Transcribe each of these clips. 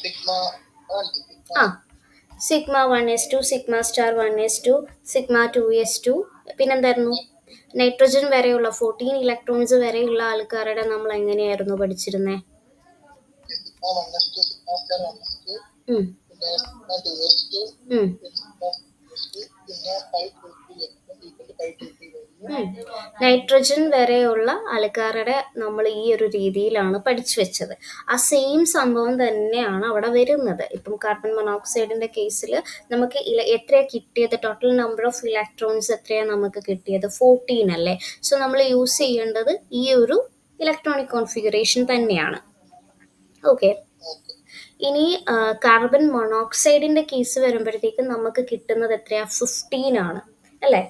Sigma ആ sigma 1s2, sigma star 1s2, sigma 2s2, പിന്നെന്തായിരുന്നു nitrogen വരെയുള്ള 14 ഇലക്ട്രോൺസ് വരെയുള്ള ആൾക്കാരുടെ നമ്മൾ എങ്ങനെയായിരുന്നു പഠിച്ചിരുന്നത്? Sigma 1s2, sigma star 1s2, ഉം, പിന്നെ സിഗ്മ 2s2, ഉം, പിന്നെ സിഗ്മ 2s2, പിന്നെ 5 2p ഉം. നൈട്രജൻ വരെയുള്ള ആൾക്കാരുടെ നമ്മൾ ഈ ഒരു രീതിയിലാണ് പഠിച്ചു വെച്ചത്. ആ സെയിം സംഭവം തന്നെയാണ് അവിടെ വരുന്നത്. ഇപ്പം കാർബൺ മോണോക്സൈഡിന്റെ കേസിൽ നമുക്ക് എത്രയാ കിട്ടിയത്? ടോട്ടൽ നമ്പർ ഓഫ് ഇലക്ട്രോൺസ് എത്രയാ നമുക്ക് കിട്ടിയത്? 14 അല്ലേ? സോ നമ്മൾ യൂസ് ചെയ്യേണ്ടത് ഈ ഒരു ഇലക്ട്രോണിക് കോൺഫിഗറേഷൻ തന്നെയാണ്. ഓക്കെ. ഇനി കാർബൺ മോണോക്സൈഡിന്റെ കേസ് വരുമ്പോഴത്തേക്കും നമുക്ക് കിട്ടുന്നത് എത്രയാ? 15 ആണ് അല്ലേ?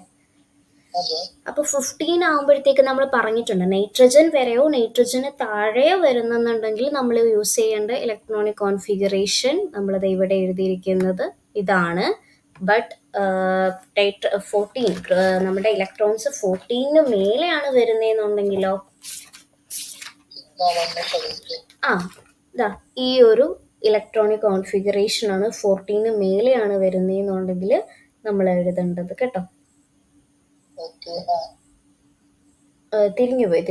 അപ്പൊ 15 ആകുമ്പോഴത്തേക്ക് നമ്മൾ പറഞ്ഞിട്ടുണ്ട് നൈട്രജൻ വരെയോ നൈട്രജന് താഴെയോ വരുന്നുണ്ടെങ്കിൽ നമ്മൾ യൂസ് ചെയ്യേണ്ട ഇലക്ട്രോണിക് കോൺഫിഗറേഷൻ നമ്മളത് ഇവിടെ എഴുതിയിരിക്കുന്നത് ഇതാണ്. ബട്ട് 14 നമ്മുടെ ഇലക്ട്രോൺസ് 14 മേലെയാണ് വരുന്നതെന്നുണ്ടെങ്കിലോ ഈ ഒരു ഇലക്ട്രോണിക് കോൺഫിഗറേഷൻ ആണ് 14 മേലെയാണ് വരുന്നതെന്നുണ്ടെങ്കിൽ നമ്മൾ എഴുതേണ്ടത് കേട്ടോ. തിരിഞ്ഞുപോയി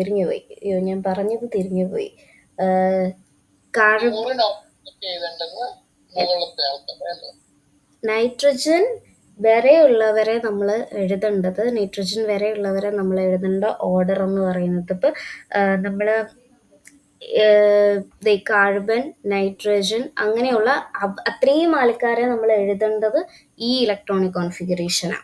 അയ്യോ ഞാൻ പറഞ്ഞത് തിരിഞ്ഞുപോയി. നൈട്രജൻ വരെയുള്ളവരെ നമ്മൾ എഴുതേണ്ടത് ഓർഡർ എന്ന് പറയുന്നത് ഇപ്പം നമ്മൾ കാർബൺ, നൈട്രജൻ അങ്ങനെയുള്ള അത്രയും ആൾക്കാരെ നമ്മൾ എഴുതേണ്ടത് ഈ ഇലക്ട്രോണിക് കോൺഫിഗറേഷനാണ്.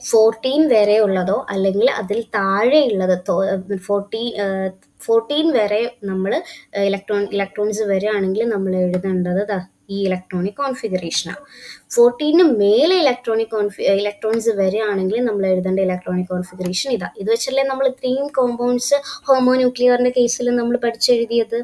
14 വരെ ഉള്ളതോ അല്ലെങ്കിൽ അതിൽ താഴെയുള്ളത് 14 വരെ നമ്മൾ ഇലക്ട്രോൺസ് വരികയാണെങ്കിൽ നമ്മൾ എഴുതേണ്ടത് ഈ ഇലക്ട്രോണിക് കോൺഫിഗറേഷനാണ്. 14 മേലെ ഇലക്ട്രോൺസ് വരികയാണെങ്കിൽ നമ്മൾ എഴുതേണ്ട ഇലക്ട്രോണിക് കോൺഫിഗറേഷൻ ഇതാ. ഇത് വെച്ചല്ലേ നമ്മൾ ഇത്രയും കോമ്പൗണ്ട്സ് ഹോമോന്യൂക്ലിയറിന്റെ കേസിൽ നമ്മൾ പഠിച്ചെഴുതിയത്.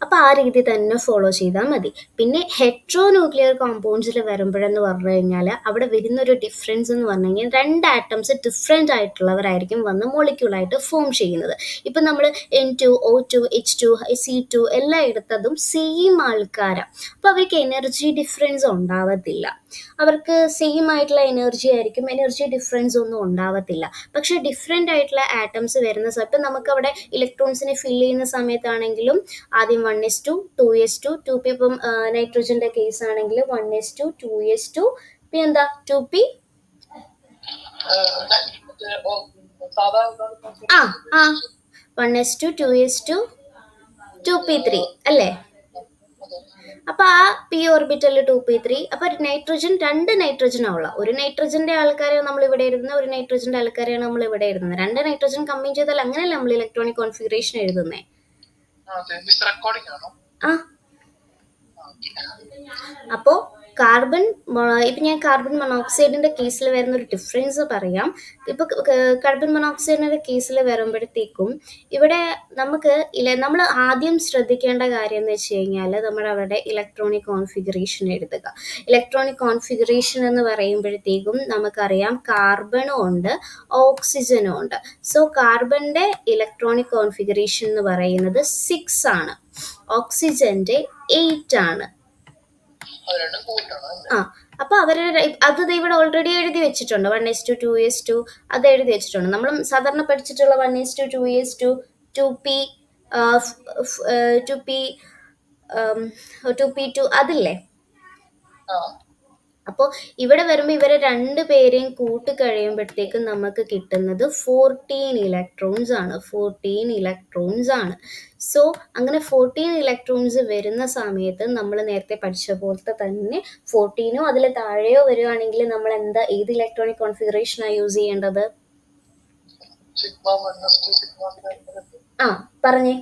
അപ്പൊ ആ രീതി തന്നെ ഫോളോ ചെയ്താൽ മതി. പിന്നെ ഹെട്രോ ന്യൂക്ലിയർ കോമ്പൗണ്ട്സിൽ വരുമ്പോഴെന്ന് പറഞ്ഞു കഴിഞ്ഞാൽ അവിടെ വരുന്നൊരു ഡിഫറൻസ് എന്ന് പറഞ്ഞു കഴിഞ്ഞാൽ 2 ആറ്റംസ് ഡിഫറെൻ്റ് ആയിട്ടുള്ളവരായിരിക്കും വന്ന് മോളിക്യൂളായിട്ട് ഫോം ചെയ്യുന്നത്. ഇപ്പം നമ്മൾ N2, O2, H2, C2 എല്ലാം എടുത്തതും സെയിം ആൾക്കാരാണ്. അപ്പോൾ അവർക്ക് എനർജി ഡിഫറൻസ് ഉണ്ടാവത്തില്ല. അവർക്ക് സെയിം ആയിട്ടുള്ള എനർജി ആയിരിക്കും, എനർജി ഡിഫറൻസ് ഒന്നും ഉണ്ടാവത്തില്ല. പക്ഷെ ഡിഫറെൻ്റ് ആയിട്ടുള്ള ആറ്റംസ് വരുന്ന സമയത്ത് നമുക്ക് അവിടെ ഇലക്ട്രോൺസിനെ ഫില്ല് ചെയ്യുന്ന സമയത്താണെങ്കിലും ആദ്യം 1s2, 2s2, 2p. ഇപ്പം നൈട്രജന്റെ കേസ് ആണെങ്കിൽ 1s2, 2s2, പിന്നെ എന്താ 2p. 1s2, 2s2, 2p3 അല്ലേ? അപ്പൊ ആ പി ഓർബിറ്റൽ 2p3. അപ്പൊ നൈട്രജൻ 2 നൈട്രജൻ ആവുള്ള. ഒരു നൈട്രജന്റെ ആൾക്കാരെയാണ് നമ്മൾ ഇവിടെ എഴുതുന്നത്, ഒരു നൈട്രജന്റെ ആൾക്കാരെയാണ് നമ്മൾ ഇവിടെ എഴുതുന്നത്. 2 നൈട്രജൻ കമ്പൈൻ ചെയ്താൽ അങ്ങനെയല്ല നമ്മൾ ഇലക്ട്രോണിക് കോൺഫിഗറേഷൻ എഴുതുന്നേ. അപ്പോ ഇപ്പൊ ഞാൻ കാർബൺ മോണോക്സൈഡിന്റെ കേസിൽ വരുന്ന ഒരു ഡിഫറൻസ് പറയാം. ഇപ്പൊ കാർബൺ മോണോക്സൈഡിന്റെ കേസിൽ വരുമ്പോഴത്തേക്കും ഇവിടെ നമ്മൾ ആദ്യം ശ്രദ്ധിക്കേണ്ട കാര്യം എന്ന് വെച്ച് കഴിഞ്ഞാൽ നമ്മൾ അവിടെ ഇലക്ട്രോണിക് കോൺഫിഗറേഷൻ എഴുതുക. ഇലക്ട്രോണിക് കോൺഫിഗറേഷൻ എന്ന് പറയുമ്പോഴത്തേക്കും നമുക്കറിയാം കാർബണും ഉണ്ട്, ഓക്സിജനും ഉണ്ട്. സോ കാർബണിന്റെ ഇലക്ട്രോണിക് കോൺഫിഗറേഷൻ എന്ന് പറയുന്നത് 6 ആണ്, ഓക്സിജന്റെ 8 ആണ്. അപ്പൊ അത് ഇവിടെ ഓൾറെഡി എഴുതി വെച്ചിട്ടുണ്ട്. 1s2, 2s2 അത് എഴുതി വെച്ചിട്ടുണ്ട്. നമ്മൾ സാധാരണ പഠിച്ചിട്ടുള്ള 1s2, 2s2, 2p, 2p2 അതില്ലേ. അപ്പോൾ ഇവിടെ വരുമ്പോൾ ഇവരെ 2 പേരെയും കൂട്ടി കഴിയുമ്പോഴത്തേക്കും നമുക്ക് കിട്ടുന്നത് 14 ഇലക്ട്രോൺസ് ആണ്. സോ അങ്ങനെ 14 ഇലക്ട്രോൺസ് വരുന്ന സമയത്ത് നമ്മൾ നേരത്തെ പഠിച്ച പോലത്തെ തന്നെ 14 അതിൽ താഴെയോ വരികയാണെങ്കിൽ നമ്മൾ ഏത് ഇലക്ട്രോണിക് കോൺഫിഗറേഷനാണ് യൂസ് ചെയ്യേണ്ടത്? പറഞ്ഞേ.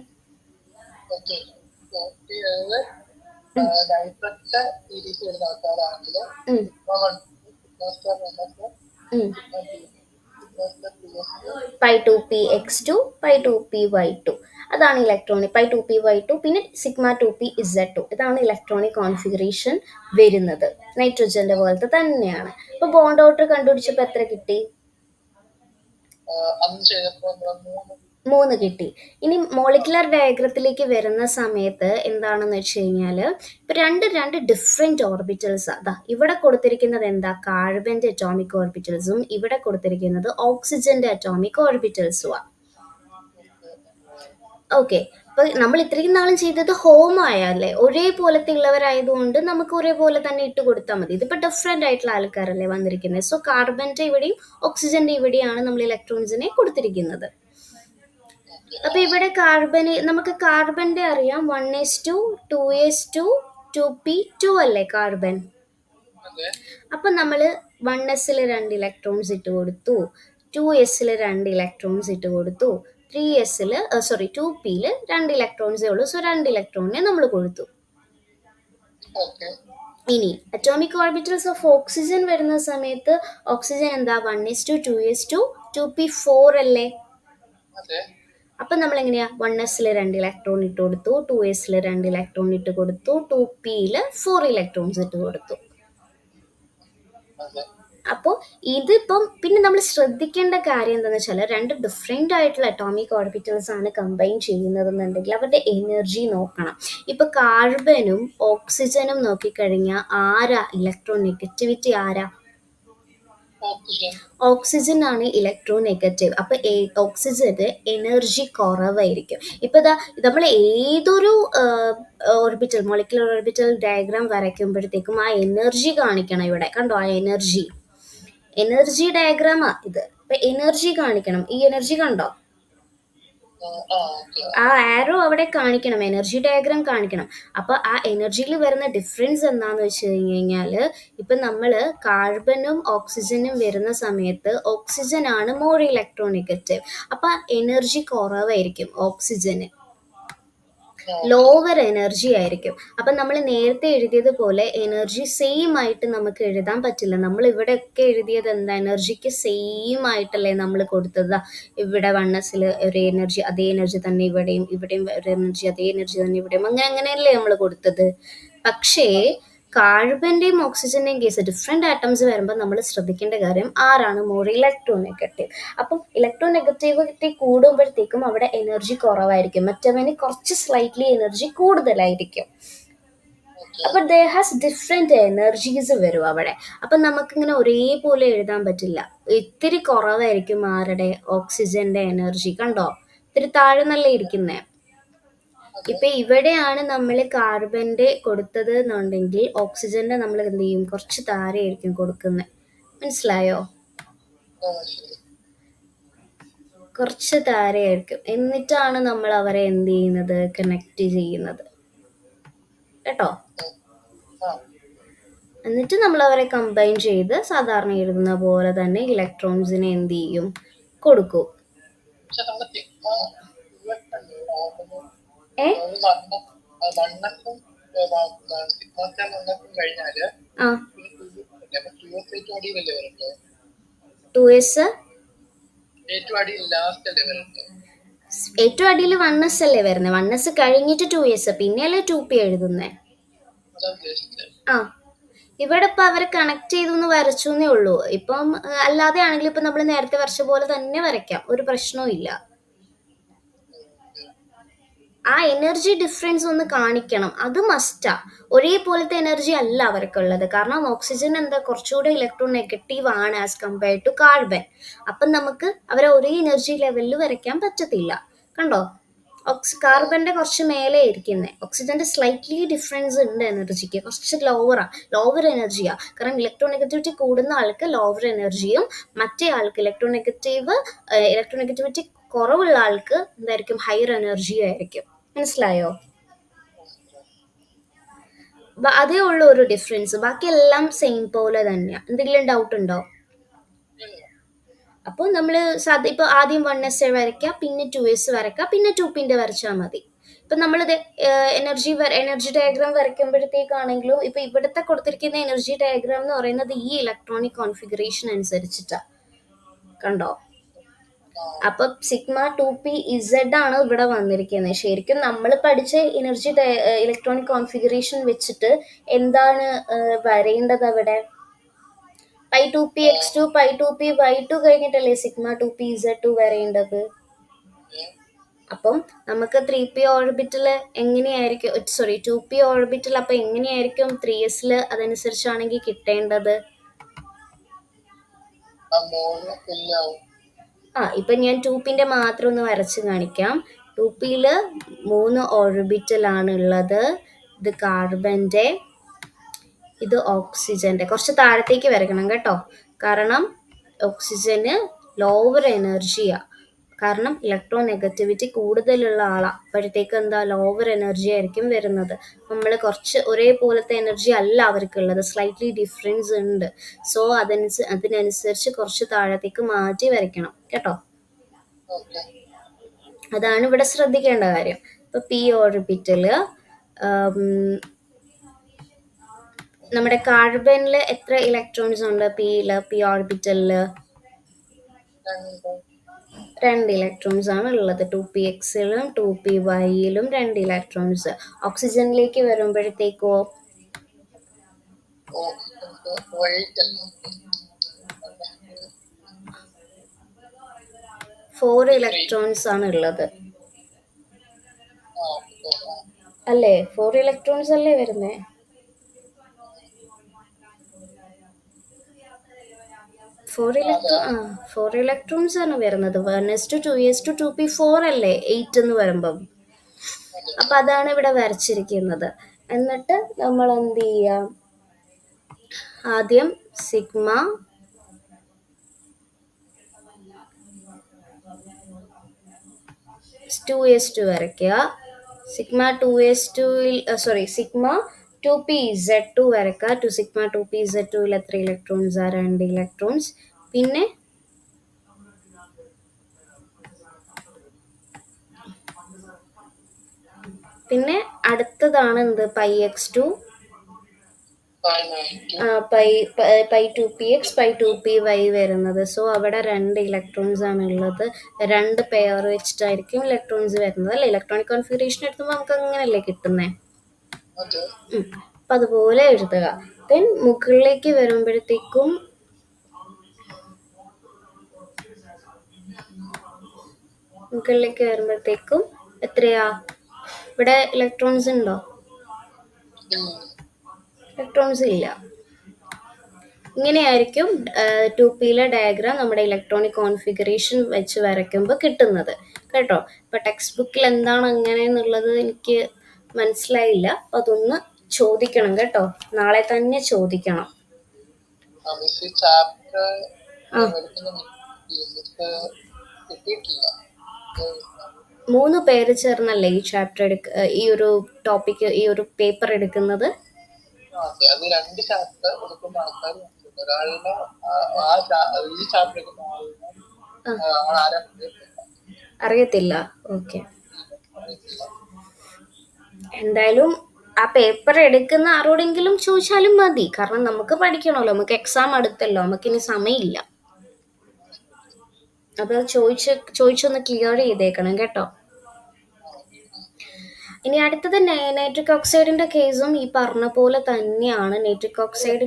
π2px2, π2py2 അതാണ് ഇലക്ട്രോണിക്. π2py2 പിന്നെ സിഗ്മ 2pz2 ഇതാണ് ഇലക്ട്രോണിക് കോൺഫിഗറേഷൻ വരുന്നത്. നൈട്രജന്റെ പോലത്തെ തന്നെയാണ്. ഇപ്പൊ ബോണ്ട് ഔട്ടർ കണ്ടുപിടിച്ചപ്പോ എത്ര കിട്ടി? 3 കിട്ടി. ഇനി മോളിക്കുലർ ഡയഗ്രത്തിലേക്ക് വരുന്ന സമയത്ത് എന്താണെന്ന് വെച്ച് കഴിഞ്ഞാൽ ഇപ്പം രണ്ട് ഡിഫറെൻറ്റ് ഓർബിറ്റൽസ് അതാ ഇവിടെ കൊടുത്തിരിക്കുന്നത് എന്താ കാർബൻ്റെ അറ്റോമിക് ഓർബിറ്റൽസും ഇവിടെ കൊടുത്തിരിക്കുന്നത് ഓക്സിജൻ്റെ അറ്റോമിക് ഓർബിറ്റൽസുമാണ്. ഓക്കെ, അപ്പോൾ നമ്മൾ ഇത്രയും നാളും ചെയ്തത് ഹോം ആയല്ലേ, ഒരേപോലത്തെ ഉള്ളവരായതുകൊണ്ട് നമുക്ക് ഒരേപോലെ തന്നെ ഇട്ട് കൊടുത്താൽ മതി. ഇതിപ്പോൾ ഡിഫറെൻ്റ് ആയിട്ടുള്ള ആൾക്കാരല്ലേ വന്നിരിക്കുന്നത്. സോ കാർബൻ്റെ ഇവിടെയും ഓക്സിജൻ്റെ ഇവിടെയാണ് നമ്മൾ ഇലക്ട്രോൺസിനെ കൊടുത്തിരിക്കുന്നത്. അപ്പോൾ ഇവിടെ നമുക്ക് കാർബൻ്റെ അറിയാം 1s2 2s2 2p2 അല്ലേ കാർബൺ. അപ്പം നമ്മൾ 1s 2 ഇലക്ട്രോൺസ് ഇട്ട് കൊടുത്തു, 2s 2 ഇലക്ട്രോൺസ് ഇട്ട് കൊടുത്തു, 3s 2p 2 ഇലക്ട്രോൺസേ ഉള്ളൂ. സോ 2 ഇലക്ട്രോണിനെ നമ്മൾ കൊടുത്തു. ഇനി അറ്റോമിക് ഓർബിറ്റൽസ് ഓഫ് ഓക്സിജൻ വരുന്ന സമയത്ത് ഓക്സിജൻ എന്താ 1s2 2s2 2p4 അല്ലേ. അപ്പം നമ്മൾ എങ്ങനെയാ 1s 2 ഇലക്ട്രോൺ ഇട്ട് കൊടുത്തു, 2s 2 ഇലക്ട്രോൺ ഇട്ട് കൊടുത്തു, 2p 4 ഇലക്ട്രോൺസ് ഇട്ട് കൊടുത്തു. അപ്പോൾ ഇതിപ്പം പിന്നെ നമ്മൾ ശ്രദ്ധിക്കേണ്ട കാര്യം എന്താണെന്ന് വെച്ചാൽ 2 ഡിഫറെൻ്റ് ആയിട്ടുള്ള അറ്റോമിക് ഓർബിറ്റൽസ് ആണ് കമ്പൈൻ ചെയ്യുന്നതെന്നുണ്ടെങ്കിൽ അവരുടെ എനർജി നോക്കണം. ഇപ്പോൾ കാർബനും ഓക്സിജനും നോക്കിക്കഴിഞ്ഞാൽ ആരാ ഇലക്ട്രോ നെഗറ്റിവിറ്റി ആരാ? ഓക്സിജൻ ആണ് ഇലക്ട്രോ നെഗറ്റീവ്. അപ്പോൾ ഓക്സിജന് എനർജി കുറവായിരിക്കും. ഇപ്പോൾ ഇതാ നമ്മൾ ഏതൊരു ഓർബിറ്റൽ മോളിക്കുലർ ഓർബിറ്റൽ ഡയഗ്രാം വരയ്ക്കുമ്പോഴത്തേക്കും ആ എനർജി കാണിക്കണം. ഇവിടെ കണ്ടോ ആ എനർജി ഡയഗ്രാമാ ഇത്. അപ്പൊ എനർജി കാണിക്കണം. ഈ എനർജി കണ്ടോ, ആ ആരോ അവിടെ കാണിക്കണം, എനർജി ഡയഗ്രാം കാണിക്കണം. അപ്പൊ ആ എനർജിയിൽ വരുന്ന ഡിഫറൻസ് എന്താന്ന് വെച്ച് കഴിഞ്ഞാല് ഇപ്പൊ നമ്മള് കാർബണും ഓക്സിജനും വരുന്ന സമയത്ത് ഓക്സിജൻ ആണ് മോർ ഇലക്ട്രോ നെഗറ്റീവ്. അപ്പൊ എനർജി കുറവായിരിക്കും ഓക്സിജന്, ലോവർ എനർജി ആയിരിക്കും. അപ്പം നമ്മൾ നേരത്തെ എഴുതിയതുപോലെ എനർജി സെയിം ആയിട്ട് നമുക്ക് എഴുതാൻ പറ്റില്ല. നമ്മൾ ഇവിടെയൊക്കെ എഴുതിയത് എന്താ, എനർജിക്ക് സെയിം ആയിട്ടല്ലേ നമ്മൾ കൊടുത്തത്. ഇവിടെ 1s ഒരു എനർജി അതേ എനർജി തന്നെ ഇവിടെയും ഒരു എനർജി അതേ എനർജി തന്നെ ഇവിടെയും അങ്ങനെയല്ലേ നമ്മൾ കൊടുത്തത്. പക്ഷേ കാർബന്റെയും ഓക്സിജന്റെയും കേസ് ഡിഫറെൻ്റ് ആറ്റംസ് വരുമ്പോൾ നമ്മൾ ശ്രദ്ധിക്കേണ്ട കാര്യം ആരാണ് മോർ ഇലക്ട്രോ നെഗറ്റീവ്. അപ്പം ഇലക്ട്രോ നെഗറ്റിവിറ്റി കൂടുമ്പോഴത്തേക്കും അവിടെ എനർജി കുറവായിരിക്കും, മറ്റവന് കുറച്ച് സ്ലൈറ്റ്ലി എനർജി കൂടുതലായിരിക്കും. അപ്പം ദേ ഹാസ് ഡിഫറെൻറ്റ് എനർജീസ് വരും അവിടെ. അപ്പം നമുക്കിങ്ങനെ ഒരേപോലെ എഴുതാൻ പറ്റില്ല. ഇത്തിരി കുറവായിരിക്കും ആരുടെ, ഓക്സിജന്റെ എനർജി. കണ്ടോ ഇത്തിരി താഴ്ന്നല്ലേ ഇരിക്കുന്നേ. ഇപ്പൊ ഇവിടെയാണ് നമ്മൾ കാർബന്റെ കൊടുത്തത് എന്നുണ്ടെങ്കിൽ ഓക്സിജന്റെ നമ്മൾ എന്ത് ചെയ്യും, കുറച്ച് താഴെ ആയിരിക്കും കൊടുക്കുന്നത്. മനസ്സിലായോ? കുറച്ച് താഴെ ആയിരിക്കും. എന്നിട്ടാണ് നമ്മൾ അവരെ എന്ത് ചെയ്യുന്നത്, കണക്ട് ചെയ്യുന്നത് കേട്ടോ. എന്നിട്ട് നമ്മൾ അവരെ കമ്പൈൻ ചെയ്ത് സാധാരണ എഴുതുന്ന പോലെ തന്നെ ഇലക്ട്രോൺസിനെ എന്ത് ചെയ്യും, കൊടുക്കും. ഏറ്റവും അടിയിൽ 1s അല്ലേ വരുന്നത്, 1s കഴിഞ്ഞിട്ട് 2s പിന്നെയല്ലേ 2p എഴുതുന്നേ. ആ ഇവിടെ ഇപ്പൊ അവരെ കണക്ട് ചെയ്തൊന്ന് വരച്ചു എന്നേ ഉള്ളൂ. ഇപ്പം അല്ലാതെ ആണെങ്കിലും ഇപ്പൊ നമ്മൾ നേരത്തെ വരച്ച പോലെ തന്നെ വരയ്ക്കാം, ഒരു പ്രശ്നവും ഇല്ല. ആ എനർജി ഡിഫറൻസ് ഒന്ന് കാണിക്കണം, അത് മസ്റ്റാ. ഒരേപോലത്തെ എനർജി അല്ല അവർക്കുള്ളത്. കാരണം ഓക്സിജൻ എന്താ കുറച്ചുകൂടെ ഇലക്ട്രോ നെഗറ്റീവ് ആണ് ആസ് കമ്പയർഡ് ടു കാർബൺ. അപ്പം നമുക്ക് അവരെ ഒരേ എനർജി ലെവലിൽ വരയ്ക്കാൻ പറ്റത്തില്ല. കണ്ടോ, കാർബന്റെ കുറച്ച് മേലെ ഇരിക്കുന്നത്, ഓക്സിജന്റെ സ്ലൈറ്റ്ലി ഡിഫറൻസ് ഉണ്ട് എനർജിക്ക്, കുറച്ച് ലോവർ എനർജിയാ. കാരണം ഇലക്ട്രോ നെഗറ്റിവിറ്റി കൂടുന്ന ആൾക്ക് ലോവർ എനർജിയും മറ്റേ ആൾക്ക് ഇലക്ട്രോ നെഗറ്റിവിറ്റി കുറവുള്ള ആൾക്ക് എന്തായിരിക്കും, ഹയർ എനർജിയും ആയിരിക്കും. മനസ്സിലായോ? അതേ ഉള്ളൂ ഒരു ഡിഫറൻസ്, ബാക്കിയെല്ലാം സെയിം പോലെ തന്നെയാണ്. എന്തെങ്കിലും ഡൗട്ട് ഉണ്ടോ? അപ്പോൾ നമ്മൾ ഇപ്പോൾ ആദ്യം 1s വരയ്ക്കുക, പിന്നെ 2s വരയ്ക്കുക, പിന്നെ 2p വരച്ചാൽ മതി. ഇപ്പം നമ്മളിത് എനർജി ഡയഗ്രാം വരയ്ക്കുമ്പോഴത്തേക്കാണെങ്കിലും ഇപ്പം ഇവിടുത്തെ കൊടുത്തിരിക്കുന്ന എനർജി ഡയഗ്രാം എന്ന് പറയുന്നത് ഈ ഇലക്ട്രോണിക് കോൺഫിഗറേഷൻ അനുസരിച്ചിട്ടാണ്. കണ്ടോ, അപ്പൊ സിഗ്മ 2p(z) ആണ് ഇവിടെ വന്നിരിക്കുന്നത്. ശരിക്കും നമ്മൾ പഠിച്ച ഇലക്ട്രോണിക് കോൺഫിഗറേഷൻ വെച്ചിട്ട് എന്താണ് വരേണ്ടത് അവിടെ, π2px2 π2py2 കഴിഞ്ഞിട്ടല്ലേ സിഗ്മ 2pz2 വരേണ്ടത്. അപ്പം നമുക്ക് 3p ഓർബിറ്റൽ എങ്ങനെയായിരിക്കും, സോറി 2p ഓർബിറ്റൽ അപ്പം എങ്ങനെയായിരിക്കും 3sൽ അതനുസരിച്ചാണെങ്കിൽ കിട്ടേണ്ടത്? ഇപ്പം ഞാൻ 2pന്റെ മാത്രം ഒന്ന് വരച്ച് കാണിക്കാം. 2pയിൽ 3 ഓർബിറ്റലാണ് ഉള്ളത്. ഇത് കാർബന്റെ, ഇത് ഓക്സിജന്റെ. കുറച്ച് താഴത്തേക്ക് വരയ്ക്കണം കേട്ടോ, കാരണം ഓക്സിജന് ലോവർ എനർജിയാണ്. കാരണം ഇലക്ട്രോൺ നെഗറ്റിവിറ്റി കൂടുതലുള്ള ആളാണ്. അപ്പോഴത്തേക്ക് എന്താ, ലോവർ എനർജി ആയിരിക്കും വരുന്നത്. നമ്മൾ കുറച്ച് ഒരേപോലത്തെ എനർജി അല്ല അവർക്കുള്ളത്, സ്ലൈറ്റ്ലി ഡിഫറൻസ് ഉണ്ട്. സോ അതിനനുസരിച്ച് കുറച്ച് താഴത്തേക്ക് മാറ്റി വരയ്ക്കണം കേട്ടോ. അതാണ് ഇവിടെ ശ്രദ്ധിക്കേണ്ട കാര്യം. ഇപ്പൊ പി ഓർബിറ്റല് നമ്മുടെ കാർബണിൽ എത്ര ഇലക്ട്രോൺസ് ഉണ്ട്? പി ഓർബിറ്റലില് 2 ഇലക്ട്രോൺസ് ആണ് ഉള്ളത്. 2pxലും 2pyയിലും 2 ഇലക്ട്രോൺസ്. ഓക്സിജനിലേക്ക് വരുമ്പോഴത്തേക്കോ 4 ഇലക്ട്രോൺസ് ആണ് ഉള്ളത് അല്ലേ? 4 ഇലക്ട്രോൺസ് അല്ലേ വരുന്നേ? ഫോർ ഇലക്ട്രോൺസ് ആണ് വരുന്നത്. 1s2 2s2 2p4 അല്ലേ 8 എന്ന് വരുമ്പം. അപ്പൊ അതാണ് ഇവിടെ വരച്ചിരിക്കുന്നത്. എന്നിട്ട് നമ്മൾ എന്ത് ചെയ്യാം, ആദ്യം സിഗ്മ വരയ്ക്കുക. സിഗ്മ 2s2ൽ സിഗ്മ 2pz2 വരയ്ക്കുക. സിഗ്മ 2pz2ൽ എത്ര ഇലക്ട്രോൺസ്? 2 ഇലക്ട്രോൺസ്. പിന്നെ അടുത്തതാണ് എന്ത്, πx2, π2px, π2py വരുന്നത്. സോ അവിടെ 2 ഇലക്ട്രോൺസ് ആണ് ഉള്ളത്. 2 പെയർ വെച്ചിട്ടായിരിക്കും ഇലക്ട്രോൺസ് വരുന്നത് അല്ലെ? ഇലക്ട്രോണിക് കോൺഫിഗറേഷൻ എടുക്കുമ്പോൾ നമുക്ക് അങ്ങനെയല്ലേ കിട്ടുന്നേ. അപ്പൊ അതുപോലെ എഴുതുക. ദെൻ മുകളിലേക്ക് വരുമ്പോഴത്തേക്കും എത്രയാ ഇവിടെ? ഇലക്ട്രോൺസ് ഉണ്ടോ? ഇലക്ട്രോൺസ് ഇല്ല. ഇങ്ങനെയായിരിക്കും 2pയിലെ ഡയഗ്രാം നമ്മുടെ ഇലക്ട്രോണിക് കോൺഫിഗറേഷൻ വെച്ച് വരയ്ക്കുമ്പോൾ കിട്ടുന്നത് കേട്ടോ. ഇപ്പൊ ടെക്സ്റ്റ് ബുക്കിൽ എന്താണ് അങ്ങനെയെന്നുള്ളത് എനിക്ക് മനസ്സിലായില്ല. അതൊന്ന് ചോദിക്കണം കേട്ടോ, നാളെ തന്നെ ചോദിക്കണം. 3 പേര് ചേർന്നല്ലേ ഈ ചാപ്റ്റർ ഈ ഒരു ടോപ്പിക്, ഈ ഒരു പേപ്പർ എടുക്കുന്നത്? അറിയത്തില്ല. ഓക്കെ, എന്തായാലും ആ പേപ്പർ എടുക്കുന്ന ആരോടെങ്കിലും ചോദിച്ചാലും മതി. കാരണം നമുക്ക് പഠിക്കണമല്ലോ, നമുക്ക് എക്സാം അടുത്തല്ലോ, നമുക്കിനി സമയമില്ല. അപ്പൊ ചോദിച്ചൊന്ന് ക്ലിയർ ചെയ്തേക്കണം കേട്ടോ. ഇനി അടുത്തത് നൈട്രിക് ഓക്സൈഡിന്റെ കേസും ഈ പറഞ്ഞ പോലെ തന്നെയാണ്. നൈട്രിക് ഓക്സൈഡ്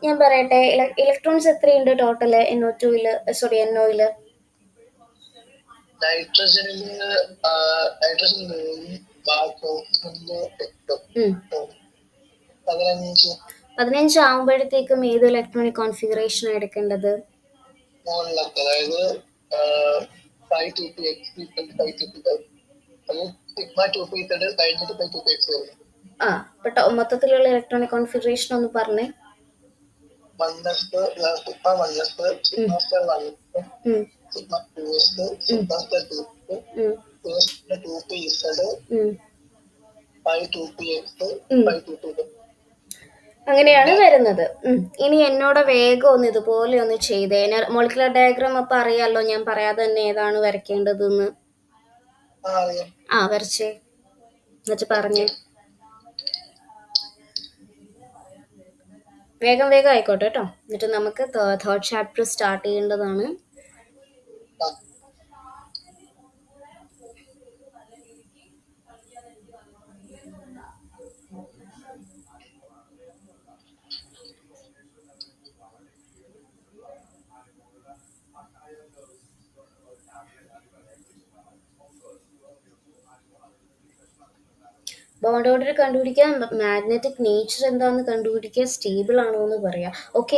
ഞാൻ പറയട്ടെ, ഇലക്ട്രോൺസ് എത്രയുണ്ട് ടോട്ടല് NO2-ല്? സോറി, NO-ല് പതിനഞ്ച് ആവുമ്പോഴത്തേക്കും ഏത് ഇലക്ട്രോണിക് കോൺഫിഗറേഷൻ എടുക്കേണ്ടത്? മൊത്തത്തിലുള്ള ഇലക്ട്രോണിക് കോൺഫിഗറേഷൻ ഒന്ന് പറഞ്ഞേ. അങ്ങനെയാണ് വരുന്നത്. ഇനി എന്നോട് വേഗം ഒന്ന് ഇതുപോലെ ഒന്ന് ചെയ്തേ. മോളിക്കുലർ ഡയഗ്രാം അപ്പൊ അറിയാലോ, ഞാൻ പറയാതെ തന്നെ ഏതാണ് വരയ്ക്കേണ്ടതെന്ന്. വരച്ചേ, എന്നിട്ട് പറഞ്ഞേ. വേഗം ആയിക്കോട്ടെ കേട്ടോ. എന്നിട്ട് നമുക്ക് തേർഡ് ചാപ്റ്റർ സ്റ്റാർട്ട് ചെയ്യേണ്ടതാണ്. ബോണ്ട് ഓർഡർ കണ്ടുപിടിക്കാൻ മാഗ്നറ്റിക് നേച്ചർ എന്താണെന്ന് കണ്ടുപിടിക്കുക, സ്റ്റേബിൾ ആണോ എന്ന് പറയാം. ഓക്കെ,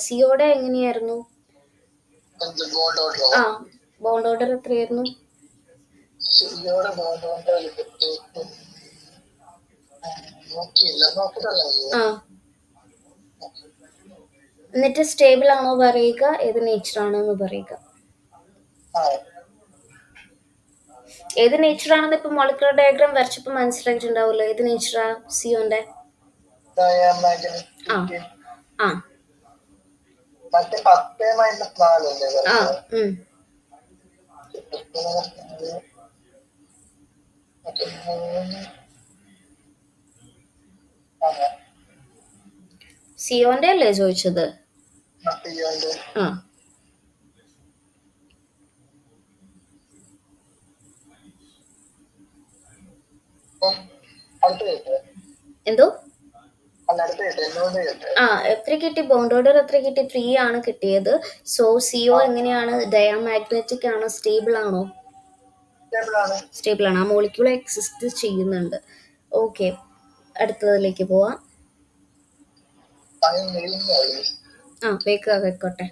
സിയോടെ എങ്ങനെയായിരുന്നു? എന്ത് ബോണ്ട് ഓർഡറോ? ആ, ബോണ്ട് ഓർഡർ എത്രയായിരുന്നു? സിയോടെ ബോണ്ട് ഓർഡർ നോക്കിയില്ല, നോക്കിട്ടല്ലേ. ആ, എന്നിട്ട് സ്റ്റേബിൾ ആണോ പറയുക, ഏത് നേച്ചർ ആണോ എന്ന് പറയുക. ആ ഏത് നേച്ചർ ആണെന്ന് ഇപ്പൊ മോളിക്കുലർ ഡയഗ്രാം വരച്ചപ്പോൾ മനസ്സിലായിട്ടുണ്ടാവുമല്ലോ. ഏത് നേച്ചറാ സിയോന്റെ? ആ ഡയമagnetic. ആ മറ്റേ 10-4 അല്ലേ ആ വരുന്നത്? ഉം. 10-4. ഓക്കെ, 3. ആ സിയോന്റെ അല്ലേ ചോദിച്ചത്? സിയോന്റെ. ആ, അടുത്ത കേട്ടെ, എന്തോ? അല്ല അടുത്ത കേട്ടെ, എന്തുകൊണ്ട് കേട്ടെ? ആ, എത്ര കിട്ടി? ബോണ്ട് ഓർഡർ എത്ര കിട്ടി? 3 ആണ് കിട്ടിയത്. സോ സിഒ എങ്ങനെയാണ്? ഡയാമാഗ്നറ്റിക് ആണോ, സ്റ്റേബിൾ ആണോ? ടേബിളാണ്. സ്റ്റേബിൾ ആണ്. ആ മോളിക്യൂൾ എക്സിസ്റ്റ് ചെയ്യുന്നുണ്ട്. ഓക്കെ, അടുത്തതിലേക്ക് പോവാം. ടൈം മെയിനായി. ആ, വെക്കോട്ടെ.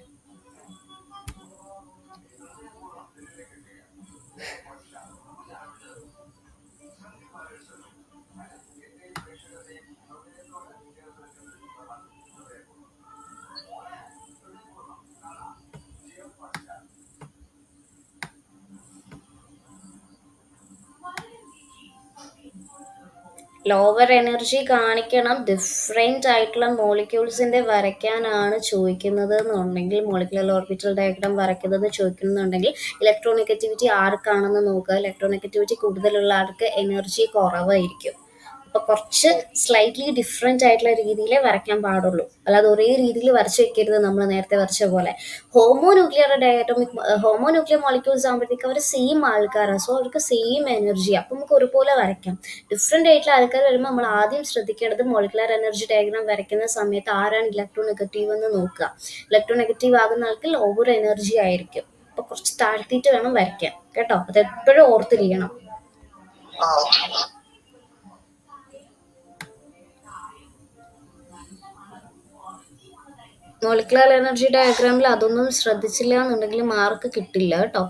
ലോവർ എനർജി കാണിക്കണം, ഡിഫറെൻ്റ് ആയിട്ടുള്ള മോളിക്യൂൾസിൻ്റെ വരയ്ക്കാനാണ് ചോദിക്കുന്നത് എന്നുണ്ടെങ്കിൽ, മോളിക്കുലർ ഓർബിറ്റൽ ഡയഗ്രാം വരയ്ക്കുന്നത് ചോദിക്കുന്നുണ്ടെങ്കിൽ ഇലക്ട്രോനെഗറ്റിവിറ്റി ആർക്കാണെന്ന് നോക്കുക. ഇലക്ട്രോനെഗറ്റിവിറ്റി കൂടുതലുള്ള ആൾക്ക് എനർജി കുറവായിരിക്കും. അപ്പോൾ കുറച്ച് സ്ലൈറ്റ്ലി ഡിഫറെൻ്റ് ആയിട്ടുള്ള രീതിയിൽ വരയ്ക്കാൻ പാടുള്ളൂ, അല്ലാതെ ഒരേ രീതിയിൽ വരച്ച് വെക്കരുത്. നമ്മൾ നേരത്തെ വരച്ച പോലെ ഹോമോന്യൂക്ലിയർ മോളിക്യൂൾസ് ആകുമ്പോഴത്തേക്ക് അവർ സെയിം ആൾക്കാരാണ്. സോ അവർക്ക് സെയിം എനർജി, അപ്പം നമുക്ക് ഒരുപോലെ വരയ്ക്കാം. ഡിഫറെൻ്റ് ആയിട്ടുള്ള ആൾക്കാർ വരുമ്പോൾ നമ്മൾ ആദ്യം ശ്രദ്ധിക്കേണ്ടത് മോളിക്കുലർ എനർജി ഡയഗ്രാം വരയ്ക്കുന്ന സമയത്ത് ആരാണ് ഇലക്ട്രോ നെഗറ്റീവ് എന്ന് നോക്കുക. ഇലക്ട്രോ നെഗറ്റീവ് ആകുന്ന ആൾക്ക് ലോവർ എനർജി ആയിരിക്കും. അപ്പോൾ കുറച്ച് താഴ്ത്തിയിട്ട് വേണം വരയ്ക്കാൻ കേട്ടോ, അത് എപ്പോഴും ഓർത്തിരിക്കണം. മോളിക്കുലർ എനർജി ഡയഗ്രാമിൽ അതൊന്നും ശ്രദ്ധിച്ചില്ല എന്നുണ്ടെങ്കിൽ മാർക്ക് കിട്ടില്ല കേട്ടോ.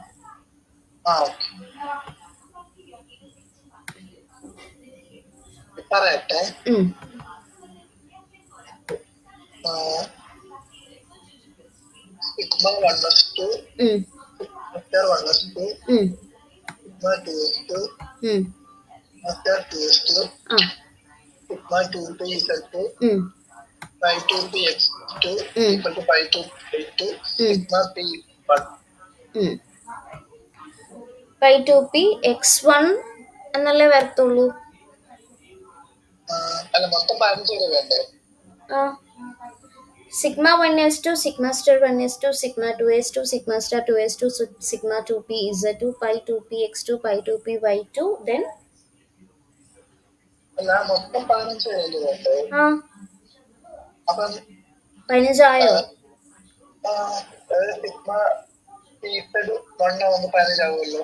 പറയട്ടെ. Sigma 1s2, sigma 1s2, sigma 2s2, sigma 2s2, sigma 2p/2, pi 2px2 equal to pi 2p2, sigma p1. pi 2p x1 എന്നല്ലേ വരത്തുള്ളൂ. അല്ല, മൊത്തം 15 വരെ വേണ്ടേ? Sigma 1s2, sigma star 1s2, sigma 2s2, sigma star 2s2, sigma 2p z2, pi 2p x2, pi 2p y2, then അല്ല, മൊത്തം 15 വരെ വേണ്ടേ? അപ്പം 15 ആയോ? സിഗ്മ pz1 ആവുമ്പോൾ 15 ആവുമല്ലോ.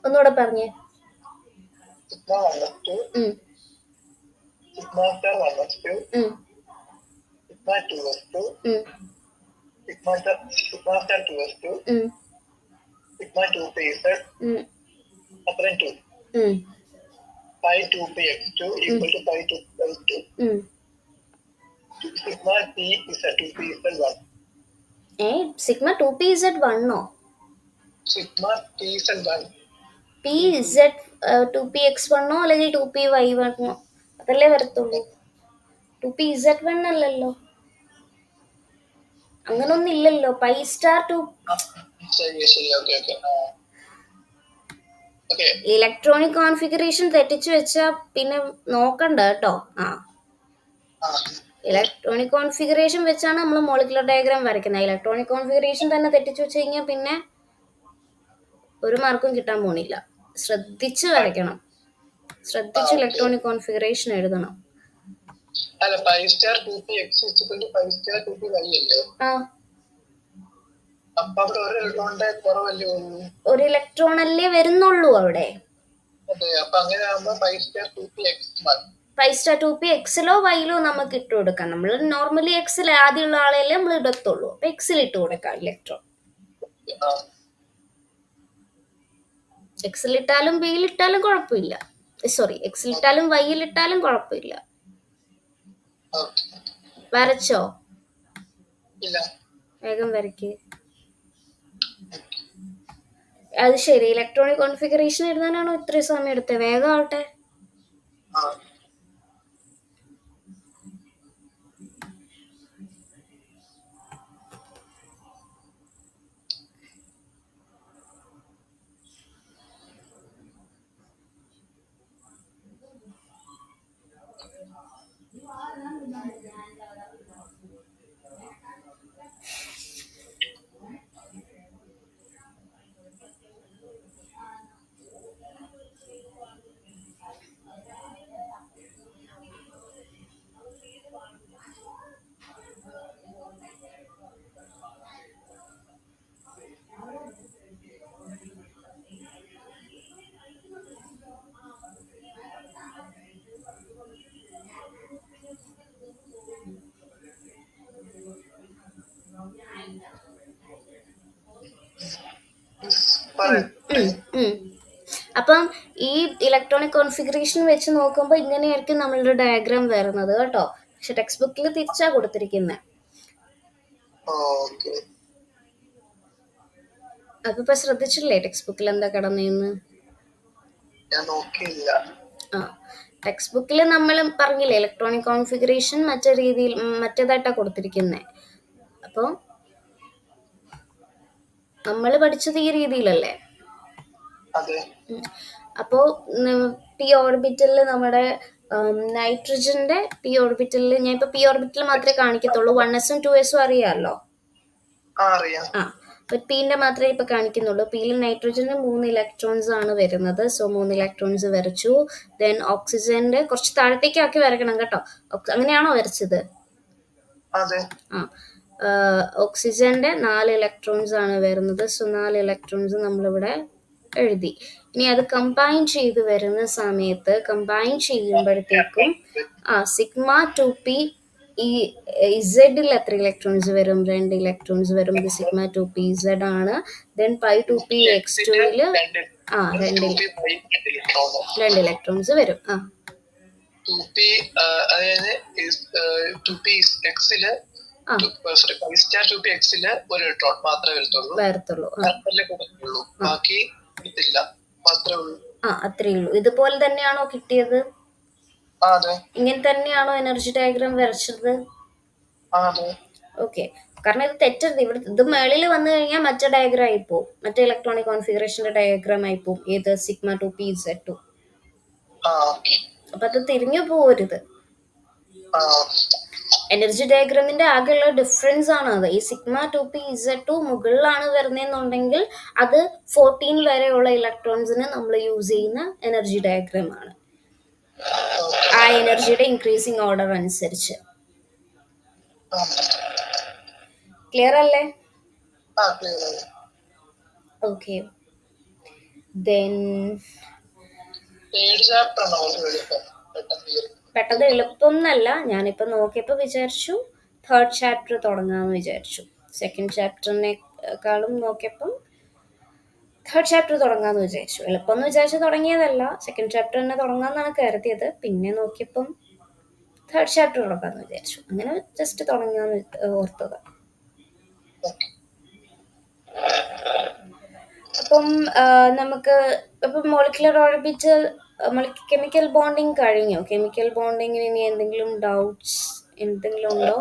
ഒന്നുകൂടെ പറഞ്ഞേ. Sigma 1s2, sigma star 1s2, sigma 2s2, sigma star 2s2, sigma 2pz, അത്രയും 2. pi 2px2 equal to pi 2p2. Sigma pz2pz1. Sigma 2pz1 sigma pz1. pz 2px1 അല്ലെങ്കിൽ 2py1 അതല്ലേ വരത്തുള്ളൂ. 2pz1 അല്ലല്ലോ, അങ്ങനൊന്നും ഇല്ലല്ലോ. Pi star 2. ഇലക്ട്രോണിക് കോൺഫിഗറേഷൻ തെറ്റിച്ച് വെച്ചാ പിന്നെ നോക്കണ്ട കേട്ടോ. ഇലക്ട്രോണിക് കോൺഫിഗറേഷൻ വെച്ചാണ് നമ്മൾ മോളിക്കുലർ ഡയഗ്രാം വരയ്ക്കുന്നത്. ഇലക്ട്രോണിക് കോൺഫിഗറേഷൻ തന്നെ തെറ്റിച്ച് വെച്ച് കഴിഞ്ഞാൽ പിന്നെ ഒരു മാർക്കും കിട്ടാൻ പോണില്ല. ശ്രദ്ധിച്ച് വരയ്ക്കണം, ശ്രദ്ധിച്ച് ഇലക്ട്രോണിക് കോൺഫിഗറേഷൻ എഴുതണം. അല്ല, pi star 2px pi star 2py അല്ലേ? അപ്പൊ അവിടെ ഒരു ഇലക്ട്രോണിന്റെ കുറവല്ലേ ഉള്ളൂ. ഒരു ഇലക്ട്രോൺ അല്ലേ വരുന്നുള്ളൂ അവിടെ. അതെ, അപ്പൊ അങ്ങനെ ആകുമ്പോ 5 സ്റ്റാർ 2px1. 5 സ്റ്റാർ 2p എക്സിലോ വൈയിലോ നമുക്ക് ഇട്ട് കൊടുക്കാം. നമ്മൾ നോർമലി എക്സിൽ ആദ്യമുള്ള ആളെയല്ലേ നമ്മൾ ഇടത്തുള്ളൂ. അപ്പൊ എക്സിൽ ഇട്ട് കൊടുക്കാം ഇലക്ട്രോൺ. എക്സിൽ ഇട്ടാലും ബിയിൽ ഇട്ടാലും കുഴപ്പമില്ല. സോറി, എക്സിൽ ഇട്ടാലും വൈയിൽ ഇട്ടാലും കുഴപ്പമില്ല. വരച്ചോ? ഇല്ല. വേഗം വരയ്ക്ക്. അത് ശരി, ഇലക്ട്രോണിക് കോൺഫിഗറേഷൻ എഴുതാനാണോ ഇത്രയും സമയം എടുത്തത്? വേഗം ആവട്ടെ. അപ്പം ഈ ഇലക്ട്രോണിക് കോൺഫിഗറേഷൻ വെച്ച് നോക്കുമ്പോൾ ഇങ്ങനെയായിരിക്കും നമ്മളുടെ ഡയഗ്രാം വരുന്നത് കേട്ടോ. പക്ഷെ ടെക്സ്റ്റ് ബുക്കിൽ തിരിച്ചാ കൊടുത്തിരിക്കുന്നത്. അപ്പൊ ഇപ്പൊ ശ്രദ്ധിച്ചില്ലേ ടെക്സ്റ്റ് ബുക്കിൽ എന്താ കിടന്നേന്ന്? ആ, ടെക്സ്റ്റ് ബുക്കിൽ നമ്മൾ പറഞ്ഞില്ലേ ഇലക്ട്രോണിക് കോൺഫിഗറേഷൻ മറ്റേ രീതിയിൽ മറ്റേതായിട്ടാ കൊടുത്തിരിക്കുന്നത്. അപ്പോൾ നമ്മൾ പഠിച്ചത് ഈ രീതിയിലല്ലേ? അപ്പോ പി ഓർബിറ്റലിൽ നമ്മുടെ നൈട്രജന്റെ പി ഓർബിറ്റലിൽ ഞാൻ ഇപ്പൊ പി ഓർബിറ്റൽ മാത്രമേ കാണിക്കത്തുള്ളൂ. 1s ഉം 2s ഉം അറിയാമല്ലോ. അപ്പൊ പിന്റെ മാത്രമേ ഇപ്പൊ കാണിക്കുന്നുള്ളൂ. പിയിൽ നൈട്രജന് 3 ഇലക്ട്രോൺസ് ആണ് വരുന്നത്. സോ 3 ഇലക്ട്രോൺസ് വരച്ചു. ദെൻ ഓക്സിജന്റെ കുറച്ച് താഴത്തേക്ക് ആക്കി വരക്കണം കേട്ടോ. അങ്ങനെയാണോ വരച്ചത്? ഓക്സിജന്റെ 4 ഇലക്ട്രോൺസ് ആണ് വരുന്നത്. സോ 4 ഇലക്ട്രോൺസ് നമ്മളിവിടെ എഴുതി. ഇനി അത് കമ്പൈൻ ചെയ്ത് വരുന്ന സമയത്ത് കമ്പൈൻ ചെയ്യുമ്പോഴത്തേക്കും സിഗ്മ 2p ഈ ഇസഡിൽ എത്ര ഇലക്ട്രോൺസ് വരും? 2 ഇലക്ട്രോൺസ് വരും. ഇത് സിഗ്മ 2p ഇസഡ് ആണ്. ദെൻ പൈ 2p x2ല് 2 ഇലക്ട്രോൺസ് വരും. 2p അതായത് 2p xല് 5 സ്റ്റാർ 2p xല് ഒരു ഇലക്ട്രോൺ മാത്രമേ വരത്തുള്ളൂ. ബാക്കി അത്രേ ഉള്ളൂ. ഇതുപോലെ തന്നെയാണോ കിട്ടിയത്? ഇങ്ങനെ തന്നെയാണോ എനർജി ഡയഗ്രാം വരച്ചത്? ഓക്കെ, കാരണം ഇത് തെറ്റരുത്. ഇവിടെ ഇത് മേളിൽ വന്നു കഴിഞ്ഞാൽ മറ്റേ ഡയഗ്രാം ആയി പോകും. മറ്റേ ഇലക്ട്രോണിക് കോൺഫിഗറേഷന്റെ ഡയഗ്രാം ആയി പോകും. ഏത് സിഗ്മ 2p z2. അപ്പൊ അത് തിരിഞ്ഞു പോകരുത്. എനർജി ഡയഗ്രാമിന്റെ ആകെയുള്ള ഡിഫറൻസ് ആണ് അത്. ഈ സിഗ്മ 2p z2 മുകളിലാണ് വരുന്നതെന്നുണ്ടെങ്കിൽ അത് 14 വരെയുള്ള ഇലക്ട്രോൺസിന് നമ്മൾ യൂസ് ചെയ്യുന്ന എനർജി ഡയഗ്രാം ആണ്. ആ എനർജിയുടെ ഇൻക്രീസിങ് ഓർഡർ അനുസരിച്ച്. ക്ലിയർ അല്ലേ? ഓക്കെ. ദെൻ പെട്ടെന്ന് എളുപ്പമൊന്നല്ല. ഞാനിപ്പോ നോക്കിയപ്പോ വിചാരിച്ചു 3rd ചാപ്റ്റർ തുടങ്ങാന്ന് വിചാരിച്ചു. 2nd ചാപ്റ്ററിനെക്കാളും നോക്കിയപ്പം 3rd ചാപ്റ്റർ തുടങ്ങാന്ന് വിചാരിച്ചു. എളുപ്പമെന്ന് വിചാരിച്ചു തുടങ്ങിയതല്ല. 2nd ചാപ്റ്റർ തന്നെ തുടങ്ങാന്നാണ് കരുതിയത്. പിന്നെ നോക്കിയപ്പം 3rd ചാപ്റ്റർ തുടങ്ങാന്ന് വിചാരിച്ചു. അങ്ങനെ ജസ്റ്റ് തുടങ്ങാന്ന് ഓർത്തത്. അപ്പം നമുക്ക് ഇപ്പം മോളിക്കുലർ ഓർബിറ്റൽ കെമിക്കൽ ബോണ്ടിങ് കഴിഞ്ഞു. കെമിക്കൽ ബോണ്ടിങ്ങിന് ഇനി എന്തെങ്കിലും ഡൗട്ട്സ് എന്തെങ്കിലും ഉണ്ടോ?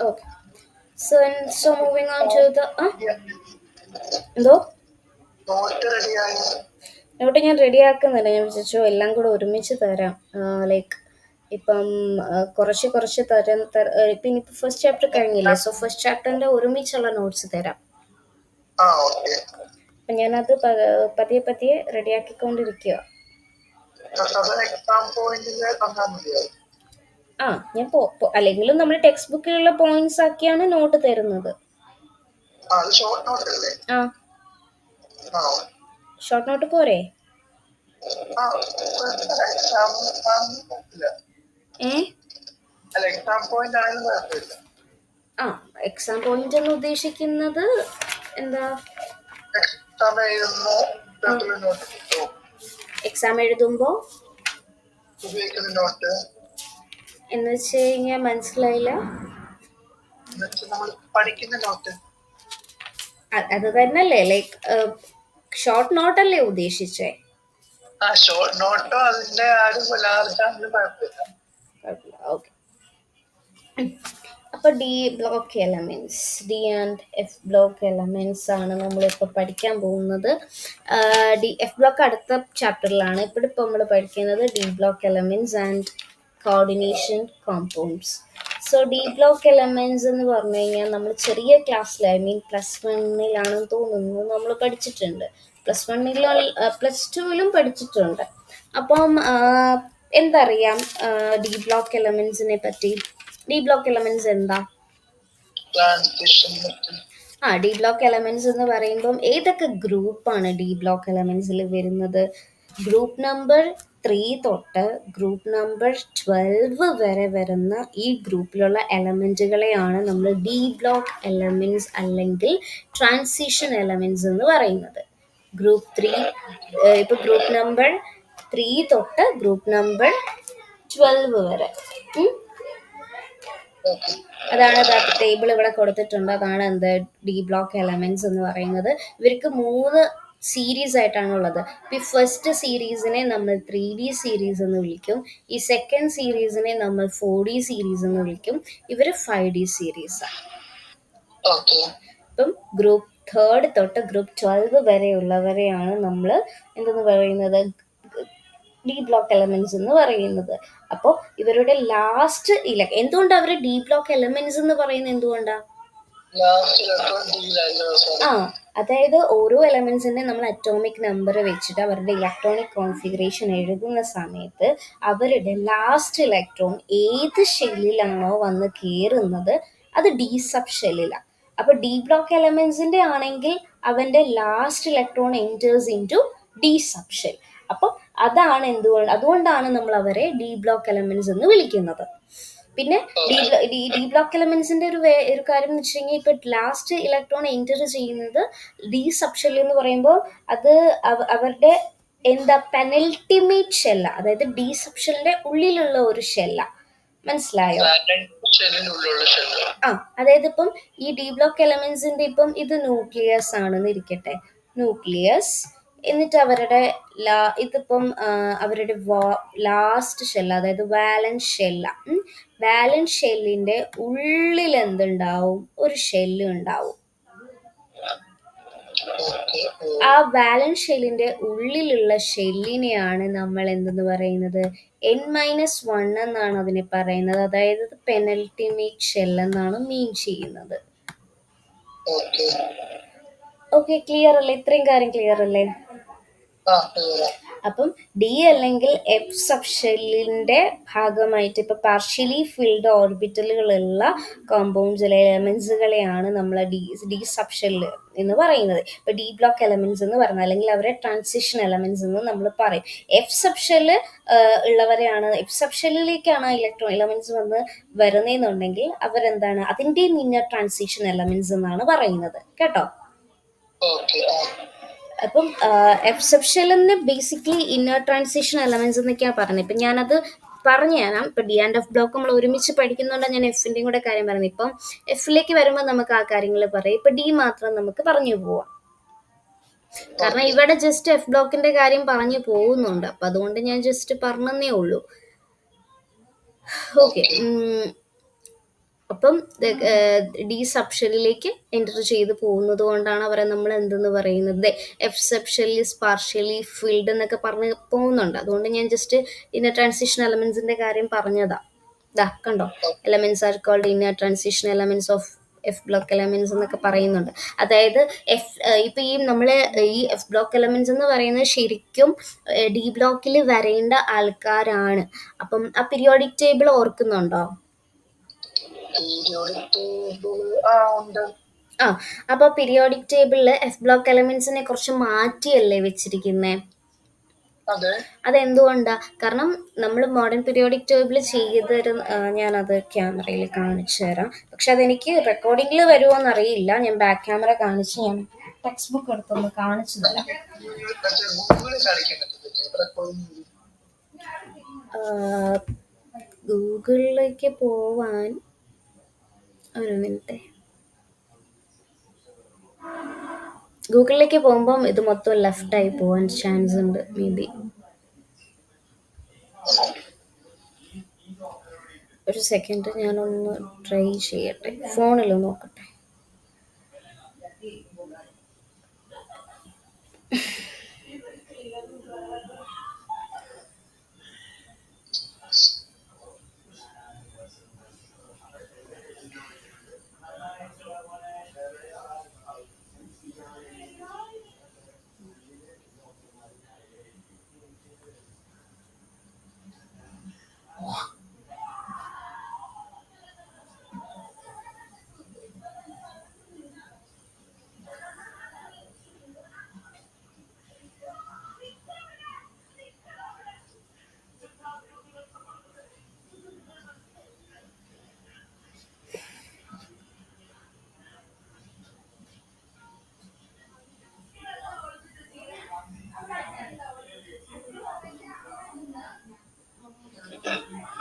Okay, so moving on to the എന്തോ നോട്ട് ഞാൻ റെഡിയാക്കുന്നില്ല. ഞാൻ വിചാരിച്ചു എല്ലാം കൂടെ ഒരുമിച്ച് തരാം. ലൈക്ക് ഇപ്പം കുറച്ച് തരാം. ഇനിയിപ്പോൾ ഫസ്റ്റ് ചാപ്റ്റർ കഴിഞ്ഞില്ലേ? സോ ഫസ്റ്റ് ചാപ്റ്ററിന്റെ ഒരുമിച്ചുള്ള നോട്ട്സ് തരാം. അപ്പം ഞാനത് പതിയെ റെഡിയാക്കിക്കൊണ്ടിരിക്കുക. ഞാൻ അല്ലെങ്കിലും നമ്മൾ ടെക്സ്റ്റ് ബുക്കിലുള്ള പോയിന്റ്സ് ആക്കിയാണ് നോട്ട് തരുന്നത്. ആ ഷോർട്ട് നോട്ട് പോരെ? ആ എക്സാം കുഴപ്പമില്ല. ഏ അല്ല എക്സാം പോയിന്റ് ആണെങ്കിലും കുഴപ്പമില്ല. ആ എക്സാം പോയിന്റ് എന്ന് ഉദ്ദേശിക്കുന്നത് എന്താ? എക്സാം എഴുതുന്ന പേപ്പറിൽ നോട്ട് കിട്ടുമോ? എക്സാം എഴുതുമ്പോൾ ഉപയോഗിക്കുന്ന നോട്ട് എന്ന് വെച്ച് കഴിഞ്ഞാൽ മനസ്സിലായില്ല. എന്നുവെച്ചാൽ നമ്മൾ പഠിക്കുന്ന നോട്ട്. അത് തന്നെയല്ലേ, ലൈക്ക് ഷോർട്ട് നോട്ടല്ലേ ഉദ്ദേശിച്ചേ? ആ ഷോർട്ട് നോട്ടോ അതിന്റെ ആരും ലാർജ് ആണെങ്കിലും കുഴപ്പമില്ല. ഓക്കെ. അപ്പോൾ D block elements, D and F block elements ആണ് നമ്മളിപ്പോൾ പഠിക്കാൻ പോകുന്നത്. ഡി എഫ് ബ്ലോക്ക് അടുത്ത ചാപ്റ്ററിലാണ്. ഇപ്പോൾ നമ്മൾ പഠിക്കുന്നത് D block elements and coordination compounds. So D block elements എന്ന് പറഞ്ഞു കഴിഞ്ഞാൽ നമ്മൾ ചെറിയ ക്ലാസ്സിൽ, ഐ മീൻ +1 തോന്നുന്നു നമ്മൾ പഠിച്ചിട്ടുണ്ട്. +1 +2 പഠിച്ചിട്ടുണ്ട്. അപ്പം എന്തറിയാം ഡി ബ്ലോക്ക് എലമെന്റ്സിനെ പറ്റി? ഡി ബ്ലോക്ക് എലമെന്റ്സ് എന്താ? Transition metal. D block elements എന്ന് പറയുമ്പം ഏതൊക്കെ ഗ്രൂപ്പാണ് ഡി ബ്ലോക്ക് എലമെന്റ്സിൽ വരുന്നത്? ഗ്രൂപ്പ് നമ്പർ 3 തൊട്ട് ഗ്രൂപ്പ് നമ്പർ 12 വരെ വരുന്ന ഈ ഗ്രൂപ്പിലുള്ള എലമെന്റുകളെയാണ് നമ്മൾ ഡി ബ്ലോക്ക് എലമെന്റ്സ് അല്ലെങ്കിൽ ട്രാൻസിഷൻ എലമെന്റ്സ് എന്ന് പറയുന്നത്. ഗ്രൂപ്പ് 3 ഇപ്പോൾ ഗ്രൂപ്പ് നമ്പർ 3 തൊട്ട് ഗ്രൂപ്പ് നമ്പർ 12 വരെ. അതാണ് ടേബിൾ ഇവിടെ കൊടുത്തിട്ടുണ്ട്. അതാണ് എന്ത് ഡി ബ്ലോക്ക് എലമെന്റ്സ് എന്ന് പറയുന്നത്. ഇവർക്ക് 3 സീരീസ് ആയിട്ടാണ് ഉള്ളത്. ഈ ഫസ്റ്റ് സീരീസിനെ നമ്മൾ 3D സീരീസ് എന്ന് വിളിക്കും. ഈ സെക്കൻഡ് സീരീസിനെ നമ്മൾ 4D സീരീസ് എന്ന് വിളിക്കും. ഇവർ 5D സീരീസാണ്. ഇപ്പം ഗ്രൂപ്പ് 3 തൊട്ട് ഗ്രൂപ്പ് 12 വരെയുള്ളവരെയാണ് നമ്മൾ എന്തെന്ന് പറയുന്നത്? ഡി ബ്ലോക്ക് എലമെന്റ്സ് എന്ന് പറയുന്നത്. അപ്പോൾ ഇവരുടെ ലാസ്റ്റ് എന്തുകൊണ്ടാണ് അവർ ഡി ബ്ലോക്ക് എലമെന്റ്സ് എന്ന് പറയുന്നത്? എന്തുകൊണ്ടാണ്? അതായത് ഓരോ എലമെന്റ്സിന്റെ നമ്മൾ അറ്റോമിക് നമ്പർ വെച്ചിട്ട് അവരുടെ ഇലക്ട്രോണിക് കോൺഫിഗറേഷൻ എഴുതുന്ന സമയത്ത് അവരുടെ ലാസ്റ്റ് ഇലക്ട്രോൺ ഏത് ഷെല്ലിലാണോ വന്ന് കയറുന്നത് അത് ഡി സബ് ഷെല്ലിലാണ്. അപ്പൊ ഡി ബ്ലോക്ക് എലമെന്റ്സിന്റെ ആണെങ്കിൽ അവന്റെ last electron enters into D sub shell. അപ്പം അതാണ് അതുകൊണ്ടാണ് നമ്മൾ അവരെ ഡി ബ്ലോക്ക് എലമെന്റ്സ് എന്ന് വിളിക്കുന്നത്. പിന്നെ ഡി ബ്ലോക്ക് എലമെന്റ്സിന്റെ ഒരു കാര്യം എന്ന് വെച്ച് കഴിഞ്ഞാൽ ഇപ്പൊ ലാസ്റ്റ് ഇലക്ട്രോൺ എൻറ്റർ ചെയ്യുന്നത് ഡി സബ് ഷെൽ എന്ന് പറയുമ്പോൾ അത് അവരുടെ പെനൽറ്റിമേറ്റ് ഷെല്ല, അതായത് ഡി സബ് ഷെല്ലിന്റെ ഉള്ളിലുള്ള ഒരു ഷെല്ല. മനസ്സിലായോ? അതായത് ഇപ്പം ഈ ഡി ബ്ലോക്ക് എലമെന്റ്സിന്റെ ഇപ്പം ഇത് ന്യൂക്ലിയസ് ആണെന്ന് ഇരിക്കട്ടെ, ന്യൂക്ലിയസ്. എന്നിട്ട് ഇതിപ്പം അവരുടെ ലാസ്റ്റ് ഷെല്ല, അതായത് വാലൻസ് ഷെല്ല. വാലൻസ് ഷെല്ലിന്റെ ഉള്ളിൽ എന്തുണ്ടാവും? ഒരു ഷെല്ല് ഉണ്ടാവും. ആ വാലൻസ് ഷെല്ലിന്റെ ഉള്ളിലുള്ള ഷെല്ലിനെയാണ് നമ്മൾ എന്തെന്ന് പറയുന്നത്? N-1 എന്നാണ് അതിനെ പറയുന്നത്. അതായത് പെനൽറ്റിമേറ്റ് ഷെൽ എന്നാണ് മീൻ ചെയ്യുന്നത്. ഓക്കെ, ക്ലിയർ അല്ലേ? ഇത്രയും കാര്യം ക്ലിയർ അല്ലേ? അപ്പം ഡി അല്ലെങ്കിൽ എഫ് സബ് ഷെല്ലിന്റെ ഭാഗമായിട്ട് ഇപ്പൊ പാർഷ്യലി ഫിൽഡ് ഓർബിറ്റലുകളുള്ള കോമ്പൗണ്ട്സിലെ എലമെന്റ്സുകളെയാണ് നമ്മൾ ഡി സബ് ഷെല്ല് എന്ന് പറയുന്നത്. ഇപ്പൊ ഡി ബ്ലോക്ക് എലമെന്റ്സ് എന്ന് പറഞ്ഞാൽ, അല്ലെങ്കിൽ അവരെ ട്രാൻസിഷൻ എലമെന്റ്സ് എന്ന് നമ്മൾ പറയും. എഫ് സബ് ഷെല്ല് ഉള്ളവരെയാണ്, എഫ് സബ് ഷെല്ലിലേക്കാണ് ഇലക്ട്രോൺ എലമെന്റ്സ് വരുന്നതെന്നുണ്ടെങ്കിൽ അവരെന്താണ്? അതിന്റെ ഇന്നർ ട്രാൻസിഷൻ എലമെന്റ്സ് എന്നാണ് പറയുന്നത്. കേട്ടോ? അപ്പം എഫ് സബ് ഷെല്ലിന് ബേസിക്കലി ഇന്നർ ട്രാൻസിഷൻ എലമെന്റ്സ് എന്നൊക്കെയാണ് പറഞ്ഞത്. ഇപ്പം ഞാനത് പറഞ്ഞു തരാം. ഇപ്പം ഡി ആൻഡ് എഫ് ബ്ലോക്ക് നമ്മൾ ഒരുമിച്ച് പഠിക്കുന്നുണ്ടാണ് ഞാൻ എഫിൻ്റെയും കൂടെ കാര്യം പറയുന്നത്. ഇപ്പം എഫിലേക്ക് വരുമ്പോൾ നമുക്ക് ആ കാര്യങ്ങൾ പറയും. ഇപ്പം ഡി മാത്രം നമുക്ക് പറഞ്ഞു പോവാം. കാരണം ഇവിടെ ജസ്റ്റ് എഫ് ബ്ലോക്കിന്റെ കാര്യം പറഞ്ഞു പോകുന്നുണ്ട്. അപ്പം അതുകൊണ്ട് ഞാൻ ജസ്റ്റ് പറഞ്ഞതേ ഉള്ളൂ. ഓക്കെ. അപ്പം ഡി സബ് ഷെല്ലിലേക്ക് എൻ്റർ ചെയ്ത് പോകുന്നത് കൊണ്ടാണ് അവരെ നമ്മൾ എന്തെന്ന് പറയുന്നത്? F sub shell is partially filled എന്നൊക്കെ പറഞ്ഞ് പോകുന്നുണ്ട്. അതുകൊണ്ട് ഞാൻ ജസ്റ്റ് ഇന്നർ ട്രാൻസിഷൻ എലമെന്റ്സിന്റെ കാര്യം പറഞ്ഞതാ. കണ്ടോ? Elements are called inner transition elements of F block elements എന്നൊക്കെ പറയുന്നുണ്ട്. അതായത് ഇപ്പൊ ഈ എഫ് ബ്ലോക്ക് എലമെന്റ്സ് എന്ന് പറയുന്നത് ശരിക്കും ഡി ബ്ലോക്കിൽ വരേണ്ട ആൾക്കാരാണ്. അപ്പം ആ പീരിയോഡിക് ടേബിൾ ഓർക്കുന്നുണ്ടോ? ആ അപ്പോൾ പീരിയോഡിക് ടേബിളിൽ എഫ് ബ്ലോക്ക് എലമെന്റ്സിനെ കുറച്ച് മാറ്റിയല്ലേ വെച്ചിരിക്കുന്നേ? അതെ. അതെന്തുകൊണ്ടാ? കാരണം നമ്മൾ മോഡേൺ പീരിയോഡിക് ടേബിൾ ഞാനത് ക്യാമറയിൽ കാണിച്ചു തരാം. പക്ഷെ അതെനിക്ക് റെക്കോർഡിങ്ങിൽ വരുമോ എന്നറിയില്ല. ഞാൻ ബാക്ക് ക്യാമറ കാണിച്ച് ഞാൻ ടെക്സ്റ്റ് ബുക്ക് എടുത്തൊന്ന് കാണിച്ചു തരാം. ഗൂഗിളിലേക്ക് പോവാൻ ഒരു മിനിറ്റ്. ഗൂഗിളിലേക്ക് പോകുമ്പം ഇത് മൊത്തം ലെഫ്റ്റായി പോവാൻ ചാൻസ് ഉണ്ട് മേ ബി. ഒരു സെക്കൻഡ്, ഞാനൊന്ന് ട്രൈ ചെയ്യട്ടെ, ഫോണിൽ നോക്കട്ടെ.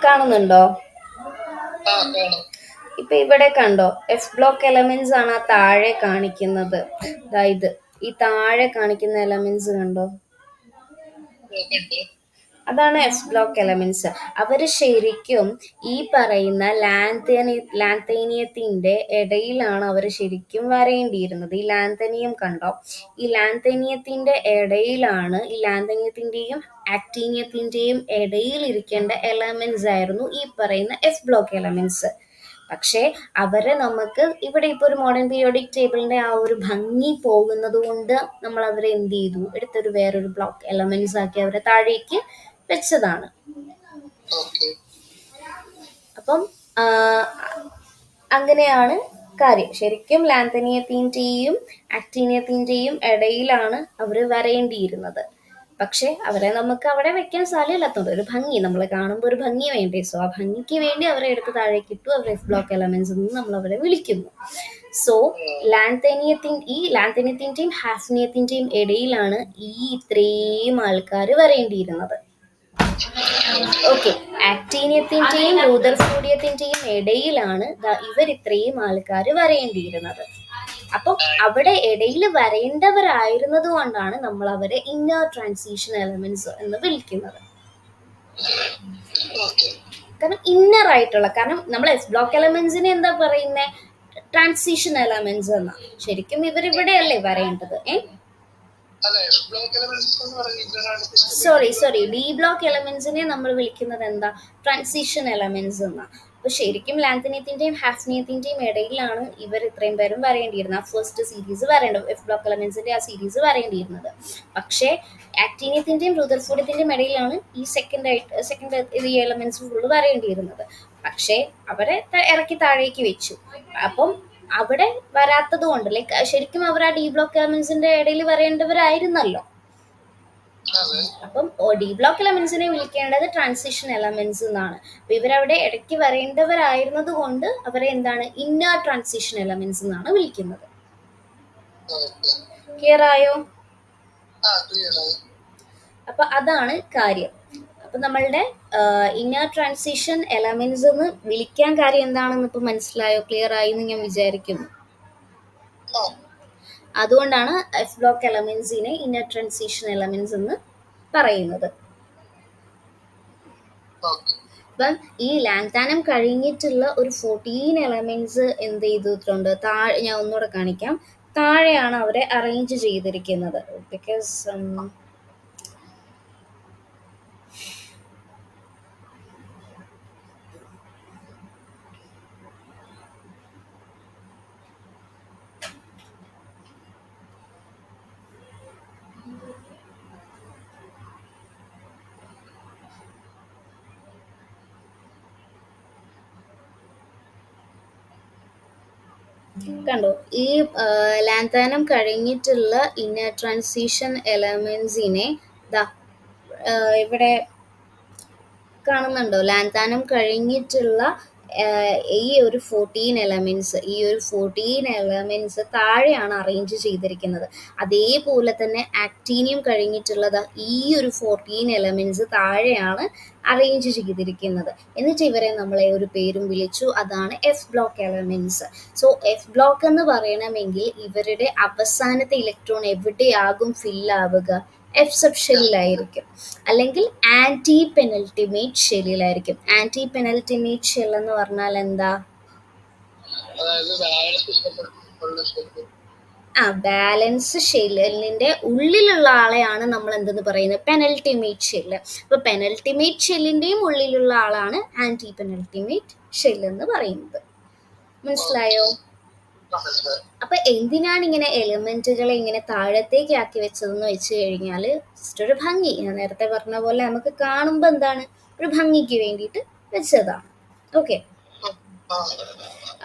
കാണുന്നുണ്ടോ? ഇപ്പൊ ഇവിടെ കണ്ടോ, എഫ് ബ്ലോക്ക് എലമെന്റ്സ് ആണ് ആ താഴെ കാണിക്കുന്നത്. അതായത് ഈ താഴെ കാണിക്കുന്ന എലമെന്റ്സ് കണ്ടോ, അതാണ് എഫ് ബ്ലോക്ക് എലമെന്റ്സ്. അവർ ശരിക്കും ഈ പറയുന്ന ലാന്തേനിയത്തിന്റെ ഇടയിലാണ് അവർ ശരിക്കും വരേണ്ടിയിരുന്നത്. ഈ ലാന്തനിയം കണ്ടോ, ഈ ലാന്തനിയത്തിന്റെ ഇടയിലാണ്, ഈ ലാന്തനിയത്തിന്റെയും ആക്ടീനിയത്തിന്റെയും ഇടയിൽ ഇരിക്കേണ്ട എലമെന്റ്സ് ആയിരുന്നു ഈ പറയുന്ന എഫ് ബ്ലോക്ക് എലമെന്റ്സ്. പക്ഷേ അവരെ നമുക്ക് ഇവിടെ ഇപ്പോൾ ഒരു മോഡേൺ പീരിയോഡിക് ടേബിളിന്റെ ആ ഒരു ഭംഗി പോകുന്നത് കൊണ്ട് നമ്മൾ അവരെ എന്ത് ചെയ്തു, എടുത്തൊരു വേറൊരു ബ്ലോക്ക് എലമെന്റ്സ് ആക്കി അവരെ താഴേക്ക് വെച്ചതാണ്. അപ്പം അങ്ങനെയാണ് കാര്യം. ശരിക്കും ലാന്തനീയത്തിന്റെയും ആക്ടീനിയത്തിന്റെയും ഇടയിലാണ് അവർ വരേണ്ടിയിരുന്നത്. പക്ഷെ അവരെ നമുക്ക് അവിടെ വെക്കാൻ സ്ഥലമില്ലാത്തതുകൊണ്ട് ഒരു ഭംഗി, നമ്മൾ കാണുമ്പോൾ ഒരു ഭംഗി വേണ്ടേ, സോ ആ ഭംഗിക്ക് വേണ്ടി അവരെ എടുത്ത് താഴേക്ക് ഇട്ടു. അവർ എഫ് ബ്ലോക്ക് എലമെന്റ്സ് എന്ന് നമ്മൾ അവരെ വിളിക്കുന്നു. സോ ഈ ലാന്തനീയത്തിന്റെയും ഹാഫ്നിയത്തിന്റെയും ഇടയിലാണ് ഈ ഇത്രയും ആൾക്കാർ വരേണ്ടിയിരുന്നത്. ഓക്കെ, ആക്ടീനിയത്തിന്റെയും റൂദർഫോർഡിയത്തിന്റെയും ഇടയിലാണ് ഇവർ ഇത്രയും ആൾക്കാർ വരേണ്ടിയിരുന്നത്. അപ്പം അവിടെ ഇടയിൽ വരേണ്ടവരായിരുന്നത് കൊണ്ടാണ് നമ്മൾ അവരെ ഇന്നർ ട്രാൻസിഷൻ എലമെന്റ്സ് എന്ന് വിളിക്കുന്നത്. കാരണം ഇന്നർ ആയിട്ടുള്ള, കാരണം നമ്മൾ എഫ് ബ്ലോക്ക് എലമെന്റ്സിനെ എന്താ പറയുന്നത്, ട്രാൻസിഷൻ എലമെന്റ്സ് എന്നാ. ശരിക്കും ഇവരിവിടെയല്ലേ വരേണ്ടത്. സോറി ഡി ബ്ലോക്ക് എലമെന്റ്സിനെ നമ്മൾ വിളിക്കുന്നത് എന്താ, ട്രാൻസിഷൻ എലമെന്റ്സ് എന്നാ. അപ്പൊ ശരിക്കും ലാന്തനീയത്തിന്റെയും ഹാഫ്നിയത്തിന്റെയും ഇടയിലാണ് ഇവർ ഇത്രയും പേരും വരേണ്ടിയിരുന്നത്. ആ ഫസ്റ്റ് സീരീസ് എഫ് ബ്ലോക്ക് എലമെന്റ്സിന്റെ ആ സീരീസ് വരേണ്ടിയിരുന്നത്. പക്ഷേ ആക്ടീനിയത്തിന്റെയും റൂദർഫോർഡിയത്തിന്റെയും ഇടയിലാണ് ഈ സെക്കൻഡ് ഈ എലമെന്റ്സ് ഫുള്ള് വരേണ്ടിയിരുന്നത്. പക്ഷേ അവരെ ഇറക്കി താഴേക്ക് വെച്ചു. അപ്പം അവിടെ വരാത്തത് കൊണ്ട്, ലൈക്ക് ശരിക്കും അവർ ആ ഡി ബ്ലോക്ക് എലമെന്റ്സിന്റെ ഇടയിൽ വരേണ്ടവരായിരുന്നല്ലോ. അപ്പം ഡി ബ്ലോക്ക് എലമെന്റ്സിനെ വിളിക്കേണ്ടത് ട്രാൻസിഷൻ എലമെന്റ്സ് എന്നാണ്. അപ്പൊ ഇവരവിടെ ഇടയ്ക്ക് വരേണ്ടവരായിരുന്നത് കൊണ്ട് അവരെ എന്താണ്, ഇന്നർ ട്രാൻസിഷൻ എലമെന്റ്സ് എന്നാണ് വിളിക്കുന്നത്. ക്ലിയർ ആയോ? അപ്പൊ അതാണ് കാര്യം. അപ്പൊ നമ്മളുടെ ഇന്നർ ട്രാൻസിഷൻ എലമെന്റ്സ് എന്ന് വിളിക്കാൻ കാര്യം എന്താണെന്ന് ഇപ്പൊ മനസ്സിലായോ? ക്ലിയർ ആയി എന്ന് ഞാൻ വിചാരിക്കുന്നു. അതുകൊണ്ടാണ് എഫ് ബ്ലോക്ക് എലമെന്റ്സിനെ ഇന്നർ ട്രാൻസിഷൻ എലമെന്റ്സ് എന്ന് പറയുന്നത്. അപ്പം ഈ ലാങ്താനം കഴിഞ്ഞിട്ടുള്ള ഒരു 14 എലമെന്റ്സ് എന്ത് ചെയ്തിട്ടുണ്ട്, ഞാൻ ഒന്നുകൂടെ കാണിക്കാം. താഴെയാണ് അവരെ അറേഞ്ച് ചെയ്തിരിക്കുന്നത്. ബിക്കോസ് കണ്ടോ ഈ ലാന്താനം കഴിഞ്ഞിട്ടുള്ള ഇന്നർ ട്രാൻസിഷൻ എലമെന്റ്സിനെ ദാ ഇവിടെ കാണുന്നുണ്ടോ? ലാന്താനം കഴിഞ്ഞിട്ടുള്ള ഈ ഒരു 14 എലമെന്റ്സ് താഴെയാണ് അറേഞ്ച് ചെയ്തിരിക്കുന്നത്. അതേപോലെ തന്നെ ആക്ടീനിയം കഴിഞ്ഞിട്ടുള്ളത് ഈ ഒരു 14 എലമെന്റ്സ് താഴെയാണ് അറേഞ്ച് ചെയ്തിരിക്കുന്നത്. എന്നിട്ട് ഇവരെ നമ്മളെ ഒരു പേരും വിളിച്ചു, അതാണ് F block elements. So F block എന്ന് പറയണമെങ്കിൽ ഇവരുടെ അവസാനത്തെ ഇലക്ട്രോൺ എവിടെയാകും ഫില്ലാവുക? എഫ് സബ് ഷെല്ലിലായിരിക്കും, അല്ലെങ്കിൽ ആന്റി പെനൽറ്റിമേറ്റ് ഷെല്ലിലായിരിക്കും. ആന്റി പെനൽറ്റിമേറ്റ് ഷെൽ എന്ന് പറഞ്ഞാൽ എന്താ? ബാലൻസ് ഷെല്ലിന്റെ ഉള്ളിലുള്ള ആളെയാണ് നമ്മൾ എന്തെന്ന് പറയുന്നത്? Penultimate shell. അപ്പൊ പെനൽറ്റിമേറ്റ് ഷെല്ലിന്റെയും ഉള്ളിലുള്ള ആളാണ് ആന്റി പെനൽറ്റിമേറ്റ് ഷെല്ല് എന്ന് പറയുന്നത്. മനസ്സിലായോ? അപ്പൊ എന്തിനാണ് ഇങ്ങനെ എലിമെന്റുകളെ ഇങ്ങനെ താഴത്തേക്ക് ആക്കി വെച്ചതെന്ന് വെച്ച് കഴിഞ്ഞാല് ജസ്റ്റ് ഒരു ഭംഗി. ഞാൻ നേരത്തെ പറഞ്ഞ പോലെ നമുക്ക് കാണുമ്പോ എന്താണ്, ഒരു ഭംഗിക്ക് വേണ്ടിയിട്ട് വെച്ചതാണ്. ഓക്കെ.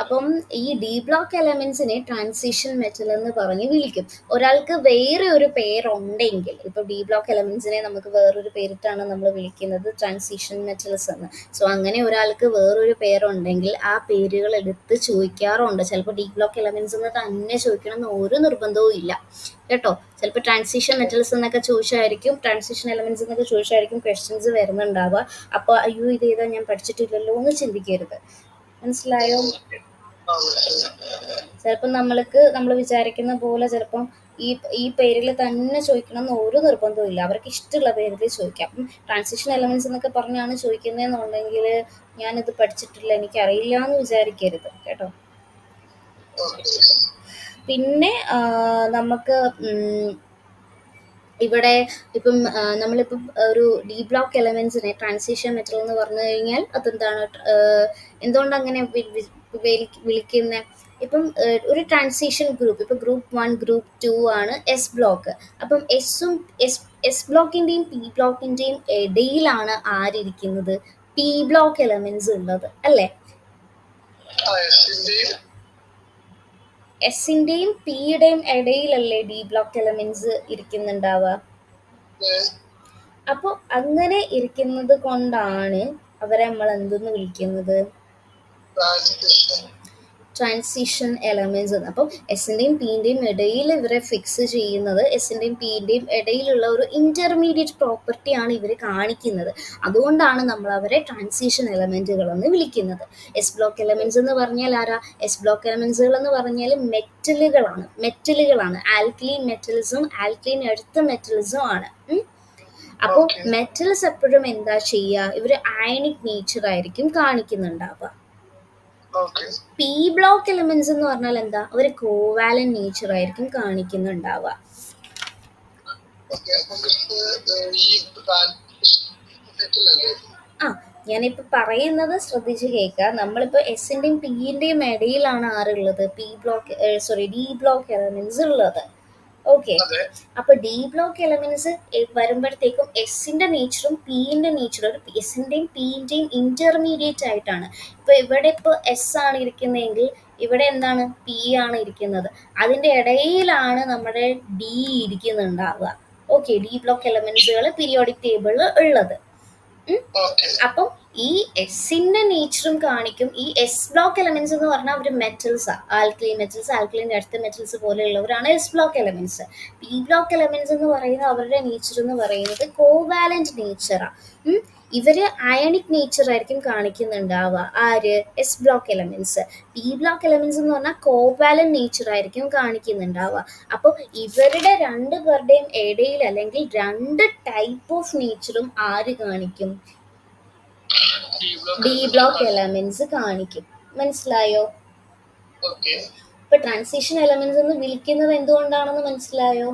അപ്പം ഈ ഡി ബ്ലോക്ക് എലമെന്റ്സിനെ ട്രാൻസിഷൻ മെറ്റൽ എന്ന് പറഞ്ഞ് വിളിക്കും. ഒരാൾക്ക് വേറെ ഒരു പേരുണ്ടെങ്കിൽ, ഇപ്പൊ ഡി ബ്ലോക്ക് എലമെന്റ്സിനെ നമുക്ക് വേറൊരു പേരിട്ടാണ് നമ്മൾ വിളിക്കുന്നത്, ട്രാൻസിഷൻ മെറ്റൽസ് എന്ന്. സോ അങ്ങനെ ഒരാൾക്ക് വേറൊരു പേരുണ്ടെങ്കിൽ ആ പേരുകൾ എടുത്ത് ചോദിക്കാറുണ്ട്. ചിലപ്പോൾ ഡി ബ്ലോക്ക് എലമെന്റ്സ് എന്ന് തന്നെ ചോദിക്കണം എന്ന് ഒരു നിർബന്ധവും ഇല്ല കേട്ടോ. ചിലപ്പോൾ ട്രാൻസിഷൻ മെറ്റൽസ് എന്നൊക്കെ ചോദിച്ചായിരിക്കും, ട്രാൻസിഷൻ എലമെന്റ്സ് എന്നൊക്കെ ചോദിച്ചായിരിക്കും ക്വസ്റ്റ്യൻസ് വരുന്നുണ്ടാവുക. അപ്പോൾ അയ്യോ ഇത് ഏതാ ഞാൻ പഠിച്ചിട്ടില്ലല്ലോ എന്ന് ചിന്തിക്കരുത്. മനസ്സിലായോ? ചിലപ്പം നമ്മൾ വിചാരിക്കുന്ന പോലെ ചിലപ്പം ഈ പേരിൽ തന്നെ ചോദിക്കണം എന്ന് ഒരു നിർബന്ധവും ഇല്ല. അവർക്ക് ഇഷ്ടമുള്ള പേരിൽ ചോദിക്കാം. ട്രാൻസിഷൻ എലമെന്റ്സ് എന്നൊക്കെ പറഞ്ഞാണ് ചോദിക്കുന്നതെന്നുണ്ടെങ്കിൽ ഞാനിത് പഠിച്ചിട്ടില്ല, എനിക്കറിയില്ല എന്ന് വിചാരിക്കരുത് കേട്ടോ. പിന്നെ നമുക്ക് ഇവിടെ ഇപ്പം നമ്മളിപ്പം ഒരു ഡി ബ്ലോക്ക് എലമെന്റ്സിനെ ട്രാൻസിഷൻ മെറ്റൽ എന്ന് പറഞ്ഞു കഴിഞ്ഞാൽ അതെന്താണ്, എന്തുകൊണ്ട് അങ്ങനെ വിളിക്കുന്നത്? ഇപ്പം ഒരു ട്രാൻസിഷൻ ഗ്രൂപ്പ്, ഇപ്പം ഗ്രൂപ്പ് 1 ഗ്രൂപ്പ് 2 ആണ് എസ് ബ്ലോക്ക്. അപ്പം എസ് ബ്ലോക്കിന്റെയും പി ബ്ലോക്കിന്റെയും ഇടയിലാണ് ആരിയിരിക്കുന്നത്? പി ബ്ലോക്ക് എലമെന്റ്സ് ഉള്ളത് അല്ലേ? എസിന്റെയും പിയുടെയും ഇടയിലല്ലേ ഡി ബ്ലോക്ക് എലമെന്റ്സ് ഇരിക്കുന്നുണ്ടാവുക. അപ്പൊ അങ്ങനെ ഇരിക്കുന്നത് കൊണ്ടാണ് അവരെ നമ്മൾ എന്തെന്ന് വിളിക്കുന്നത്? ട്രാൻസിഷൻ എലമെന്റ്സ് എന്ന്. അപ്പം എസിന്റെയും പിന്റെയും ഇടയിൽ ഇവരെ ഫിക്സ് ചെയ്യുന്നത്, എസിന്റെയും പിന്റെയും ഇടയിലുള്ള ഒരു ഇന്റർമീഡിയറ്റ് പ്രോപ്പർട്ടിയാണ് ഇവർ കാണിക്കുന്നത്. അതുകൊണ്ടാണ് നമ്മൾ അവരെ ട്രാൻസിഷൻ എലമെന്റുകൾ എന്ന് വിളിക്കുന്നത്. എസ് ബ്ലോക്ക് എലമെന്റ്സ് എന്ന് പറഞ്ഞാൽ ആരാ? എസ് ബ്ലോക്ക് എലമെന്റ്സുകൾ എന്ന് പറഞ്ഞാൽ മെറ്റലുകളാണ്. ആൽക്കലീൻ മെറ്റൽസും ആൽക്കലീൻ എർത്ത് മെറ്റൽസും ആണ്. അപ്പോൾ മെറ്റൽസ് എപ്പോഴും എന്താ ചെയ്യുക? ഇവര് അയണിക് നേച്ചർ ആയിരിക്കും കാണിക്കുന്നുണ്ടാവുക. പി ബ്ലോക്ക് എലമെന്റ്സ് എന്ന് പറഞ്ഞാൽ എന്താ? ഒരു കോവാലന്റ് നേച്ചർ ആയിരിക്കും കാണിക്കുന്നുണ്ടാവുക. ഞാനിപ്പോ പറയുന്നത് ശ്രദ്ധിച്ച് കേൾക്കുക. നമ്മളിപ്പോ എസിന്റെയും പിന്റെയും ഇടയിലാണ് ആരുള്ളത്? ഡി ബ്ലോക്ക് എലമെന്റ്സ് ഉള്ളത്. ഓക്കെ. അപ്പൊ ഡി ബ്ലോക്ക് എലമെന്റ്സ് വരുമ്പോഴത്തേക്കും എസിന്റെ നേച്ചറും പിന്റെ നേച്ചറും എസിന്റെയും പിന്റെയും ഇന്റർമീഡിയറ്റ് ആയിട്ടാണ്. ഇപ്പൊ ഇവിടെ ഇപ്പൊ എസ് ആണ് ഇരിക്കുന്നതെങ്കിൽ ഇവിടെ എന്താണ്? പി ആണ് ഇരിക്കുന്നത്. അതിന്റെ ഇടയിലാണ് നമ്മുടെ ഡി ഇരിക്കുന്നുണ്ടാവുക. ഓക്കെ. ഡി ബ്ലോക്ക് എലമെന്റ്സുകൾ പീരിയോഡിക് ടേബിളിൽ ഉള്ളത്. അപ്പം ഈ എസിന്റെ നേച്ചറും കാണിക്കും. ഈ എസ് ബ്ലോക്ക് എലമെന്റ്സ് എന്ന് പറഞ്ഞാൽ അവർ metals, alkaline metals, alkaline earth metals പോലെയുള്ളവരാണ് S block elements. P block elements എന്ന് പറയുന്നത് അവരുടെ നേച്ചർ എന്ന് പറയുന്നത് കോവാലന്റ് നേച്ചറാണ്. ഇവര് അയണിക് നേച്ചർ ആയിരിക്കും കാണിക്കുന്നുണ്ടാവുക. ആര്? S block elements. P block elements എന്ന് പറഞ്ഞാൽ കോവാലന്റ് നേച്ചർ ആയിരിക്കും കാണിക്കുന്നുണ്ടാവുക. അപ്പോൾ ഇവരുടെ രണ്ടു പേരുടെയും ഇടയിൽ അല്ലെങ്കിൽ രണ്ട് ടൈപ്പ് ഓഫ് നേച്ചറും ആര് കാണിക്കും? ഡി ബ്ലോക്ക് എലമെന്റ്സ് കാണിക്കും. മനസ്സിലായോ? ഇപ്പൊ ട്രാൻസിഷൻ എലമെന്റ്സ് എന്ന് വിളിക്കുന്നത് എന്തുകൊണ്ടാണെന്ന് മനസ്സിലായോ?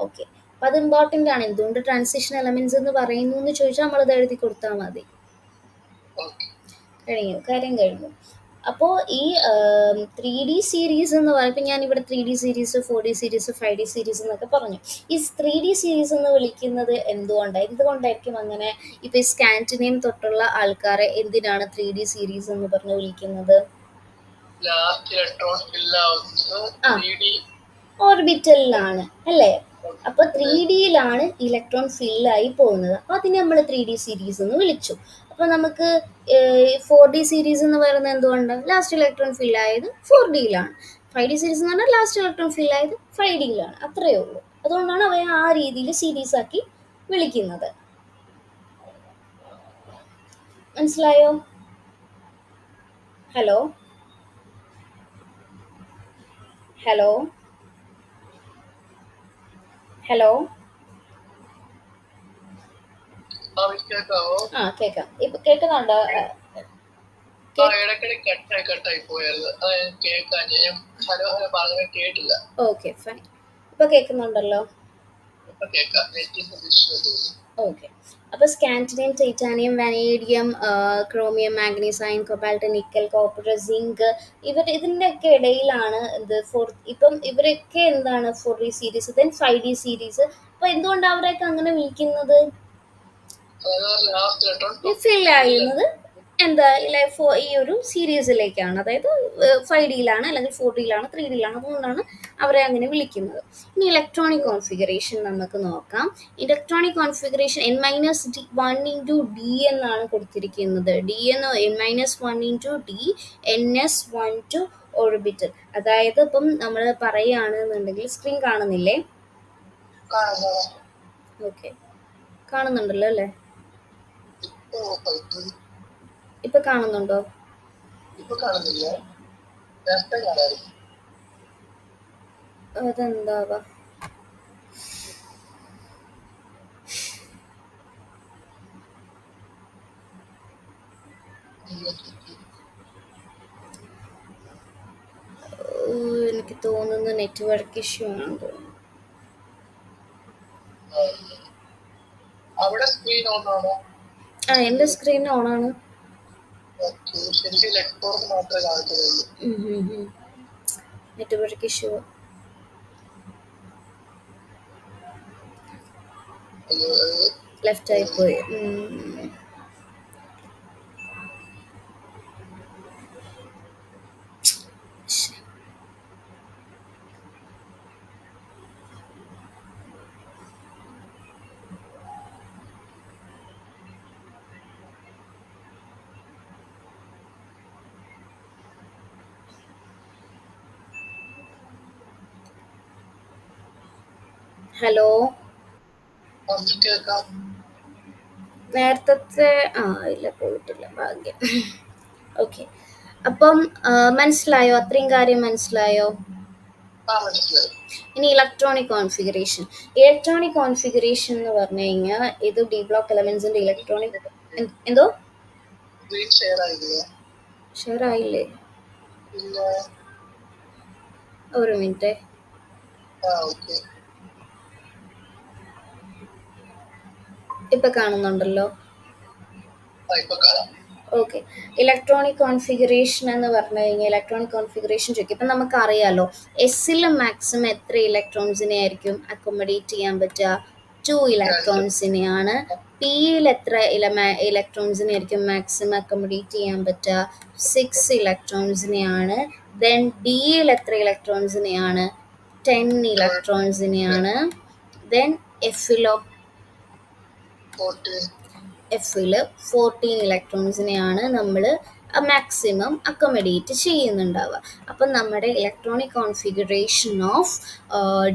ഓക്കെ. അപ്പൊ അത് ഇമ്പോർട്ടന്റ് ആണ്. എന്തുകൊണ്ട് ട്രാൻസിഷൻ എലമെന്റ്സ് എന്ന് പറയുന്നു എന്ന് ചോദിച്ചാൽ നമ്മളത് എഴുതി കൊടുത്താൽ മതി. കാര്യം കഴിഞ്ഞു. അപ്പോൾ ഈ 3D സീരീസ് എന്ന് പറയുമ്പോൾ ഞാൻ ഇവിടെ 3D series, 4D series, 5D series എന്നൊക്കെ പറഞ്ഞു. ഈ 3D സീരീസ് എന്ന് വിളിക്കുന്നത് എന്തുകൊണ്ടായിരിക്കും അങ്ങനെ? ഇപ്പൊ ഈ സ്കാൻഡിനേവിയം തൊട്ടുള്ള ആൾക്കാരെ എന്തിനാണ് 3D സീരീസ് എന്ന് പറഞ്ഞ് വിളിക്കുന്നത്? ലാസ്റ്റ് ഇലക്ട്രോൺ ഫിൽ ആവുന്നത് ആ. 3D ഓർബിറ്റലിലാണ് അല്ലേ? അപ്പൊ 3Dയിലാണ് ഇലക്ട്രോൺ ഫില്ലായി പോകുന്നത്. അപ്പൊ അതിനെ നമ്മൾ 3D സീരീസ് എന്ന് വിളിച്ചു. അപ്പൊ നമുക്ക് 4D സീരീസ് എന്ന് പറയുന്നത് എന്തുകൊണ്ട്? ലാസ്റ്റ് ഇലക്ട്രോൺ ഫില്ലായത് 4Dയിലാണ്. 5D സീരീസ് എന്ന് പറഞ്ഞാൽ ലാസ്റ്റ് ഇലക്ട്രോൺ ഫില്ലായത് 5Dയിലാണ്. അത്രയേ ഉള്ളൂ. അതുകൊണ്ടാണ് അവയെ ആ രീതിയിൽ സീരീസ് ആക്കി വിളിക്കുന്നത്. മനസ്സിലായോ? ഹലോ ഹലോ ഹലോ കേൾക്കാവോ? ആ കേൾക്കാം. ഇപ്പൊ കേൾക്കുന്നുണ്ടോ? ഇടയ്ക്കിടയ്ക്ക് കട്ടായി പോയായിരുന്നു. അത് കേൾക്കാൻ ഞാൻ ഹലോ ഹലോ പറഞ്ഞത് കേട്ടില്ല. Okay fine. ഇപ്പൊ കേൾക്കുന്നുണ്ടല്ലോ. ഇപ്പൊ കേൾക്കാം. ഓക്കെ. അപ്പോൾ scandium, titanium, vanadium, chromium, manganese, iron, cobalt, nickel, copper, zinc ഇതിൻ്റെയൊക്കെ ഇടയിലാണ് ഇപ്പം ഇവരൊക്കെ എന്താണ് 4D series, then 5D series. അപ്പോൾ എന്തുകൊണ്ടാണ് അവരെയൊക്കെ അങ്ങനെ വിളിക്കുന്നത്? ഫില്ലായിരുന്നത് എന്താ ഈ ഒരു സീരീസിലേക്കാണ്, അതായത് 5Dയിലാണ് അല്ലെങ്കിൽ 4Dയിലാണ് 3Dയിലാണ്. അതുകൊണ്ടാണ് അവരെ അങ്ങനെ വിളിക്കുന്നത്. ഇനി ഇലക്ട്രോണിക് കോൺഫിഗറേഷൻ നമുക്ക് നോക്കാം. ഇലക്ട്രോണിക് കോൺഫിഗറേഷൻ n-1 d എന്നാണ് കൊടുത്തിരിക്കുന്നത്. d എന്ന് n-1 d ns12 ഓർബിറ്റൽ. അതായത് ഇപ്പം നമ്മൾ പറയുകയാണെന്നുണ്ടെങ്കിൽ സ്ക്രീൻ കാണുന്നില്ലേ? ഓക്കെ, കാണുന്നുണ്ടല്ലോ അല്ലേ? ഇപ്പൊ കാണുന്നുണ്ടോ? അതെന്താവാ? എനിക്ക് തോന്നുന്നു നെറ്റ്വർക്ക് ഇഷ്യൂ ആണെന്ന് തോന്നുന്നു. എന്റെ സ്ക്രീൻ ഓൺ ആണ്. Network issue. ലെഫ്റ്റ് ആയി പോയി. ഹലോ, നേരത്തെ ഇല്ല, പോയിട്ടില്ല, ഭാഗ്യം. ഓക്കെ, അപ്പം മനസ്സിലായോ? അത്രയും കാര്യം മനസ്സിലായോ? ഇനി ഇലക്ട്രോണിക് കോൺഫിഗറേഷൻ. ഇലക്ട്രോണിക് കോൺഫിഗറേഷൻ എന്ന് പറഞ്ഞു കഴിഞ്ഞാൽ ഇത് ഡി ബ്ലോക്ക് എലമെന്റ്സിന്റെ ഇലക്ട്രോണിക് എന്തോ ഷെയർ ആയില്ലേ? ഒരു മിനിറ്റ്. ഇപ്പൊ കാണുന്നുണ്ടല്ലോ. ഓക്കെ. ഇലക്ട്രോണിക് കോൺഫിഗറേഷൻ എന്ന് പറഞ്ഞു കഴിഞ്ഞാൽ ഇലക്ട്രോണിക് കോൺഫിഗറേഷൻ ചോദിക്കും. ഇപ്പം നമുക്കറിയാലോ എസ്സിൽ മാക്സിമം എത്ര ഇലക്ട്രോൺസിനെ ആയിരിക്കും അക്കോമഡേറ്റ് ചെയ്യാൻ പറ്റുക? 2 ഇലക്ട്രോൺസിനെയാണ്. പിയിൽ എത്ര ഇലക്ട്രോൺസിനെ ആയിരിക്കും മാക്സിമം അക്കോമഡേറ്റ് ചെയ്യാൻ പറ്റുക? 6 ഇലക്ട്രോൺസിനെയാണ്. ദെൻ ഡിയിൽ എത്ര ഇലക്ട്രോൺസിനെയാണ്? 10 ഇലക്ട്രോൺസിനെയാണ്. ദെൻ എഫിലോ? എഫിൽ 14 ഇലക്ട്രോൺസിനെയാണ് നമ്മൾ മാക്സിമം അക്കോമഡേറ്റ് ചെയ്യുന്നുണ്ടാവുക. അപ്പം നമ്മുടെ electronic configuration of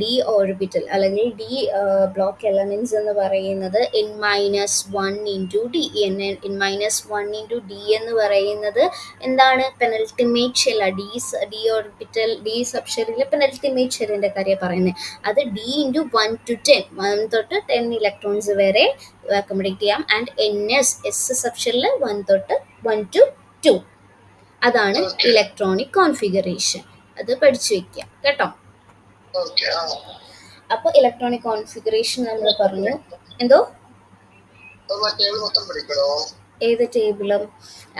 D orbital അല്ലെങ്കിൽ ഡി ബ്ലോക്ക് എലമെൻറ്റ്സ് എന്ന് പറയുന്നത് n-1 d. n-1 d എന്ന് പറയുന്നത് എന്താണ്? Penultimate shell. D orbital D sub ഷെല്ലിലെ പെനൽറ്റിമേറ്റ് ഷെല്ലിൻ്റെ കാര്യം പറയുന്നത്. അത് d × 1 to 10 1 തൊട്ട് 10 ഇലക്ട്രോൺസ് വരെ അക്കോമഡേറ്റ് ചെയ്യാം. ആൻഡ് എസ് സബ് ഷെല്ലിൽ 1 തൊട്ട് 1 to 2. അതാണ് ഇലക്ട്രോണിക് കോൺഫിഗറേഷൻ. അത് പഠിച്ചു വെക്കുക കേട്ടോ. അപ്പൊ ഇലക്ട്രോണിക് കോൺഫിഗറേഷൻ നമ്മൾ പറഞ്ഞു. എന്തോ ഏത് ടേബിളും?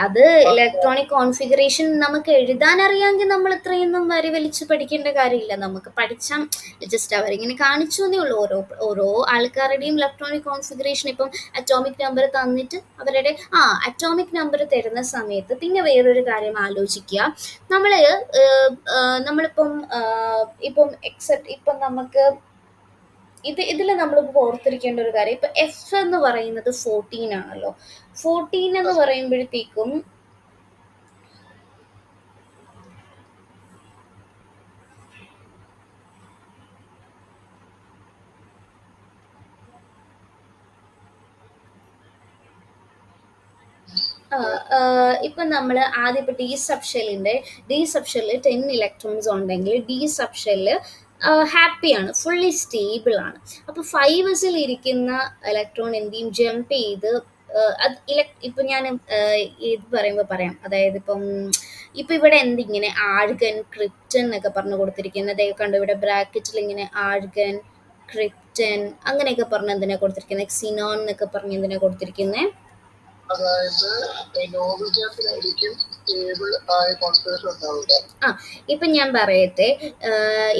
അത് ഇലക്ട്രോണിക് കോൺഫിഗറേഷൻ നമുക്ക് എഴുതാൻ അറിയാമെങ്കിൽ നമ്മൾ ഇത്രയൊന്നും വരി വലിച്ച് പഠിക്കേണ്ട കാര്യമില്ല. നമുക്ക് പഠിച്ചാൽ ജസ്റ്റ് അവരിങ്ങനെ കാണിച്ചു എന്നേ ഉള്ളൂ. ഓരോ ആൾക്കാരുടെയും ഇലക്ട്രോണിക് കോൺഫിഗറേഷൻ ഇപ്പം അറ്റോമിക് നമ്പർ തന്നിട്ട് അവരുടെ അറ്റോമിക് നമ്പർ തരുന്ന സമയത്ത് പിന്നെ വേറൊരു കാര്യം ആലോചിക്കുക. നമ്മളിപ്പം ഇപ്പം നമുക്ക് ഇതിൽ നമ്മൾ ഓർത്തിരിക്കേണ്ട ഒരു കാര്യം, ഇപ്പൊ എഫ് എന്ന് പറയുന്നത് 14 ആണല്ലോ. 14 എന്ന് പറയുമ്പോഴത്തേക്കും ഇപ്പം നമ്മൾ ആദ്യം ഇപ്പം ഡി സബ് ഷെല്ലിൽ 10 ഇലക്ട്രോൺസ് ഉണ്ടെങ്കിൽ ഡി സബ് ഷെല്ല് ഹാപ്പിയാണ്, ഫുള്ളി സ്റ്റേബിൾ ആണ്. അപ്പോൾ 5s ഇരിക്കുന്ന ഇലക്ട്രോൺ എന്ത് ചെയ്യും? ജമ്പ് ചെയ്ത് അത് ഇപ്പം ഞാൻ ഇത് പറയുമ്പോൾ പറയാം. അതായത് ഇപ്പം ഇവിടെ എന്തിങ്ങനെ ആർഗൻ, ക്രിപ്റ്റൻ എന്നൊക്കെ പറഞ്ഞു കൊടുത്തിരിക്കുന്നത് കണ്ടു. ഇവിടെ ബ്രാക്കറ്റിൽ ഇങ്ങനെ ആർഗൻ, ക്രിപ്റ്റൻ അങ്ങനെയൊക്കെ പറഞ്ഞ് എന്തിനാ കൊടുത്തിരിക്കുന്നത്? ക്സിനോൺ എന്നൊക്കെ പറഞ്ഞ് എന്തിനാ കൊടുത്തിരിക്കുന്നത്? ഇപ്പൊ ഞാൻ പറയട്ടെ,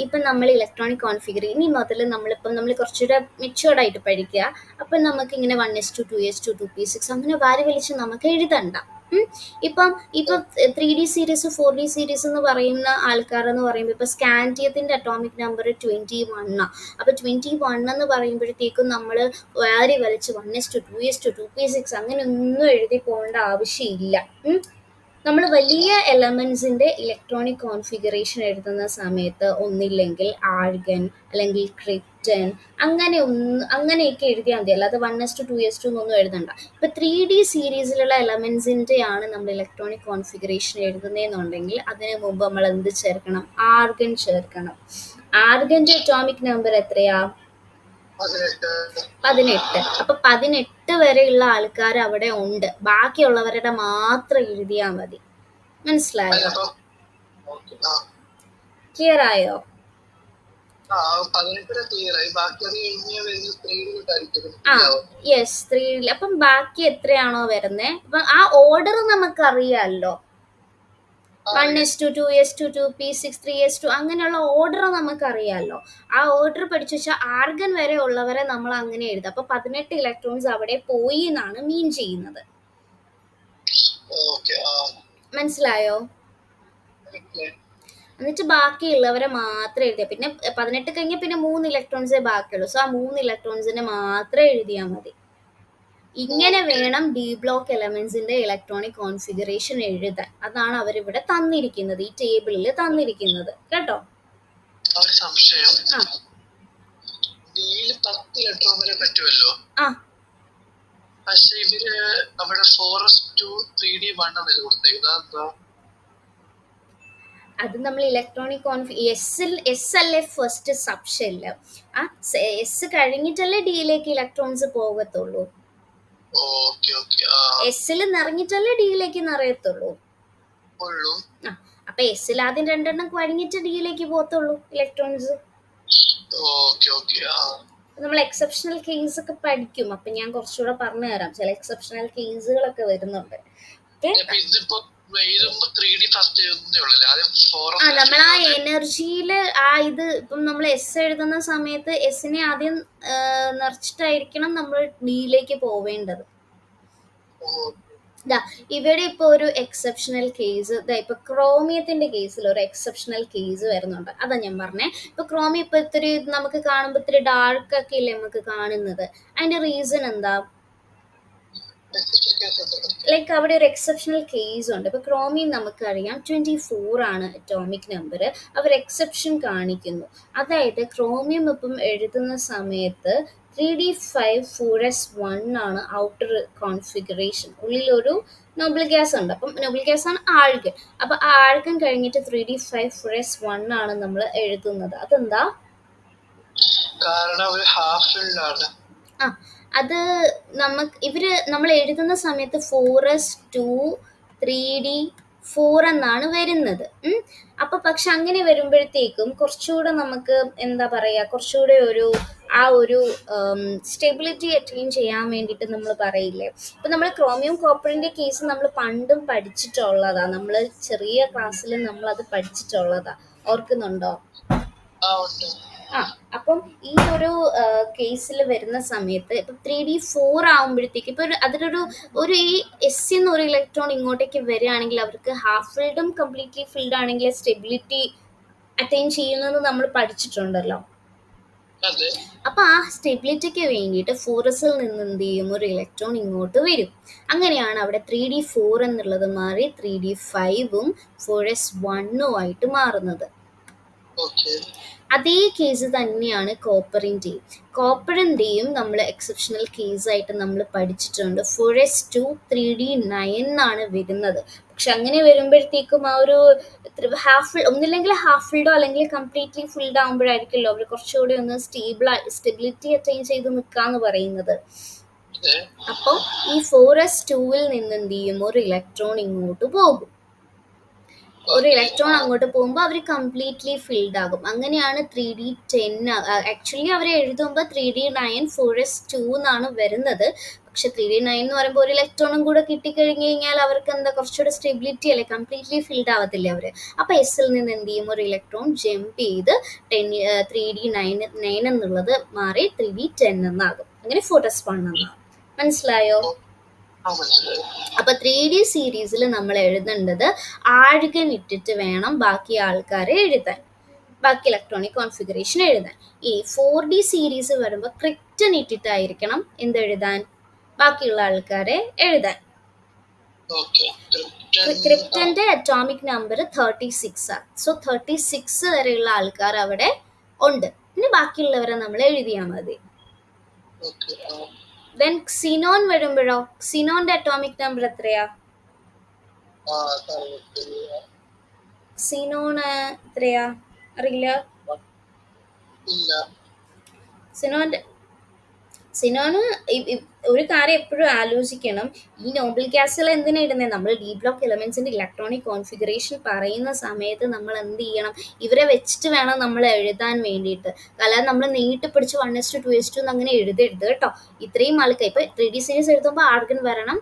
ഇപ്പൊ നമ്മൾ ഇലക്ട്രോണിക് കോൺഫിഗറേഷൻ ഇനി മുതൽ നമ്മൾ കുറച്ചുകൂടെ മെച്ചുവേർഡ് ആയിട്ട് പഠിക്കുക. അപ്പൊ നമുക്ക് ഇങ്ങനെ 1s2 2s2 2p6 അങ്ങനെ വാരി വലിച്ച് നമുക്ക് എഴുതണ്ട. ഇപ്പം 3D സീരീസ് 4D സീരീസ് എന്ന് പറയുന്ന ആൾക്കാരെന്ന് പറയുമ്പോൾ ഇപ്പൊ സ്കാൻഡിയത്തിന്റെ അറ്റോമിക് നമ്പർ 21 അപ്പൊ 21 എന്ന് പറയുമ്പോഴത്തേക്കും നമ്മൾ വാരി വലിച്ച് 1s2 2s2 2p6 അങ്ങനെ ഒന്നും എഴുതി പോകേണ്ട ആവശ്യമില്ല. നമ്മൾ വലിയ എലമെന്റ്സിന്റെ ഇലക്ട്രോണിക് കോൺഫിഗറേഷൻ എഴുതുന്ന സമയത്ത് ഒന്നില്ലെങ്കിൽ ആർഗൻ അല്ലെങ്കിൽ ക്രിപ്റ്റൻ അങ്ങനെയൊക്കെ എഴുതിയാൽ മതി. അല്ലാതെ 1s2 2s2 എന്നൊന്നും എഴുതണ്ട. ഇപ്പൊ 3D സീരീസിലുള്ള എലമെന്റ്സിന്റെ ആണ് നമ്മൾ ഇലക്ട്രോണിക് കോൺഫിഗറേഷൻ എഴുതുന്നതെന്നുണ്ടെങ്കിൽ അതിന് മുമ്പ് നമ്മൾ എന്ത് ചേർക്കണം? ആർഗൻ ചേർക്കണം. ആർഗന്റെ അറ്റോമിക് നമ്പർ എത്രയാ? 18. അപ്പൊ 18 വരെയുള്ള ആൾക്കാർ അവിടെ ഉണ്ട്. ബാക്കിയുള്ളവരുടെ മാത്രം എഴുതിയാൽ മതി. മനസ്സിലായോ? ക്ലിയർ ആയോ? യെസ്, 3. അപ്പം ബാക്കി എത്രയാണോ വരുന്നത് അപ്പൊ ആ ഓർഡർ നമുക്കറിയാമല്ലോ. 1s2 2s2 2p6 3s2 അങ്ങനെയുള്ള ഓർഡർ നമുക്കറിയാമല്ലോ. ആ ഓർഡർ പഠിച്ചു വെച്ചാൽ ആർഗൻ വരെ ഉള്ളവരെ നമ്മൾ അങ്ങനെ എഴുതാം. അപ്പൊ 18 ഇലക്ട്രോൺസ് അവിടെ പോയി എന്നാണ് മീൻ ചെയ്യുന്നത്. മനസ്സിലായോ? എന്നിട്ട് ബാക്കിയുള്ളവരെ മാത്രം എഴുതിയാൽ പിന്നെ 18 കഴിഞ്ഞാൽ പിന്നെ 3 ഇലക്ട്രോൺസേ ബാക്കിയുള്ളൂ. സോ ആ 3 ഇലക്ട്രോൺസിനെ മാത്രം എഴുതിയാൽ മതി. ഇങ്ങനെ വേണം ഡി ബ്ലോക്ക് എലമെന്റ്സിന്റെ ഇലക്ട്രോണിക് കോൺഫിഗറേഷൻ എഴുതാൻ. അതാണ് അവരിവിടെ തന്നിരിക്കുന്നത്, ഈ ടേബിളിൽ തന്നിരിക്കുന്നത്. കേട്ടോ? അത് നമ്മൾ ഇലക്ട്രോണിക് എസ് അല്ലേ ഫസ്റ്റ് സബ് ഷെല്ല്. എസ് കഴിഞ്ഞിട്ടല്ലേ ഡിയിലേക്ക് ഇലക്ട്രോൺസ് പോകത്തുള്ളൂ. എസ്സിൽ നിറഞ്ഞിട്ടല്ലേ ഡിയിലേക്ക് നിറയത്തുള്ളൂ. അപ്പൊ എസ്സിൽ ആദ്യം 2 കഴിഞ്ഞിട്ട് ഡിയിലേക്ക് പോകത്തുള്ളൂ ഇലക്ട്രോൺസ്. നമ്മൾ എക്സെപ്ഷണൽ കേസ് ഒക്കെ പഠിക്കും. അപ്പൊ ഞാൻ കുറച്ചുകൂടെ പറഞ്ഞു തരാം. ചില എക്സെപ്ഷണൽ കേസുകളൊക്കെ വരുന്നുണ്ട്. നമ്മൾ ആ എനർജിയില് ഇത് ഇപ്പം നമ്മൾ എസ് എഴുതുന്ന സമയത്ത് എസിനെ ആദ്യം നിറച്ചിട്ടായിരിക്കണം നമ്മൾ ഡിയിലേക്ക് പോവേണ്ടത്. ഇവിടെ ഇപ്പൊ ഒരു എക്സെപ്ഷണൽ കേസ്, ഇപ്പൊ ക്രോമിയത്തിന്റെ കേസിൽ ഒരു എക്സെപ്ഷണൽ കേസ് വരുന്നുണ്ട്. അതാ ഞാൻ പറഞ്ഞേ. ഇപ്പൊ ക്രോമിയം ഇപ്പൊ ഇത്തിരി നമുക്ക് കാണുമ്പോ ഇത്തിരി ഡാർക്ക് ഒക്കെ ഇല്ലേ നമുക്ക് കാണുന്നത്. അതിന്റെ റീസൺ എന്താ? ലൈക്ക് അവിടെ ഒരു എക്സെപ്ഷണൽ കേസ് ഉണ്ട്. ഇപ്പൊ ക്രോമിയം നമുക്കറിയാം 24 ആണ് അറ്റോമിക് നമ്പർ. അവർ എക്സെപ്ഷൻ കാണിക്കുന്നു. അതായത് ക്രോമിയം ഇപ്പം എഴുതുന്ന സമയത്ത് 3d5 4s1 ആണ് ഔട്ടർ കോൺഫിഗറേഷൻ. ഉള്ളിലൊരു നോബിൾ ഗ്യാസ് ഉണ്ട്. അപ്പം നോബിൾ ഗ്യാസ് ആണ് ആൾഗൻ. അപ്പൊ ആ ആൾഗൻ കഴിഞ്ഞിട്ട് 3d5 4s1 ആണ് നമ്മൾ എഴുതുന്നത്. അതെന്താ? അത് നമ്മൾ എഴുതുന്ന സമയത്ത് 4s2 3d 4 എന്നാണ് വരുന്നത്. അപ്പൊ പക്ഷെ അങ്ങനെ വരുമ്പോഴത്തേക്കും കുറച്ചുകൂടെ നമുക്ക് എന്താ പറയാ, കുറച്ചുകൂടെ ആ ഒരു സ്റ്റെബിലിറ്റി അറ്റൈൻ ചെയ്യാൻ വേണ്ടിയിട്ട് നമ്മൾ പറയില്ലേ. ഇപ്പൊ നമ്മൾ ക്രോമിയം കോപ്പറിന്റെ കേസ് നമ്മൾ പണ്ടും പഠിച്ചിട്ടുള്ളതാ, നമ്മൾ ചെറിയ ക്ലാസ്സിൽ നമ്മൾ അത് പഠിച്ചിട്ടുള്ളതാ, ഓർക്കുന്നുണ്ടോ? ആ അപ്പം ഈ ഒരു കേസിൽ വരുന്ന സമയത്ത് ഇപ്പൊ 3D4 ആവുമ്പോഴത്തേക്ക് ഇപ്പൊ അതിലൊരു ഈ എസ് എന്ന ഒരു ഇലക്ട്രോൺ ഇങ്ങോട്ടേക്ക് വരികയാണെങ്കിൽ അവർക്ക് ഹാഫ് ഫിൽഡും കംപ്ലീറ്റ്ലി ഫിൽഡ് ആണെങ്കിൽ സ്റ്റെബിലിറ്റി അറ്റൈൻ ചെയ്യുന്നത് നമ്മൾ പഠിച്ചിട്ടുണ്ടല്ലോ. അപ്പൊ ആ സ്റ്റെബിലിറ്റിക്ക് വേണ്ടിയിട്ട് 4sൽ നിന്ന് എന്ത് ചെയ്യും, ഒരു ഇലക്ട്രോൺ ഇങ്ങോട്ട് വരും. അങ്ങനെയാണ് അവിടെ 3D4 എന്നുള്ളത് മാറി 3D5ഉം 4s1ഉം ആയിട്ട് മാറുന്നത്. അതേ കേസ് തന്നെയാണ് കോപ്പറിന്റെയും നമ്മൾ എക്സെപ്ഷണൽ കേസായിട്ട് നമ്മൾ പഠിച്ചിട്ടുണ്ട്. 4s2 3D9 എന്നാണ് വരുന്നത്. പക്ഷെ അങ്ങനെ വരുമ്പോഴത്തേക്കും ആ ഒരു ഒന്നില്ലെങ്കിൽ ഹാഫ് ഫിൽഡോ അല്ലെങ്കിൽ കംപ്ലീറ്റ്ലി ഫിൽഡ് ആകുമ്പോഴായിരിക്കുമല്ലോ അവർ കുറച്ചുകൂടി ഒന്ന് സ്റ്റെബിലിറ്റി അറ്റൈൻ ചെയ്ത് നിൽക്കാന്ന് പറയുന്നത്. അപ്പോൾ ഈ 4s2ൽ നിന്ന് എന്ത് ചെയ്യും, ഒരു ഇലക്ട്രോൺ ഇങ്ങോട്ട് പോകും. ഒരു ഇലക്ട്രോൺ അങ്ങോട്ട് പോകുമ്പോൾ അവർ കംപ്ലീറ്റ്ലി ഫിൽഡ് ആകും. അങ്ങനെയാണ് 3D10. ആക്ച്വലി അവർ എഴുതുമ്പോൾ 3D9 4s2 എന്നാണ് വരുന്നത്. പക്ഷെ 3D9 എന്ന് പറയുമ്പോൾ ഒരു ഇലക്ട്രോണും കൂടെ കിട്ടിക്കഴിഞ്ഞു കഴിഞ്ഞാൽ അവർക്ക് എന്താ കുറച്ചുകൂടെ സ്റ്റെബിലിറ്റി അല്ലേ, കംപ്ലീറ്റ്ലി ഫിൽഡ് ആവത്തില്ല അവർ. അപ്പോൾ എസിൽ നിന്ന് എന്ത് ചെയ്യും, ഒരു ഇലക്ട്രോൺ ജമ്പ് ചെയ്ത് 3D9 എന്നുള്ളത് മാറി 3D10 എന്നാകും. അങ്ങനെ 4s1 എന്നാകും. മനസ്സിലായോ? അപ്പൊ 3D സീരീസിൽ നമ്മൾ എഴുതേണ്ടത് ആഴ്ഗൻ ഇട്ടിട്ട് വേണം ബാക്കി ആൾക്കാരെ എഴുതാൻ, ബാക്കി ഇലക്ട്രോണിക് കോൺഫിഗറേഷൻ എഴുതാൻ. ഈ 4D സീരീസ് വരുമ്പോൾ ക്രിപ്റ്റൺ ഇട്ടിട്ടായിരിക്കണം എന്തെഴുതാൻ, ബാക്കിയുള്ള ആൾക്കാരെ എഴുതാൻ. ക്രിപ്റ്റന്റെ അറ്റോമിക് നമ്പർ 36 ആണ്. സോ 36 വരെയുള്ള ആൾക്കാർ അവിടെ ഉണ്ട്. പിന്നെ ബാക്കിയുള്ളവരെ നമ്മൾ എഴുതിയാൽ മതി. ദെൻ ക്സിനോൺ വരുമ്പോഴോ, ക്സിനോന്റെ അറ്റോമിക് നമ്പർ എത്രയാ? ക്സിനോണ് എത്രയാ അറിയില്ല. സിനോണ് ഒരു കാര്യം എപ്പോഴും ആലോചിക്കണം, ഈ നോബിൾ ഗ്യാസുകൾ എന്തിനാ ഇടുന്നത്? നമ്മൾ ഡി ബ്ലോക്ക് എലമെന്റ്സിന്റെ ഇലക്ട്രോണിക് കോൺഫിഗറേഷൻ പറയുന്ന സമയത്ത് നമ്മൾ എന്ത് ചെയ്യണം, ഇവരെ വെച്ചിട്ട് വേണം നമ്മൾ എഴുതാൻ വേണ്ടിയിട്ട്. അല്ലാതെ നമ്മൾ നീട്ടി പിടിച്ച് 1s2 2s2 അങ്ങനെ എഴുതരുത് കേട്ടോ. ഇത്രയും ആൾക്കാർ ഇപ്പൊ 3D സീരീസ് എഴുതുമ്പോൾ ആർഗൻ വരണം,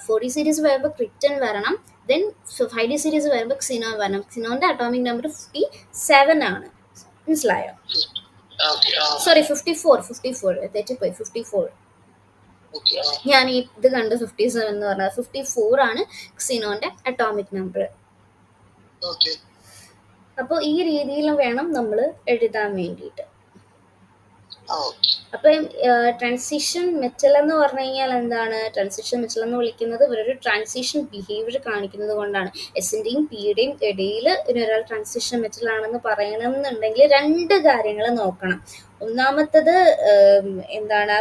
4D സീരീസ് വരുമ്പോൾ ക്രിപ്റ്റൺ വരണം, ദെൻ 5D സീരീസ് വരുമ്പോൾ ക്സിനോൺ വരണം. ക്സിനോന്റെ അറ്റോമിക് നമ്പർ 57 ആണ്. മനസ്സിലായോ? സോറി 54 തെറ്റിപ്പോയി, 54. ഞാൻ ഈ ഇത് കണ്ട് 57 എന്ന് പറഞ്ഞത് 54 ആണ് ക്സിനോന്റെ അറ്റോമിക് നമ്പർ. അപ്പോൾ ഈ രീതിയിൽ വേണം നമ്മൾ എഴുതാൻ വേണ്ടിയിട്ട്. അപ്പൊ ട്രാൻസിഷൻ മെറ്റൽ എന്ന് പറഞ്ഞു കഴിഞ്ഞാൽ എന്താണ്? ട്രാൻസിഷൻ മെറ്റൽ എന്ന് വിളിക്കുന്നത് ഇവരൊരു ട്രാൻസിഷൻ ബിഹേവിയർ കാണിക്കുന്നത് കൊണ്ടാണ്. എസിന്റെയും പിയുടെയും ഇടയിൽ ഒരാൾ ട്രാൻസിഷൻ മെറ്റൽ ആണെന്ന് പറയണമെന്നുണ്ടെങ്കിൽ 2 കാര്യങ്ങൾ നോക്കണം. ഒന്നാമത്തത് എന്താണ്,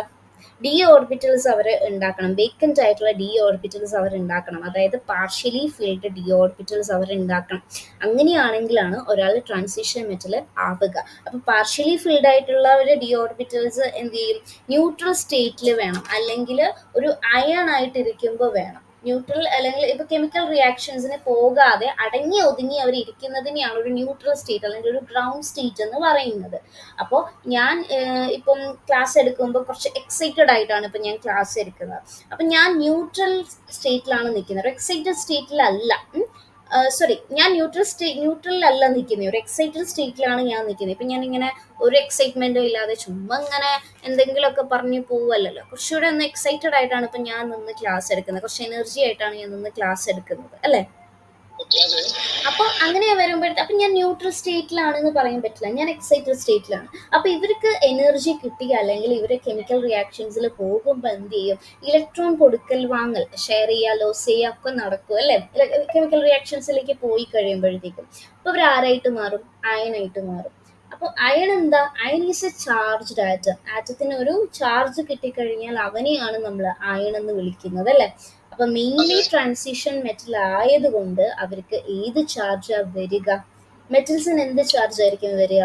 ഡി ഓർബിറ്റൽസ് അവർ ഉണ്ടാക്കണം, വേക്കന്റ് ആയിട്ടുള്ള ഡി ഓർബിറ്റൽസ് അവർ ഉണ്ടാക്കണം, അതായത് പാർഷ്യലി ഫിൽഡ് ഡി ഓർബിറ്റൽസ് അവർ ഉണ്ടാക്കണം. അങ്ങനെയാണെങ്കിലാണ് ഒരാൾ ട്രാൻസിഷൻ മെറ്റൽ ആവുക. അപ്പൊ പാർഷ്യലി ഫിൽഡ് ആയിട്ടുള്ള ഒരു ഡി ഓർബിറ്റൽസ് എന്ത് ചെയ്യും, ന്യൂട്രൽ സ്റ്റേറ്റിൽ വേണം, അല്ലെങ്കിൽ ഒരു അയൺ ആയിട്ടിരിക്കുമ്പോൾ വേണം. ന്യൂട്രൽ അല്ലെങ്കിൽ ഇപ്പൊ കെമിക്കൽ റിയാക്ഷൻസിന് പോകാതെ അടങ്ങി ഒതുങ്ങി അവർ ഇരിക്കുന്നതിനെയാണ് ഒരു ന്യൂട്രൽ സ്റ്റേറ്റ് അല്ലെങ്കിൽ ഒരു ഗ്രൗണ്ട് സ്റ്റേറ്റ് എന്ന് പറയുന്നത്. അപ്പോൾ ഞാൻ ഇപ്പം ക്ലാസ് എടുക്കുമ്പോൾ കുറച്ച് എക്സൈറ്റഡ് ആയിട്ടാണ് ഇപ്പം ഞാൻ ക്ലാസ് എടുക്കുന്നത്. അപ്പം ഞാൻ ന്യൂട്രൽ സ്റ്റേറ്റിലാണ് നിൽക്കുന്നത്, ഒരു എക്സൈറ്റഡ് സ്റ്റേറ്റിലല്ല. ഞാൻ ന്യൂട്രലല്ല നിൽക്കുന്നത്, ഒരു എക്സൈറ്റഡ് സ്റ്റേറ്റിലാണ് ഞാൻ നിൽക്കുന്നത്. ഇപ്പം ഞാനിങ്ങനെ ഒരു എക്സൈറ്റ്മെൻറ്റും ഇല്ലാതെ ചുമ്മാ ഇങ്ങനെ എന്തെങ്കിലുമൊക്കെ പറഞ്ഞ് പോവല്ലോ. കുറച്ചുകൂടെ ഒന്ന് എക്സൈറ്റഡ് ആയിട്ടാണ് ഇപ്പം ഞാൻ നിന്ന് ക്ലാസ് എടുക്കുന്നത്, കുറച്ച് എനർജി ആയിട്ടാണ് ഞാൻ നിന്ന് ക്ലാസ് എടുക്കുന്നത്, അല്ലേ? അപ്പോൾ അങ്ങനെ വരുമ്പോഴത്തെ അപ്പം ഞാൻ ന്യൂട്രൽ സ്റ്റേറ്റിലാണെന്ന് പറയാൻ പറ്റില്ല, ഞാൻ എക്സൈറ്റഡ് സ്റ്റേറ്റിലാണ്. അപ്പോൾ ഇവർക്ക് എനർജി കിട്ടുക അല്ലെങ്കിൽ ഇവരെ കെമിക്കൽ റിയാക്ഷൻസിൽ പോകുമ്പോൾ എന്ത് ചെയ്യും, ഇലക്ട്രോൺ കൊടുക്കൽ വാങ്ങൽ, ഷെയർ ചെയ്യുക, ലോസ് ചെയ്യുക ഒക്കെ നടക്കും, അല്ലേ? കെമിക്കൽ റിയാക്ഷൻസിലേക്ക് പോയി കഴിയുമ്പോഴത്തേക്കും അപ്പോൾ ഇവർ ആരായിട്ട് മാറും, അയണായിട്ട് മാറും. അപ്പോൾ അയൺ എന്താ, iron is a charged atom. ആറ്റത്തിന് ഒരു ചാർജ് കിട്ടിക്കഴിഞ്ഞാൽ അവനെയാണ് നമ്മൾ അയൺ എന്ന് വിളിക്കുന്നത്, അല്ലേ? അപ്പൊ മെയിൻലി ട്രാൻസിഷൻ മെറ്റൽ ആയതുകൊണ്ട് അവർക്ക് ഏത് ചാർജാ വരിക? മെറ്റൽസിന് എന്ത് ചാർജ് ആയിരിക്കും വരിക?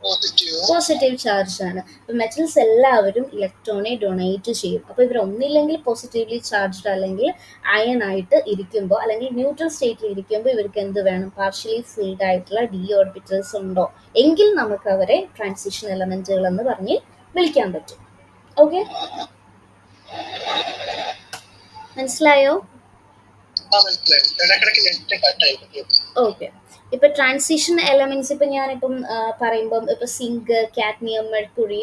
പോസിറ്റീവ് ചാർജ് ആണ്. ഇപ്പം മെറ്റൽസ് എല്ലാവരും ഇലക്ട്രോണെ ഡൊണേറ്റ് ചെയ്യും. അപ്പോൾ ഇവർ ഒന്നില്ലെങ്കിൽ പോസിറ്റീവ്ലി ചാർജ്ഡ് അല്ലെങ്കിൽ അയൺ ആയിട്ട് ഇരിക്കുമ്പോൾ അല്ലെങ്കിൽ ന്യൂട്രൽ സ്റ്റേറ്റിൽ ഇരിക്കുമ്പോൾ ഇവർക്ക് എന്ത് വേണം? പാർഷ്യലി ഫിൽഡ് ആയിട്ടുള്ള ഡി ഓർബിറ്റൽസ് ഉണ്ടോ എങ്കിൽ നമുക്ക് അവരെ ട്രാൻസിഷൻ എലമെന്റുകൾ എന്ന് പറഞ്ഞ് വിളിക്കാൻ പറ്റും. ഓക്കെ, മനസ്സിലായോ? ഓക്കെ, ഇപ്പൊ ട്രാൻസിഷൻ എലമെന്റ്സ് ഇപ്പൊ ഞാനിപ്പം പറയുമ്പം ഇപ്പൊ സിങ്ക്, കാഡ്മിയം, മെർക്കുറി,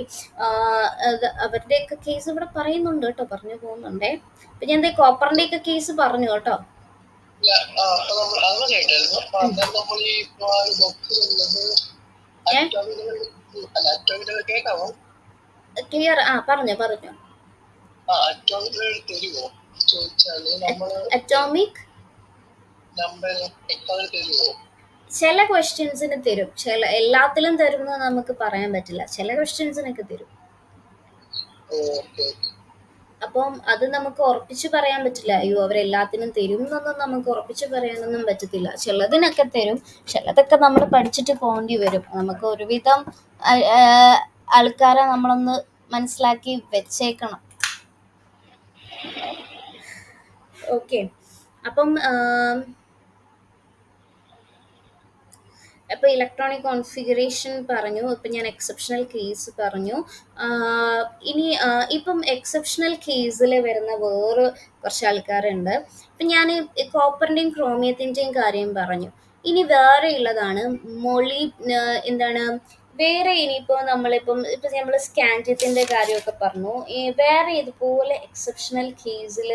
അവരുടെയൊക്കെ കേസ് ഇവിടെ പറയുന്നുണ്ട് കേട്ടോ, പറഞ്ഞു പോകുന്നുണ്ടേ. ഇപ്പൊ ഞാൻ കോപ്പറിന്റെ ഒക്കെ കേസ് പറഞ്ഞു കേട്ടോ. ക്ലിയർ? പറഞ്ഞു അറ്റോമിക് ചില ക്വസ്റ്റ്യൻസിന് തരും, ചില എല്ലാത്തിലും തരുമെന്ന് നമുക്ക് പറയാൻ പറ്റില്ല, ചില ക്വസ്റ്റ്യൻസിനൊക്കെ തരും. അപ്പം അത് നമുക്ക് ഉറപ്പിച്ച് പറയാൻ പറ്റില്ല. അയ്യോ അവരെല്ലാത്തിനും തരും എന്നൊന്നും നമുക്ക് ഉറപ്പിച്ച് പറയാനൊന്നും പറ്റത്തില്ല. ചിലതിനൊക്കെ തരും, ചിലതൊക്കെ നമ്മൾ പഠിച്ചിട്ട് പോകേണ്ടി വരും. നമുക്ക് ഒരുവിധം ആൾക്കാരെ നമ്മളൊന്ന് മനസ്സിലാക്കി വെച്ചേക്കണം. ഓക്കെ, അപ്പം അപ്പോൾ ഇലക്ട്രോണിക് കോൺഫിഗറേഷൻ പറഞ്ഞു. ഇപ്പം ഞാൻ എക്സെപ്ഷണൽ കേസ് പറഞ്ഞു. ഇനി ഇപ്പം എക്സെപ്ഷണൽ കേസിൽ വരുന്ന വേറെ കുറച്ച് ആൾക്കാരുണ്ട്. ഇപ്പം ഞാൻ കോപ്പറിൻ്റെയും ക്രോമിയത്തിൻ്റെയും കാര്യം പറഞ്ഞു. ഇനി വേറെ ഉള്ളതാണ് എന്താണ് വേറെ. ഇനിയിപ്പോൾ നമ്മളിപ്പം നമ്മൾ സ്കാൻഡിയത്തിൻ്റെ കാര്യമൊക്കെ പറഞ്ഞു. വേറെ ഇതുപോലെ എക്സെപ്ഷണൽ കേസിൽ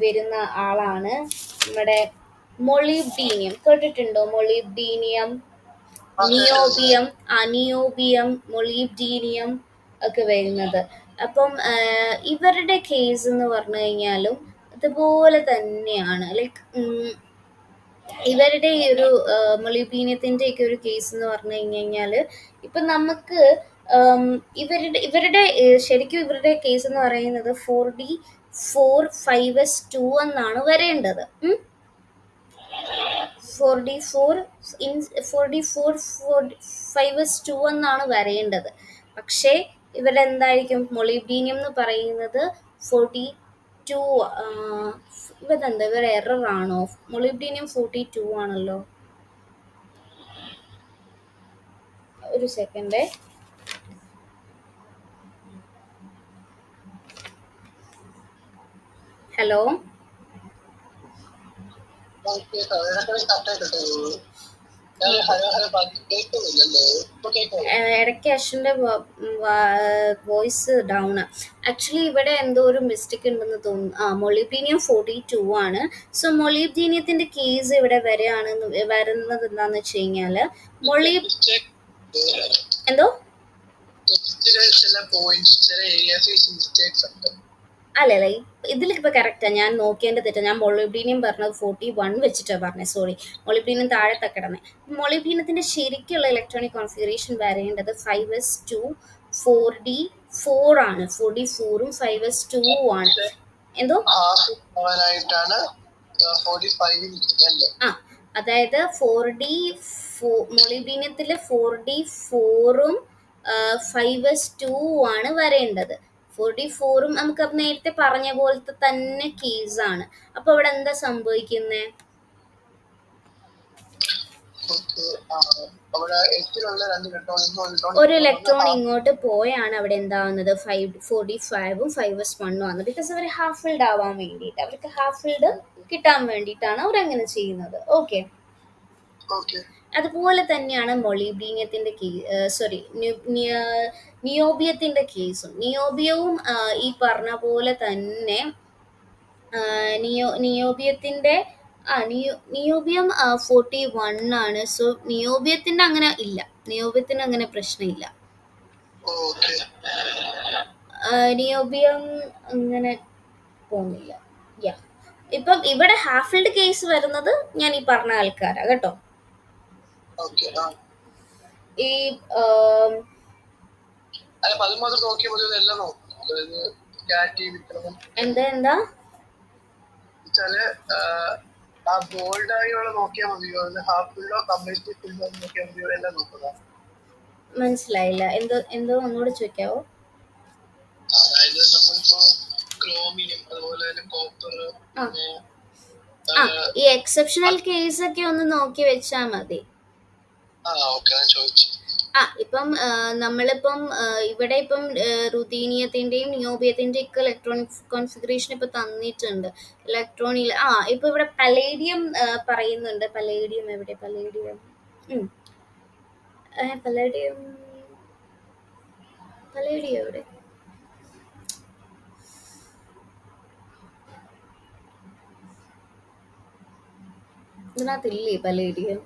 വരുന്ന ആളാണ് നമ്മുടെ മൊളിബ്ഡീനിയം. കേട്ടിട്ടുണ്ടോ? മൊളിബ്ഡീനിയം, നിയോബിയം, മൊളിബ്ഡീനിയം ഒക്കെ വരുന്നത്. അപ്പം ഇവരുടെ കേസ് എന്ന് പറഞ്ഞു കഴിഞ്ഞാലും ഇതുപോലെ തന്നെയാണ്. ലൈക്ക് ഇവരുടെ ഒരു മൊളിബ്ഡീനിയത്തിൻ്റെ ഒക്കെ ഒരു കേസ് എന്ന് പറഞ്ഞു കഴിഞ്ഞാൽ ഇപ്പം നമുക്ക് ഇവരുടെ ശരിക്കും ഇവരുടെ കേസ് എന്ന് പറയുന്നത് 4d4 5s2 എന്നാണ് വരേണ്ടത്. 4d4 5s2 എന്നാണ് വരേണ്ടത്. പക്ഷേ ഇവിടെ എന്തായിരിക്കും? മൊളിബ്ഡീനിയം എന്ന് പറയുന്നത് 42. ഇവരെന്താ, ഇവർ എറർ ആണോ? മൊളിബ്ഡീനിയം 42 ആണല്ലോ. ഒരു സെക്കൻഡേ. ഹലോ, ഇടയ്ക്ക് അശ്വിൻ്റെ വോയിസ് ഡൗൺ. ആക്ച്വലി ഇവിടെ എന്തോ ഒരു മിസ്റ്റേക്ക് ഉണ്ടെന്ന് തോന്നുന്നു. മൊളിബ്ഡീനിയം 42 ആണ്. സോ മൊളിബ്ഡീനിയത്തിന്റെ കേസ് ഇവിടെ വരുന്നത് എന്താന്ന് വെച്ച് കഴിഞ്ഞാല് എന്തോ അല്ലല്ല, ഇതിലിപ്പോൾ കറക്റ്റാണ്. ഞാൻ നോക്കിയതിൻ്റെ തെറ്റാണ്. ഞാൻ മൊളിബ്ഡീനിയം പറഞ്ഞത് 41 വെച്ചിട്ടാണ് പറഞ്ഞത്. സോറി, മൊളിബ്ഡീനിയം താഴത്തെ കിടന്നത്. മൊളിബ്ഡീനിയത്തിൻ്റെ ശരിക്കുള്ള ഇലക്ട്രോണിക് കോൺഫിഗറേഷൻ വരേണ്ടത് 5s2 4d4 ആണ്. 4d4ഉം 5s2 ആണ്. എന്തോ അതായത് മൊളിബ്ഡീനിയത്തിൽ 4d4ഉം 5s2 ആണ് വരേണ്ടത്. 4d4ഉം നമുക്ക് നേരത്തെ പറഞ്ഞ പോലത്തെ തന്നെ കേസാണ്. അപ്പൊ ഇവിടെ എന്താ സംഭവിക്കുന്നത്? ഒരു ഇലക്ട്രോൺ ഇങ്ങോട്ട് പോയാണ് അവിടെ എന്താവുന്നത്? 4d5ഉം 5s1ഉം ആണ്. ബിക്കോസ് അവർ ഹാഫ് ഫിൽഡ് ആവാൻ വേണ്ടിയിട്ട്, അവർക്ക് ഹാഫ് ഫിൽഡ് കിട്ടാൻ വേണ്ടിയിട്ടാണ് അവരങ്ങനെ ചെയ്യുന്നത്. ഓക്കെ, അതുപോലെ തന്നെയാണ് മൊളിബ്ഡീനിയത്തിന്റെ നിയോബിയത്തിന്റെ കേസും. നിയോബിയവും ഈ പറഞ്ഞ പോലെ തന്നെ നിയോബിയത്തിന്റെ നിയോബിയം 41 ആണ്. സോ നിയോബിയത്തിന്റെ അങ്ങനെ ഇല്ല, നിയോബിയത്തിന് അങ്ങനെ പ്രശ്നമില്ല. നിയോബിയം അങ്ങനെ പോകുന്നില്ല. ഇപ്പം ഇവിടെ ഹാഫ് ഫിൽഡ് കേസ് വരുന്നത് ഞാൻ ഈ പറഞ്ഞ ആൾക്കാരാ കേട്ടോ. ഈ എന്താ മനസ്സിലായില്ല, എന്തോ എന്തോ ഒന്നുകൂടെ ചോദിക്കാവോ? അതായത് നമ്മളിപ്പോ ക്രോമിയം അതുപോലെ തന്നെ കോപ്പർ ആ പിന്നെ ആ ഈ എക്സെപ്ഷണൽ കേസ് ഒക്കെ ഒന്ന് നോക്കി വെച്ചാൽ മതി. ഓക്കെ ചോദിച്ചു. ഇപ്പം നമ്മളിപ്പം ഇവിടെ ഇപ്പം റുതീനിയത്തിന്റെയും നിയോബിയത്തിന്റെയും ഒക്കെ ഇലക്ട്രോണിക് കോൺഫിഗറേഷൻ ഇപ്പൊ തന്നിട്ടുണ്ട്. ഇലക്ട്രോണിൽ ഇപ്പൊ ഇവിടെ പലേഡിയം പറയുന്നുണ്ട്. പലേഡിയം എവിടെ? പലേഡിയം പലേഡിയം പലേഡിയം എവിടെ? ഇതിനകത്തില്ലേ പലേഡിയം?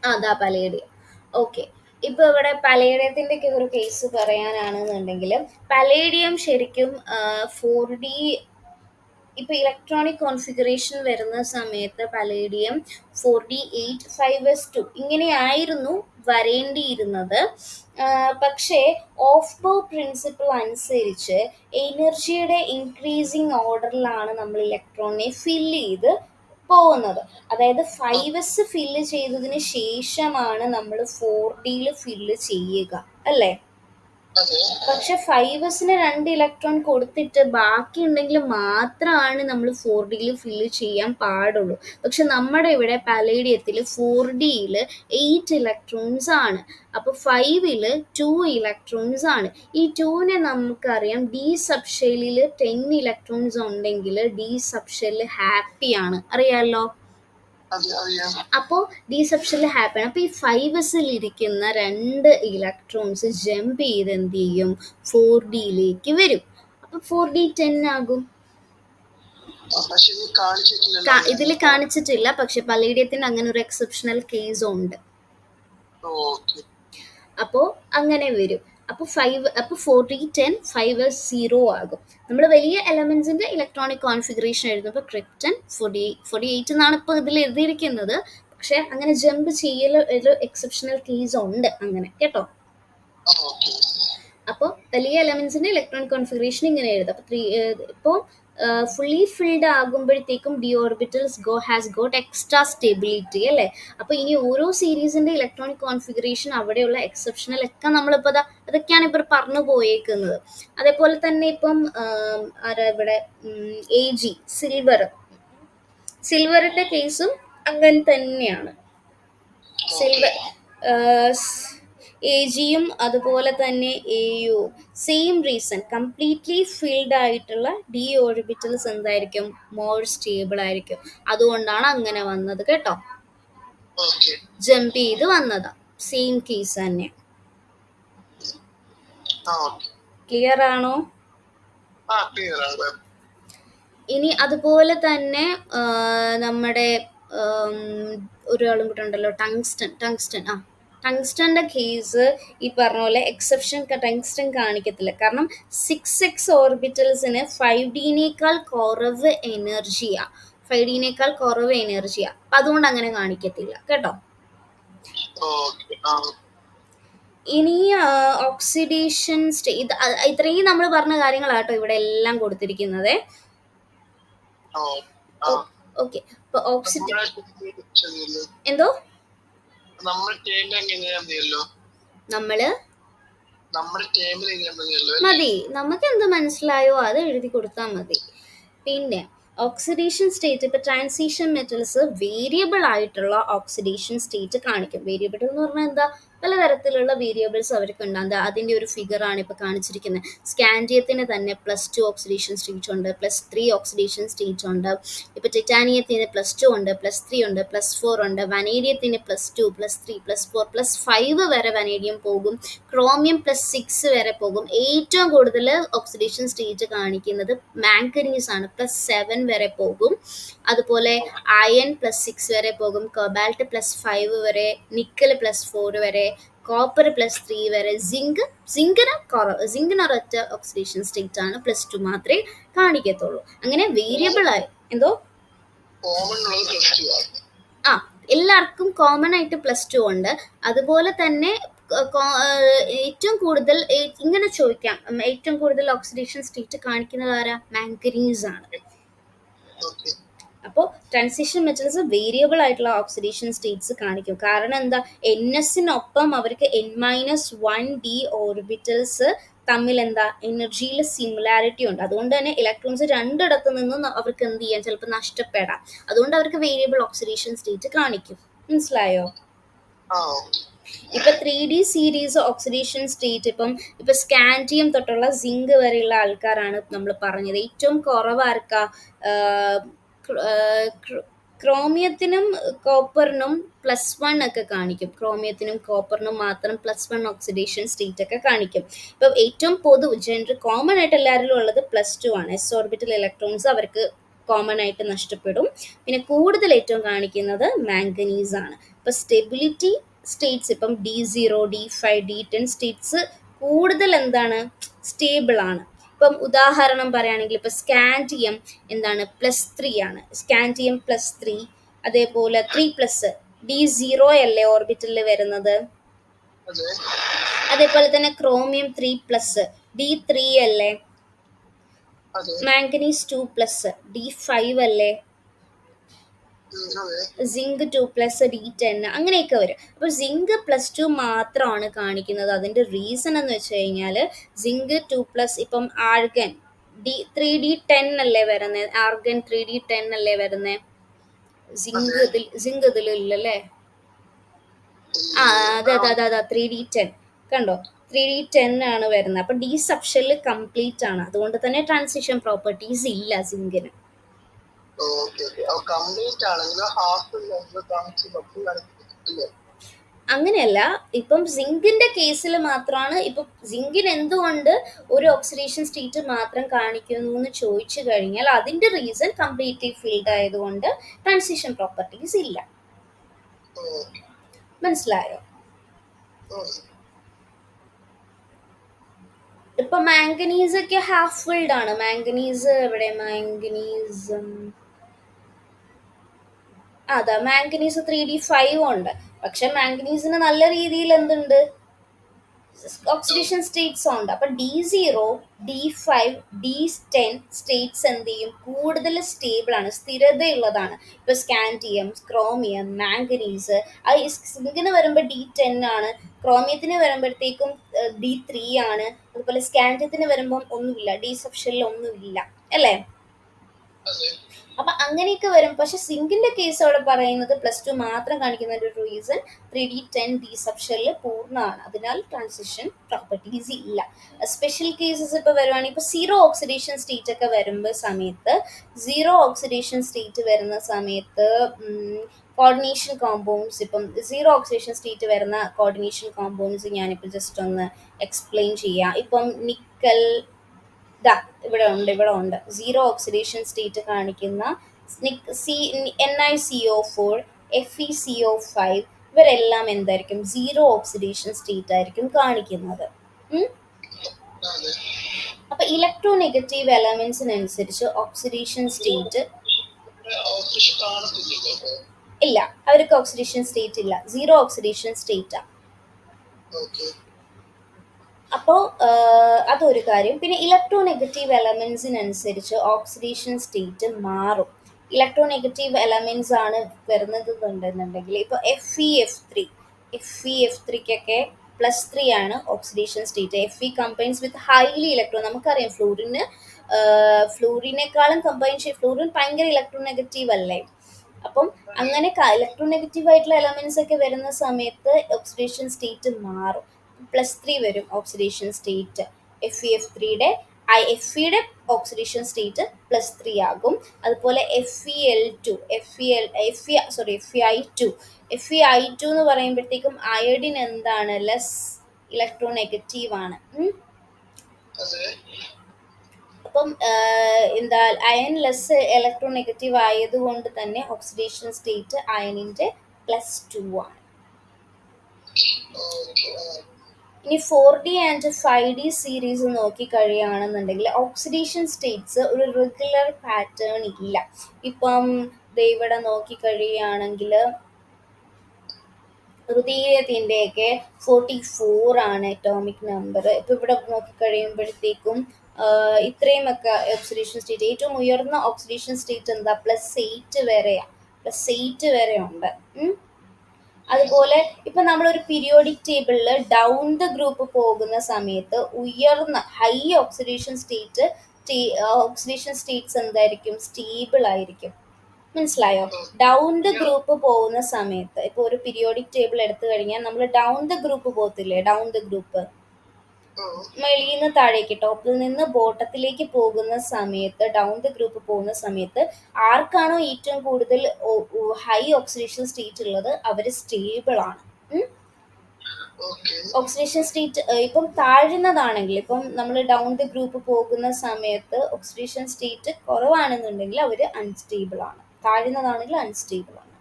അതാ പലേഡിയം. ഓക്കെ, ഇപ്പൊ ഇവിടെ പലേഡിയത്തിന്റെ ഒക്കെ ഒരു കേസ് പറയാനാണെന്നുണ്ടെങ്കിൽ പലേഡിയം ശരിക്കും 4D ഇപ്പൊ ഇലക്ട്രോണിക് കോൺഫിഗറേഷൻ വരുന്ന സമയത്ത് പലേഡിയം 4D852 ഇങ്ങനെയായിരുന്നു വരേണ്ടിയിരുന്നത്. പക്ഷേ ഓഫ് ബോ പ്രിൻസിപ്പിൾ അനുസരിച്ച് എനർജിയുടെ ഇൻക്രീസിങ് ഓർഡറിലാണ് നമ്മൾ ഇലക്ട്രോണിനെ ഫില്ല് ചെയ്ത് പോകുന്നത്. അതായത് 5s ഫില്ല് ചെയ്തതിന് ശേഷമാണ് നമ്മൾ 4D ഫില്ല് ചെയ്യുക, അല്ലേ? പക്ഷെ 5sന് 2 ഇലക്ട്രോൺ കൊടുത്തിട്ട് ബാക്കി ഉണ്ടെങ്കിൽ മാത്രമാണ് നമ്മൾ 4D ഫില്ല് ചെയ്യാൻ പാടുള്ളൂ. പക്ഷെ നമ്മുടെ ഇവിടെ പലേഡിയത്തിൽ 4D 8 ഇലക്ട്രോൺസ് ആണ്. അപ്പൊ 5 2 ഇലക്ട്രോൺസ് ആണ്. ഈ 2നെ നമുക്കറിയാം ഡി സബ്ഷെല്ലിൽ 10 ഇലക്ട്രോൺസ് ഉണ്ടെങ്കിൽ ഡി സബ്ഷെല്ല് ഹാപ്പിയാണ്, അറിയാലോ. അപ്പോൾ ഡി സബ്ഷനിൽ ഹാപ്പി ആണ്. അപ്പോൾ ഈ 5s ഇരിക്കുന്ന 2 ഇലക്ട്രോൺസ് ജമ്പ് ചെയ്ത് എന്ത് ചെയ്യും? 4D വരും. അപ്പോൾ 4D 10 ആകും. ഇതിൽ കാണിച്ചിട്ടില്ല, പക്ഷെ പലേഡിയത്തിന് അങ്ങനെ ഒരു എക്സെപ്ഷണൽ കേസ് ഉണ്ട്. അപ്പോൾ അങ്ങനെ വരും. അപ്പോൾ 4D 10 5s 0 ആകും. നമ്മൾ വലിയ എലമെന്റ്സിന്റെ ഇലക്ട്രോണിക് കോൺഫിഗറേഷൻ എഴുതുമ്പോൾ ക്രിപ്റ്റൺ 48 എന്നാണ് ഇപ്പോൾ ഇതിൽ എഴുതിയിരിക്കുന്നത്. പക്ഷെ അങ്ങനെ ജമ്പ് ചെയ്യൽ ഒരു എക്സെപ്ഷണൽ കേസ് ഉണ്ട്, അങ്ങനെ കേട്ടോ. അപ്പോൾ വലിയ എലമെന്റ്സിന്റെ ഇലക്ട്രോണിക് കോൺഫിഗറേഷൻ ഇങ്ങനെ എഴുതാം. ഇപ്പോൾ ഫുള്ളി ഫിൽഡ് ആകുമ്പോഴത്തേക്കും D orbitals has got extra stability, അല്ലേ? അപ്പോൾ ഇനി ഓരോ സീരീസിന്റെ ഇലക്ട്രോണിക് കോൺഫിഗറേഷൻ അവിടെയുള്ള എക്സെപ്ഷണൽ ഒക്കെ നമ്മളിപ്പോൾ അതൊക്കെയാണ് ഇപ്പോൾ പറഞ്ഞു പോയേക്കുന്നത്. അതേപോലെ തന്നെ ഇപ്പം ഇവിടെ AG സിൽവറിന്റെ കേസും അങ്ങനെ തന്നെയാണ്. സിൽവർ AGയും അതുപോലെ തന്നെ AU same reason, completely filled ആയിട്ടുള്ള ഡി ഓർബിറ്റൽസ് എന്തായിരിക്കും? മോർ സ്റ്റേബിൾ ആയിരിക്കും. അതുകൊണ്ടാണ് അങ്ങനെ വന്നത്, കേട്ടോ. ജമ്പ് ചെയ്ത് വന്നതാ, സെയിം കേസ് തന്നെ. ക്ലിയർ ആണോ? ഇനി അതുപോലെ തന്നെ നമ്മുടെ ഒരാളും കൂടെ ഉണ്ടല്ലോ, ടങ്സ്റ്റന്റെ കേസ് ഈ പറഞ്ഞ പോലെ എക്സെപ്ഷൻ ടങ്സ്റ്റൻ കാണിക്കത്തില്ല. കാരണം 6x ഓർബിറ്റൽസിന് 5Dനേക്കാൾ കുറവ് എനർജിയാ. അപ്പം അതുകൊണ്ട് അങ്ങനെ കാണിക്കത്തില്ല, കേട്ടോ. ഇനി ഓക്സിഡേഷൻ ഇത്രയും നമ്മൾ പറഞ്ഞ കാര്യങ്ങളാട്ടോ ഇവിടെ എല്ലാം കൊടുത്തിരിക്കുന്നത്. ഓക്കെ, ഇപ്പൊ എന്തോ മതി, നമുക്ക് എന്ത് മനസ്സിലായോ അത് എഴുതി കൊടുത്താൽ മതി. പിന്നെ ഓക്സിഡേഷൻ സ്റ്റേറ്റ്, ഇപ്പൊ ട്രാൻസിഷൻ മെറ്റൽസ് വേരിയബിൾ ആയിട്ടുള്ള ഓക്സിഡേഷൻ സ്റ്റേറ്റ് കാണിക്കും. വേരിയബിൾ എന്ന് പറഞ്ഞാൽ എന്താ? പലതരത്തിലുള്ള വേരിയബിൾസ് അവർക്ക് ഉണ്ടാകും. അതിന്റെ ഒരു ഫിഗർ ആണ് ഇപ്പൊ കാണിച്ചിരിക്കുന്നത്. സ്കാൻഡിയത്തിന് തന്നെ +2 ഓക്സിഡേഷൻ സ്റ്റേറ്റ് ഉണ്ട്, +3 ഓക്സിഡേഷൻ സ്റ്റേറ്റ് ഉണ്ട്. ഇപ്പൊ ടിറ്റാനിയത്തിന് +2 ഉണ്ട്, +3 ഉണ്ട്, +4 ഉണ്ട്. വനേഡിയത്തിന് +2 +3 +4 +5 വരെ വനേഡിയം പോകും. ക്രോമിയം +6 വരെ പോകും. ഏറ്റവും കൂടുതൽ ഓക്സിഡേഷൻ സ്റ്റേറ്റ് കാണിക്കുന്നത് മാംഗനീസ് ആണ്, +7 വരെ പോകും. അതുപോലെ അയൺ +6 വരെ പോകും, കൊബാൾട്ട് +5 വരെ, നിക്കൽ +4 വരെ, കോപ്പർ +3 വരെ, സിങ്കിന് ഒരൊറ്റ ഓക്സിഡേഷൻ സ്റ്റേറ്റ് ആണ്, +2 മാത്രമേ കാണിക്കത്തുള്ളൂ. അങ്ങനെ വേരിയബിൾ ആയി എന്തോ എല്ലാവർക്കും കോമൺ ആയിട്ട് +2 ഉണ്ട്. അതുപോലെ തന്നെ ഏറ്റവും കൂടുതൽ ഇങ്ങനെ ചോദിക്കാം, ഏറ്റവും കൂടുതൽ ഓക്സിഡേഷൻ സ്റ്റേറ്റ് കാണിക്കുന്നത് ആരാ? മാംഗനീസ് ആണ്. അപ്പോൾ ട്രാൻസിഷൻ മെറ്റൽസ് വേരിയബിൾ ആയിട്ടുള്ള ഓക്സിഡേഷൻ സ്റ്റേറ്റ്സ് കാണിക്കും. കാരണം എന്താ, NSനൊപ്പം അവർക്ക് N-1d ഓർബിറ്റൽസ് തമ്മിൽ എന്താ എനർജിയിൽ സിമിലാരിറ്റി ഉണ്ട്. അതുകൊണ്ട് തന്നെ ഇലക്ട്രോൺസ് രണ്ടിടത്ത് നിന്നും അവർക്ക് എന്ത് ചെയ്യാം, ചിലപ്പോൾ നഷ്ടപ്പെടാം. അതുകൊണ്ട് അവർക്ക് വേരിയബിൾ ഓക്സിഡേഷൻ സ്റ്റേറ്റ് കാണിക്കും. മനസ്സിലായോ? ഇപ്പൊ 3D സീരീസ് ഓക്സിഡേഷൻ സ്റ്റേറ്റ് ഇപ്പൊ സ്കാൻഡിയം തൊട്ടുള്ള സിങ്ക് വരെയുള്ള ആൾക്കാരാണ് നമ്മൾ പറഞ്ഞത്. ഏറ്റവും കുറവാർക്കാ, ക്രോമിയത്തിനും കോപ്പറിനും +1 ഒക്കെ കാണിക്കും. ക്രോമിയത്തിനും കോപ്പറിനും മാത്രം +1 ഓക്സിഡേഷൻ സ്റ്റേറ്റ് ഒക്കെ കാണിക്കും. ഇപ്പം ഏറ്റവും കോമൺ ആയിട്ട് എല്ലാവരിലും ഉള്ളത് +2 ആണ്. എസ് ഓർബിറ്റൽ ഇലക്ട്രോൺസ് അവർക്ക് കോമൺ ആയിട്ട് നഷ്ടപ്പെടും. പിന്നെ കൂടുതൽ ഏറ്റവും കാണിക്കുന്നത് മാംഗനീസ് ആണ്. ഇപ്പൊ സ്റ്റെബിലിറ്റി സ്റ്റേറ്റ്സ് ഇപ്പം D0, D5, D10 സ്റ്റേറ്റ്സ് കൂടുതൽ എന്താണ്, സ്റ്റേബിൾ ആണ്. ഇപ്പം ഉദാഹരണം പറയുകയാണെങ്കിൽ ഇപ്പൊ സ്കാൻഡിയം എന്താണ്, +3 ആണ്. സ്കാൻഡിയം +3, അതേപോലെ 3+, D0 അല്ലേ ഓർബിറ്റലിൽ വരുന്നത്. അതേപോലെ തന്നെ ക്രോമിയം 3+, D3 അല്ലേ. മാംഗനീസ് 2+, D5 അല്ലേ. സിങ്ക് 2+, D10 അങ്ങനെയൊക്കെ വരും. അപ്പോൾ സിങ്ക് +2 മാത്രമാണ് കാണിക്കുന്നത്. അതിൻ്റെ റീസൺ എന്ന് വെച്ച് കഴിഞ്ഞാൽ സിങ്ക് 2+, ഇപ്പം ആർഗൻ 3D10 അല്ലേ വരുന്നത്. ആർഗൻ 3D10 അല്ലേ വരുന്നത്. സിങ്ക് ഇതിലില്ലല്ലേ. അതെ 3D10 കണ്ടോ, 3D10 ആണ് വരുന്നത്. അപ്പം ഡി സബ്ഷെല്ല് കംപ്ലീറ്റ് ആണ്. അതുകൊണ്ട് തന്നെ ട്രാൻസിഷൻ പ്രോപ്പർട്ടീസ് ഇല്ല സിങ്കിന്. അങ്ങനെയല്ല, ഇപ്പം സിങ്കിന്റെ കേസിൽ മാത്രമാണ്. ഇപ്പം സിങ്കിന് എന്തുകൊണ്ട് ഒരു ഓക്സിഡേഷൻ സ്റ്റേറ്റ് മാത്രം കാണിക്കുന്നു എന്ന് ചോദിച്ചു കഴിഞ്ഞാൽ അതിന്റെ റീസൺ കംപ്ലീറ്റ്ലി ഫിൽഡ് ആയതുകൊണ്ട് ട്രാൻസിഷൻ പ്രോപ്പർട്ടീസ് ഇല്ല. മനസ്സിലായോ? ഇപ്പൊ മാംഗനീസ് ഒക്കെ ഹാഫ് ഫിൽഡ് ആണ്. മാംഗനീസ് എവിടെ, മാംഗനീസ് അതാ മാംഗനീസ് 3D5 ഉണ്ട്. പക്ഷെ മാംഗനീസിന് നല്ല രീതിയിൽ എന്തുണ്ട്, ഓക്സിഡേഷൻ സ്റ്റേറ്റ്സ് ഉണ്ട്. അപ്പൊ D0, D5, D10 സ്റ്റേറ്റ്സ് എന്ത് ചെയ്യും, കൂടുതൽ സ്റ്റേബിൾ ആണ്, സ്ഥിരതയുള്ളതാണ്. ഇപ്പൊ സ്കാൻഡിയം, ക്രോമിയം, മാംഗനീസ്. സിങ്കിന് വരുമ്പോൾ D10 ആണ്, ക്രോമിയത്തിന് വരുമ്പോഴത്തേക്കും D3 ആണ്, അതുപോലെ സ്കാൻഡിയത്തിന് വരുമ്പം ഒന്നുമില്ല, ഡി സബ്ഷനിൽ ഒന്നുമില്ല അല്ലേ. അപ്പൊ അങ്ങനെയൊക്കെ വരും. പക്ഷെ സിങ്കിന്റെ കേസ് അവിടെ പറയുന്നത് +2 മാത്രം കാണിക്കുന്ന ഒരു റീസൺ 3D10 ഡി സബ്ഷെല്ല് പൂർണ്ണമാണ്. അതിനാൽ ട്രാൻസിഷൻ പ്രോപ്പർട്ടീസ് ഇല്ല. സ്പെഷ്യൽ കേസസ് ഇപ്പൊ വരുവാണെങ്കിൽ ഇപ്പൊ സീറോ ഓക്സിഡേഷൻ സ്റ്റേറ്റ് ഒക്കെ വരുന്ന സമയത്ത് കോർഡിനേഷൻ കോമ്പൗണ്ട്സ്, ഇപ്പം സീറോ ഓക്സിഡേഷൻ സ്റ്റേറ്റ് വരുന്ന കോർഡിനേഷൻ കോമ്പൗണ്ട്സ് ഞാനിപ്പോൾ ജസ്റ്റ് ഒന്ന് എക്സ്പ്ലെയിൻ ചെയ്യാം. ഇപ്പം നിക്കൽ ഇവിടെ ഉണ്ട് സീറോ ഓക്സിഡേഷൻ സ്റ്റേറ്റ് കാണിക്കുന്ന NiCO4, FeCO5 ഇവരെല്ലാം എന്തായിരിക്കും, സീറോ ഓക്സിഡേഷൻ സ്റ്റേറ്റ് ആയിരിക്കും കാണിക്കുന്നത്. അപ്പൊ ഇലക്ട്രോനെഗറ്റീവ് എലമെന്റ്സിനനുസരിച്ച് ഓക്സിഡേഷൻ സ്റ്റേറ്റ് ഇല്ല, അവർക്ക് ഓക്സിഡേഷൻ സ്റ്റേറ്റ് ഇല്ല, സീറോ ഓക്സിഡേഷൻ സ്റ്റേറ്റാ. അപ്പോൾ അതൊരു കാര്യം. പിന്നെ ഇലക്ട്രോനെഗറ്റീവ് എലമെന്റ്സിനനുസരിച്ച് ഓക്സിഡേഷൻ സ്റ്റേറ്റ് മാറും. ഇലക്ട്രോനെഗറ്റീവ് എലമെന്റ്സ് ആണ് വരുന്നതെന്നുണ്ടെന്നുണ്ടെങ്കിൽ ഇപ്പോൾ FeF3ക്കൊക്കെ +3 ആണ് ഓക്സിഡേഷൻ സ്റ്റേറ്റ്. Fe കമ്പൈൻസ് വിത്ത് ഹൈലി ഇലക്ട്രോൺ. നമുക്കറിയാം ഫ്ലൂറിനേക്കാളും കമ്പൈൻ ചെയ്യും. ഫ്ലൂറിൻ ഭയങ്കര ഇലക്ട്രോനെഗറ്റീവ് അല്ലേ. അപ്പം അങ്ങനെ ഇലക്ട്രോനെഗറ്റീവ് ആയിട്ടുള്ള എലമെന്റ്സ് ഒക്കെ വരുന്ന സമയത്ത് ഓക്സിഡേഷൻ സ്റ്റേറ്റ് മാറും. +3 വരും ഓക്സിഡേഷൻ സ്റ്റേറ്റ്. FeF3യുടെ Feയുടെ ഓക്സിഡേഷൻ സ്റ്റേറ്റ് +3 ആകും. അതുപോലെ FeI2 എന്ന് പറയുമ്പോഴത്തേക്കും അയഡിൻ എന്താണ്, ലെസ് ഇലക്ട്രോനെഗറ്റീവ് ആണ്. അപ്പം എന്താ, അയൺ ലെസ് ഇലക്ട്രോനെഗറ്റീവ് ആയതുകൊണ്ട് തന്നെ ഓക്സിഡേഷൻ സ്റ്റേറ്റ് അയണിന്റെ +2 ആണ്. ഇനി 4D ആൻഡ് 5D സീരീസ് നോക്കി കഴിയുകയാണെന്നുണ്ടെങ്കിൽ ഓക്സിഡേഷൻ സ്റ്റേറ്റ്സ് ഒരു റെഗുലർ പാറ്റേൺ ഇല്ല. ഇപ്പം ഇവിടെ നോക്കി കഴിയുകയാണെങ്കിൽ റുതീയത്തിൻ്റെയൊക്കെ 44 ആണ് അറ്റോമിക് നമ്പർ. ഇപ്പം ഇവിടെ നോക്കിക്കഴിയുമ്പോഴത്തേക്കും ഇത്രയുമൊക്കെ ഓക്സിഡേഷൻ സ്റ്റേറ്റ്, ഏറ്റവും ഉയർന്ന ഓക്സിഡേഷൻ സ്റ്റേറ്റ് എന്താ, +8 വരെയാണ്, +8 വരെ ഉണ്ട്. അതുപോലെ ഇപ്പം നമ്മളൊരു പീരിയോഡിക് ടേബിളിൽ ഡൗൺ ദ ഗ്രൂപ്പ് പോകുന്ന സമയത്ത് ഉയർന്ന ഹൈ ഓക്സിഡേഷൻ സ്റ്റേറ്റ്സ് എന്തായിരിക്കും, സ്റ്റേബിൾ ആയിരിക്കും. മനസ്സിലായോ? ഡൗൺ ദ ഗ്രൂപ്പ് പോകുന്ന സമയത്ത് ഇപ്പോൾ ഒരു പീരിയോഡിക് ടേബിൾ എടുത്തു കഴിഞ്ഞാൽ നമ്മൾ ഡൗൺ ദ ഗ്രൂപ്പ് പോകത്തില്ലേ, ഡൗൺ ദ ഗ്രൂപ്പ് മേളിൽ നിന്ന് താഴേക്ക്, ടോപ്പിൽ നിന്ന് ബോട്ടത്തിലേക്ക് പോകുന്ന സമയത്ത്, ഡൗൺ ദ ഗ്രൂപ്പ് പോകുന്ന സമയത്ത് ആർക്കാണോ ഏറ്റവും കൂടുതൽ ഹൈ ഓക്സിഡേഷൻ സ്റ്റേറ്റ് ഉള്ളത് അവർ സ്റ്റേബിൾ ആണ്. ഓക്സിഡേഷൻ സ്റ്റേറ്റ് ഇപ്പം താഴുന്നതാണെങ്കിൽ, ഇപ്പം നമ്മൾ ഡൗൺ ദ ഗ്രൂപ്പ് പോകുന്ന സമയത്ത് ഓക്സിഡേഷൻ സ്റ്റേറ്റ് കുറവാണെന്നുണ്ടെങ്കിൽ അവർ അൺസ്റ്റേബിൾ ആണ്, താഴുന്നതാണെങ്കിൽ അൺസ്റ്റേബിൾ ആണ്.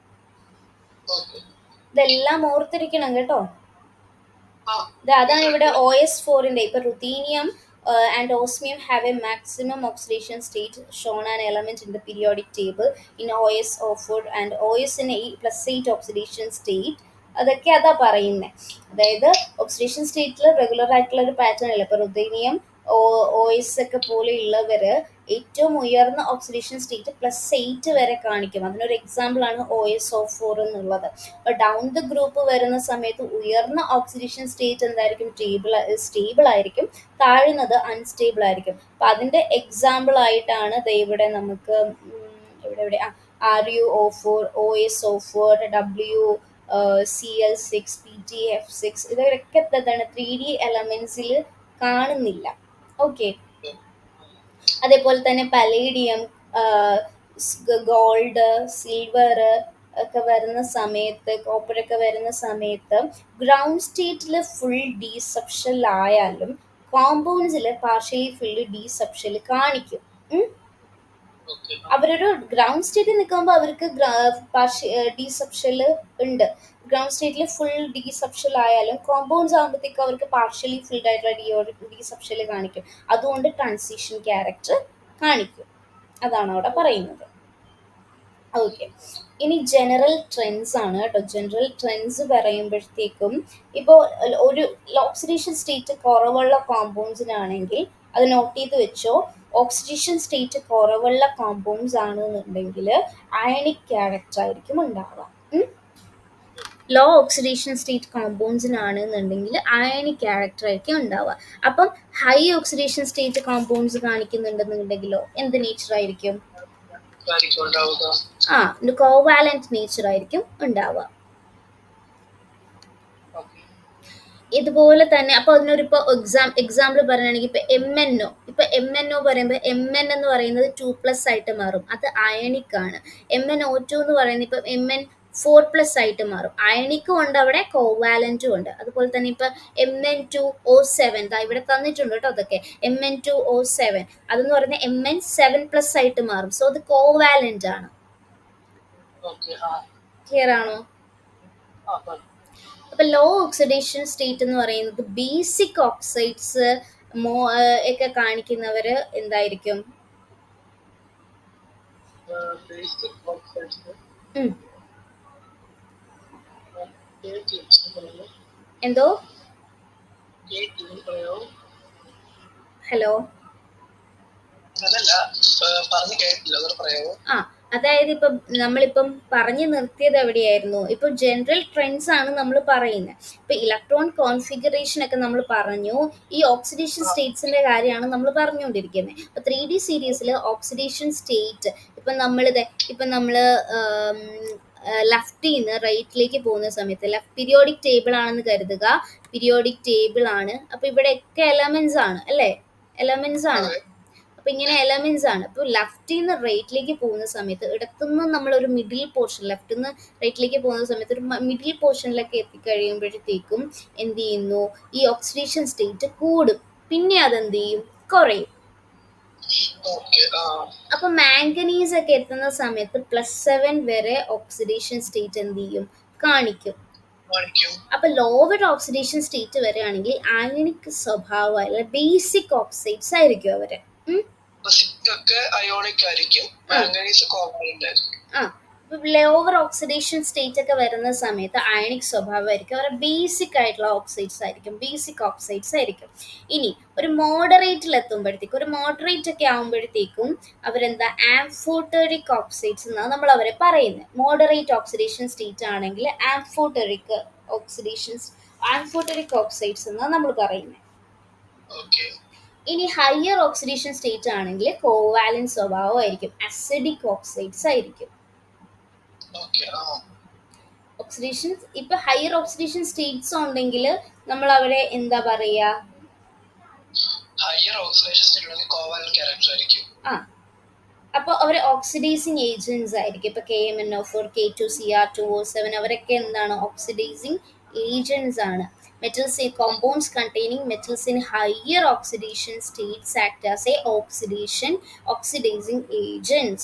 ഇതെല്ലാം ഓർത്തിരിക്കണം കേട്ടോ. അതാണ് ഇവിടെ OS4ന്റെ ഇപ്പൊ ruthenium and osmium have a maximum oxidation state shown an element in the periodic table in OS04 and OS in +8 oxidation state. അതൊക്കെ അതാ പറയുന്നത്. അതായത് ഓക്സിഡേഷൻ സ്റ്റേറ്റിൽ റെഗുലർ ആയിട്ടുള്ള ഒരു പാറ്റേൺ അല്ല. ഇപ്പൊ റുത്തീനിയം OS ഒക്കെ പോലെയുള്ളവര് ഏറ്റവും ഉയർന്ന ഓക്സിഡേഷൻ സ്റ്റേറ്റ് +8 വരെ കാണിക്കും. അതിനൊരു എക്സാമ്പിൾ ആണ് OS04 എന്നുള്ളത്. അപ്പൊ ഡൗൺ ദ ഗ്രൂപ്പ് വരുന്ന സമയത്ത് ഉയർന്ന ഓക്സിഡേഷൻ സ്റ്റേറ്റ് എന്തായിരിക്കും, സ്റ്റേബിൾ ആയിരിക്കും, താഴുന്നത് അൺസ്റ്റേബിൾ ആയിരിക്കും. അപ്പൊ അതിന്റെ എക്സാമ്പിൾ ആയിട്ടാണ് ഇവിടെ നമുക്ക് ഇവിടെ RuO4, OSO4, WCl6, PtF6 ഇതൊക്കെ എന്താണ് 3D എലമെന്റ്സിൽ കാണുന്നില്ല. ഓക്കെ. അതേപോലെ തന്നെ പലേഡിയം, ഗോൾഡ്, സിൽവർ ഒക്കെ വരുന്ന സമയത്ത്, കോപ്പറൊക്കെ വരുന്ന സമയത്ത് ഗ്രൗണ്ട് സ്റ്റേറ്റിൽ ഫുൾ ഡീസബ്ഷൻ ആയാലും കോമ്പൗണ്ട്സിൽ പാർഷ്യലി ഫുള്ള് ഡീസബ്ഷൻ കാണിക്കും. അവരൊരു ഗ്രൗണ്ട് സ്റ്റേറ്റിൽ നിൽക്കുമ്പോൾ അവർക്ക് ഡീസബ്ഷൻ ഉണ്ട്. ഗ്രൗണ്ട് സ്റ്റേറ്റിൽ ഫുൾ ഡീസബ്ഷൻ ആയാലും കോമ്പൗണ്ട്സ് ആകുമ്പോഴത്തേക്കും അവർക്ക് പാർഷ്യലി ഫിൽഡ് ആയിട്ടുള്ള ഡീസബ്ഷൻ കാണിക്കും. അതുകൊണ്ട് ട്രാൻസിഷൻ ക്യാരക്ടർ കാണിക്കും. അതാണ് അവിടെ പറയുന്നത്. ഓക്കെ. ഇനി ജനറൽ ട്രെൻഡ്സ് ആണ് കേട്ടോ. ജനറൽ ട്രെൻഡ്സ് പറയുമ്പോഴത്തേക്കും ഇപ്പോൾ ഒരു ഓക്സിഡേഷൻ സ്റ്റേറ്റ് കുറവുള്ള കോമ്പൗണ്ട്സിനാണെങ്കിൽ അത് നോട്ട് ചെയ്ത് വെച്ചോ. ഓക്സിഡേഷൻ സ്റ്റേറ്റ് കുറവുള്ള കോമ്പൗണ്ട്സ് ആണെന്നുണ്ടെങ്കിൽ അയണിക് ക്യാരക്ടർ ആയിരിക്കും ഉണ്ടാവുക. ലോ ഓക്സിഡേഷൻ സ്റ്റേറ്റ് കോമ്പൗണ്ട്സിനാണെന്നുണ്ടെങ്കിൽ അയണിക് ക്യാരക്ടർ ആയിരിക്കും ഉണ്ടാവുക. അപ്പം ഹൈ ഓക്സിഡേഷൻ സ്റ്റേറ്റ് കോമ്പൗണ്ട്സ് കാണിക്കുന്നുണ്ടെന്നുണ്ടെങ്കിലോ എന്ത് നേച്ചർ ആയിരിക്കും, കോവാലന്റ് നേച്ചർ ആയിരിക്കും ഉണ്ടാവുക. ഇതുപോലെ തന്നെ അപ്പോൾ അതിനൊരു ഇപ്പോൾ എക്സാമ്പിൾ പറയുകയാണെങ്കിൽ ഇപ്പോൾ MnO പറയുമ്പോൾ Mn എന്ന് പറയുന്നത് 2+ ആയിട്ട് മാറും, അത് അയണിക് ആണ്. MnO2 എന്ന് പറയുന്നത് ഇപ്പം Mn4+ ആയിട്ട് മാറും, അയണിക്കും ഉണ്ട് അവിടെ, കോവാലന്റും ഉണ്ട്. അതുപോലെ തന്നെ ഇപ്പം Mn2O7 ഇവിടെ തന്നിട്ടുണ്ട് കേട്ടോ. അതൊക്കെ Mn2O7 അതെന്ന് പറയുന്നത് Mn7+ ആയിട്ട് മാറും. സോ അത് കോവാലന്റ് ആണ്. ക്ലിയർ ആണോ? അപ്പൊ ലോ ഓക്സിഡേഷൻ സ്റ്റേറ്റ് എന്ന് പറയുന്നത് ബേസിക് ഓക്സൈഡ്സ് ഒക്കെ കാണിക്കുന്നവര് എന്തായിരിക്കും, എന്തോ ഹലോ അതായത് ഇപ്പം നമ്മളിപ്പം പറഞ്ഞു നിർത്തിയത് എവിടെയായിരുന്നു, ഇപ്പം ജനറൽ ട്രെൻഡ്സ് ആണ് നമ്മൾ പറയുന്നത്. ഇപ്പൊ ഇലക്ട്രോൺ കോൺഫിഗറേഷൻ ഒക്കെ നമ്മൾ പറഞ്ഞു, ഈ ഓക്സിഡേഷൻ സ്റ്റേറ്റ്സിന്റെ കാര്യമാണ് നമ്മൾ പറഞ്ഞുകൊണ്ടിരിക്കുന്നത്. ഇപ്പൊ 3D സീരീസിൽ ഓക്സിഡേഷൻ സ്റ്റേറ്റ് ഇപ്പം നമ്മൾ ലെഫ്റ്റിൽ നിന്ന് റൈറ്റിലേക്ക് പോകുന്ന സമയത്ത് പീരിയോഡിക് ടേബിൾ ആണെന്ന് കരുതുക. പീരിയോഡിക് ടേബിൾ ആണ്. അപ്പൊ ഇവിടെയൊക്കെ എലമെന്റ്സ് ആണ് അല്ലേ, എലമെന്റ്സ് ആണ്. അപ്പൊ ഇങ്ങനെ എലമെന്റ്സ് ആണ്. അപ്പൊ ലെഫ്റ്റിൽ നിന്ന് റൈറ്റിലേക്ക് പോകുന്ന സമയത്ത് ഇടത്തുനിന്ന് നമ്മൾ ഒരു മിഡിൽ പോർഷൻ, ലെഫ്റ്റിൽ നിന്ന് റൈറ്റിലേക്ക് പോകുന്ന സമയത്ത് ഒരു മിഡിൽ പോർഷനിലൊക്കെ എത്തിക്കഴിയുമ്പോഴത്തേക്കും എന്ത് ചെയ്യുന്നു, ഈ ഓക്സിഡേഷൻ സ്റ്റേറ്റ് കൂടും, പിന്നെ അതെന്ത് ചെയ്യും, കുറയും. അപ്പൊ മാംഗനീസ് ഒക്കെ എത്തുന്ന സമയത്ത് +7 വരെ ഓക്സിഡേഷൻ സ്റ്റേറ്റ് എന്ത് ചെയ്യും, കാണിക്കും. അപ്പൊ ലോവർ ഓക്സിഡേഷൻ സ്റ്റേറ്റ് വരെയാണെങ്കിൽ അയണിക് സ്വഭാവം, ബേസിക് ഓക്സൈഡ്സ് ആയിരിക്കും അവര്. ലോവർ ഓക്സിഡേഷൻ സ്റ്റേറ്റ് ഒക്കെ വരുന്ന സമയത്ത് അയണിക് സ്വഭാവമായിരിക്കും, അവരുടെ ബേസിക് ആയിട്ടുള്ള ഓക്സൈഡ്സ് ആയിരിക്കും, ബേസിക് ഓക്സൈഡ്സ് ആയിരിക്കും. ഇനി ഒരു മോഡറേറ്റിൽ എത്തുമ്പോഴത്തേക്കും, ഒരു മോഡറേറ്റ് ഒക്കെ ആകുമ്പോഴത്തേക്കും അവരെന്താ ആംഫോട്ടറിക് ഓക്സൈഡ്സ് എന്നാണ് നമ്മൾ അവരെ പറയുന്നത്. മോഡറേറ്റ് ഓക്സിഡേഷൻ സ്റ്റേറ്റ് ആണെങ്കിൽ ആംഫോട്ടറിക് ഓക്സൈഡ്സ് എന്നാണ് നമ്മൾ പറയുന്നത്. ഇനി ഹയർ ഓക്സിഡേഷൻ സ്റ്റേറ്റ് ആണെങ്കിൽ കോവാലന്റ് സ്വഭാവമായിരിക്കും, അസിഡിക് ഓക്സൈഡ്സ് ആയിരിക്കും. ഓക്സിഡേഷൻ ഇപ്പൊ ഹയർ ഓക്സിഡേഷൻ സ്റ്റേറ്റ്സ് ഉണ്ടെങ്കിൽ നമ്മൾ അവരെ എന്താ പറയാ, ആ അപ്പോൾ അവർ ഓക്സിഡൈസിങ് ഏജൻസ് ആയിരിക്കും. ഇപ്പൊ KMnO4, K2Cr2O7 അവരൊക്കെ എന്താണ്, ഓക്സിഡൈസിങ് ഏജൻസ് ആണ്. Metals in compounds containing metals in higher oxidation states act as a oxidizing agents.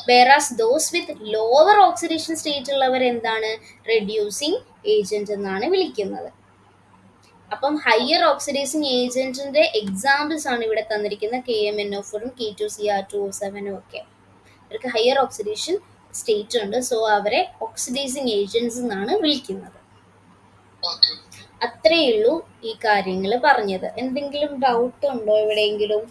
Whereas those with lower oxidation state ഉള്ളവർ എന്താണ്, റെഡ്യൂസിങ് ഏജന്റ് എന്നാണ് വിളിക്കുന്നത്. അപ്പം ഹയർ ഓക്സിഡൈസിങ് ഏജന്റിന്റെ എക്സാമ്പിൾസ് ആണ് ഇവിടെ തന്നിരിക്കുന്നത്, KMnO4 K2Cr2O7 ഒക്കെ. അവർക്ക് ഹയർ ഓക്സിഡേഷൻ സ്റ്റേറ്റ് ഉണ്ട്, സോ അവരെ ഓക്സിഡൈസിങ് ഏജന്റ്സ് എന്നാണ് വിളിക്കുന്നത്. അത്രയേ ഉള്ളൂ ഈ കാര്യങ്ങൾ പറഞ്ഞത്. എന്തെങ്കിലും ഡൗട്ട് ഉണ്ടോ എവിടെയെങ്കിലും?